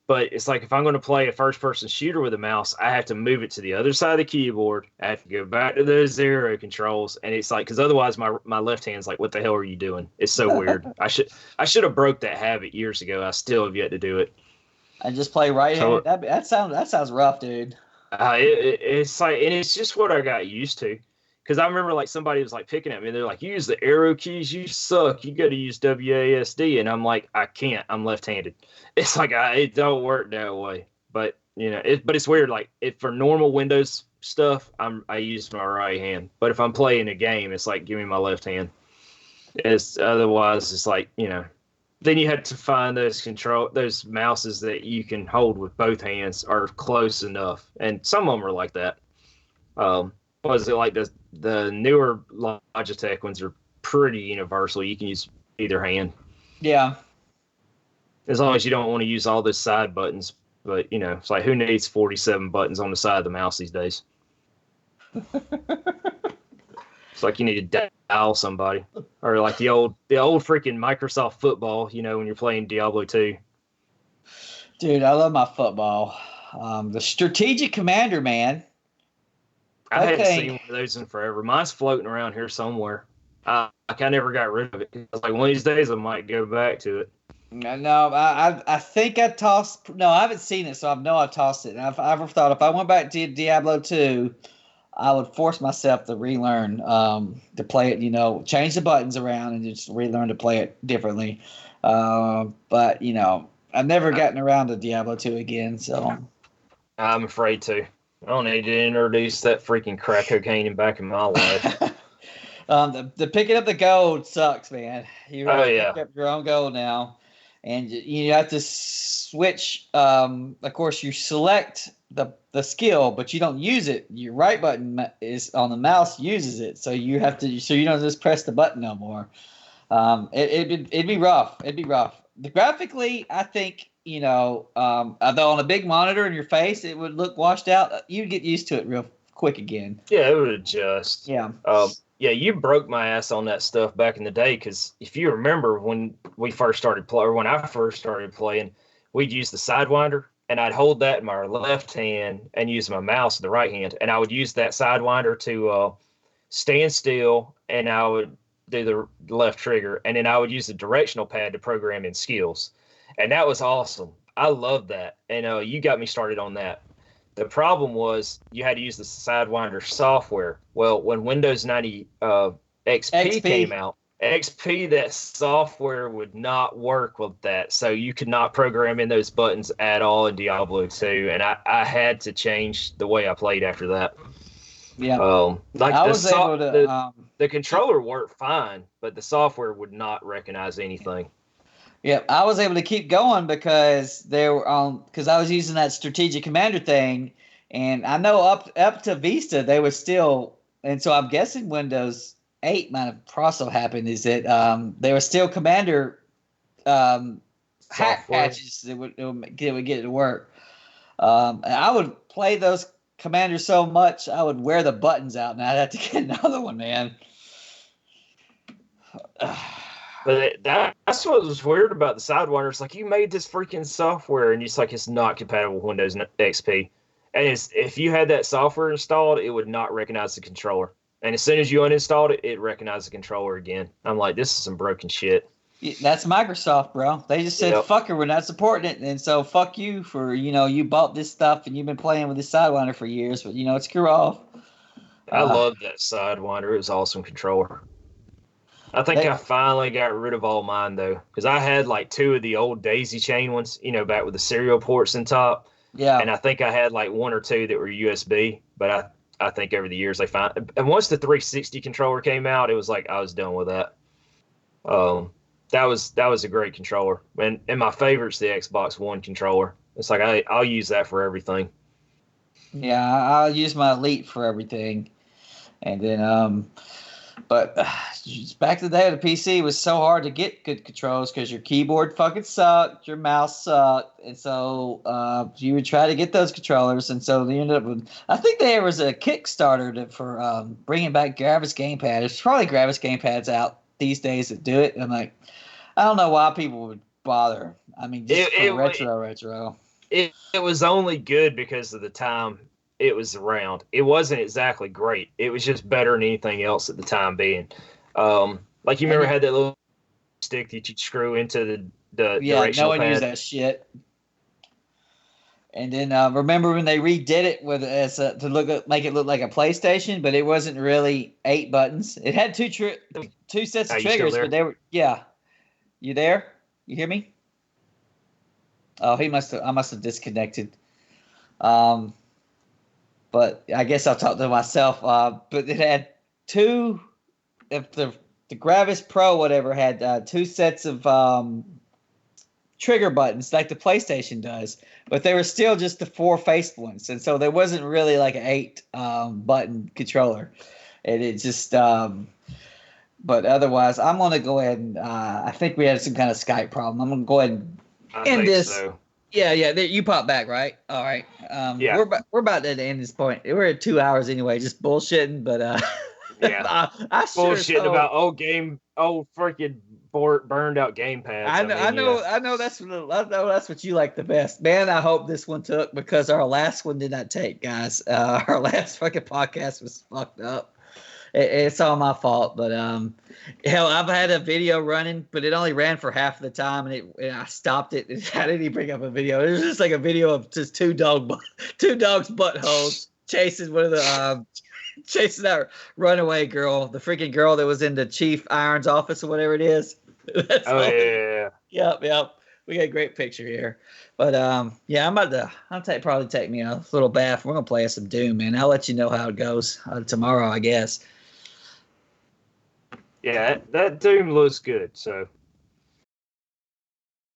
But it's like if I'm going to play a first-person shooter with a mouse, I have to move it to the other side of the keyboard. I have to go back to those arrow controls, and it's like, because otherwise my left hand's like, what the hell are you doing? It's so weird. I should have broke that habit years ago. I still have yet to do it. And just play right-handed. That sounds rough, dude. It's like, and it's just what I got used to. Because I remember like somebody was like picking at me. They're like, use the arrow keys. You suck. You got to use WASD. And I'm like, I can't. I'm left-handed. It's like it don't work that way. But but it's weird. Like for normal Windows stuff, I use my right hand. But if I'm playing a game, it's like give me my left hand. Otherwise, it's like Then you had to find those mouses that you can hold with both hands are close enough, and some of them are like that. Was it like the newer Logitech ones are pretty universal. You can use either hand. Yeah. As long as you don't want to use all those side buttons. But, it's like, who needs 47 buttons on the side of the mouse these days? It's like you need to dial somebody. Or like the old freaking Microsoft football, when you're playing Diablo 2. Dude, I love my football. The Strategic Commander, man. I haven't seen one of those in forever. Mine's floating around here somewhere. I never got rid of it. It's like one of these days I might go back to it. No, I think I tossed. No, I haven't seen it, so I know I tossed it. And I've ever thought if I went back to Diablo 2, I would force myself to relearn to play it. Change the buttons around and just relearn to play it differently. But I've never gotten around to Diablo 2 again. So I'm afraid to. I don't need to introduce that freaking crack cocaine back in my life. The picking up the gold sucks, man. You pick up your own gold now, and you have to switch. Of course, you select the skill, but you don't use it. Your right button is on the mouse uses it, so you have to. So you don't just press the button no more. It'd be rough. It'd be rough. Graphically, I think. Although on a big monitor in your face, it would look washed out. You'd get used to it real quick again. Yeah, it would adjust. Yeah. Yeah, you broke my ass on that stuff back in the day because if you remember when we first started playing, or when I first started playing, we'd use the Sidewinder, and I'd hold that in my left hand and use my mouse in the right hand, and I would use that Sidewinder to stand still, and I would do the left trigger, and then I would use the directional pad to program in skills, and that was awesome. I loved that, and you got me started on that. The problem was you had to use the Sidewinder software. Well, when Windows 90 XP came out, that software would not work with that. So you could not program in those buttons at all in Diablo 2. And I had to change the way I played after that. Yeah. Like the controller worked fine, but the software would not recognize anything. Yeah, I was able to keep going because because I was using that strategic commander thing, and I know up to Vista they were still, and so I'm guessing Windows 8 might have also happened. Is that they were still commander hack patches that would get it to work. And I would play those commanders so much I would wear the buttons out, and I'd have to get another one, man. But that's what was weird about the Sidewinder. It's like, you made this freaking software, and it's not compatible with Windows XP. And if you had that software installed, it would not recognize the controller. And as soon as you uninstalled it, it recognized the controller again. I'm like, this is some broken shit. That's Microsoft, bro. They just said, fuck it, we're not supporting it. And so fuck you for, you bought this stuff and you've been playing with this Sidewinder for years, but, screw off. I love that Sidewinder. It was an awesome controller. I think I finally got rid of all mine, though, because I had like 2 of the old daisy chain ones, back with the serial ports in top. Yeah. And I think I had like 1 or 2 that were USB, but I think over the years they found. And once the 360 controller came out, it was like I was done with that. That was a great controller. And my favorite's the Xbox One controller. It's like I'll use that for everything. Yeah, I'll use my Elite for everything. And then but back to the day of the PC, it was so hard to get good controls because your keyboard fucking sucked, your mouse sucked, and so you would try to get those controllers, and so they ended up with. I think there was a Kickstarter for bringing back Gravis gamepad. There's probably Gravis gamepads out these days that do it. I'm like, I don't know why people would bother. I mean, just retro. It was only good because of the time it was around. It wasn't exactly great. It was just better than anything else at the time being. Like you remember had that little stick that you'd screw into the directional no one pad. used that shit. And then remember when they redid it with make it look like a PlayStation, but it wasn't really 8 buttons. It had two sets of triggers, but they were You there? You hear me? Oh, I must have disconnected. But I guess I'll talk to myself. But it had 2. If the Gravis Pro whatever had 2 sets of trigger buttons like the PlayStation does, but they were still just the 4 faced ones, and so there wasn't really like an 8 button controller, and it just. But otherwise, I'm gonna go ahead and I think we had some kind of Skype problem. I'm gonna go ahead and end this. So. Yeah. You popped back, right? All right. Yeah. We're about to end this point. We're at 2 hours anyway, just bullshitting. But yeah, I bullshitting about old freaking burned out gamepads. I know that's what you like the best, man. I hope this one took because our last one did not take, guys. Our last fucking podcast was fucked up. It's all my fault, but hell, I've had a video running, but it only ran for half of the time, and I stopped it. I didn't even bring up a video. It was just like a video of just two dogs' buttholes chasing one of the chasing that runaway girl, the freaking girl that was in the Chief Iron's office or whatever it is. Yeah. Yep. We got a great picture here. But yeah, I'll probably take me a little bath. We're gonna play some Doom, man. I'll let you know how it goes tomorrow, I guess. Yeah, that Doom looks good. So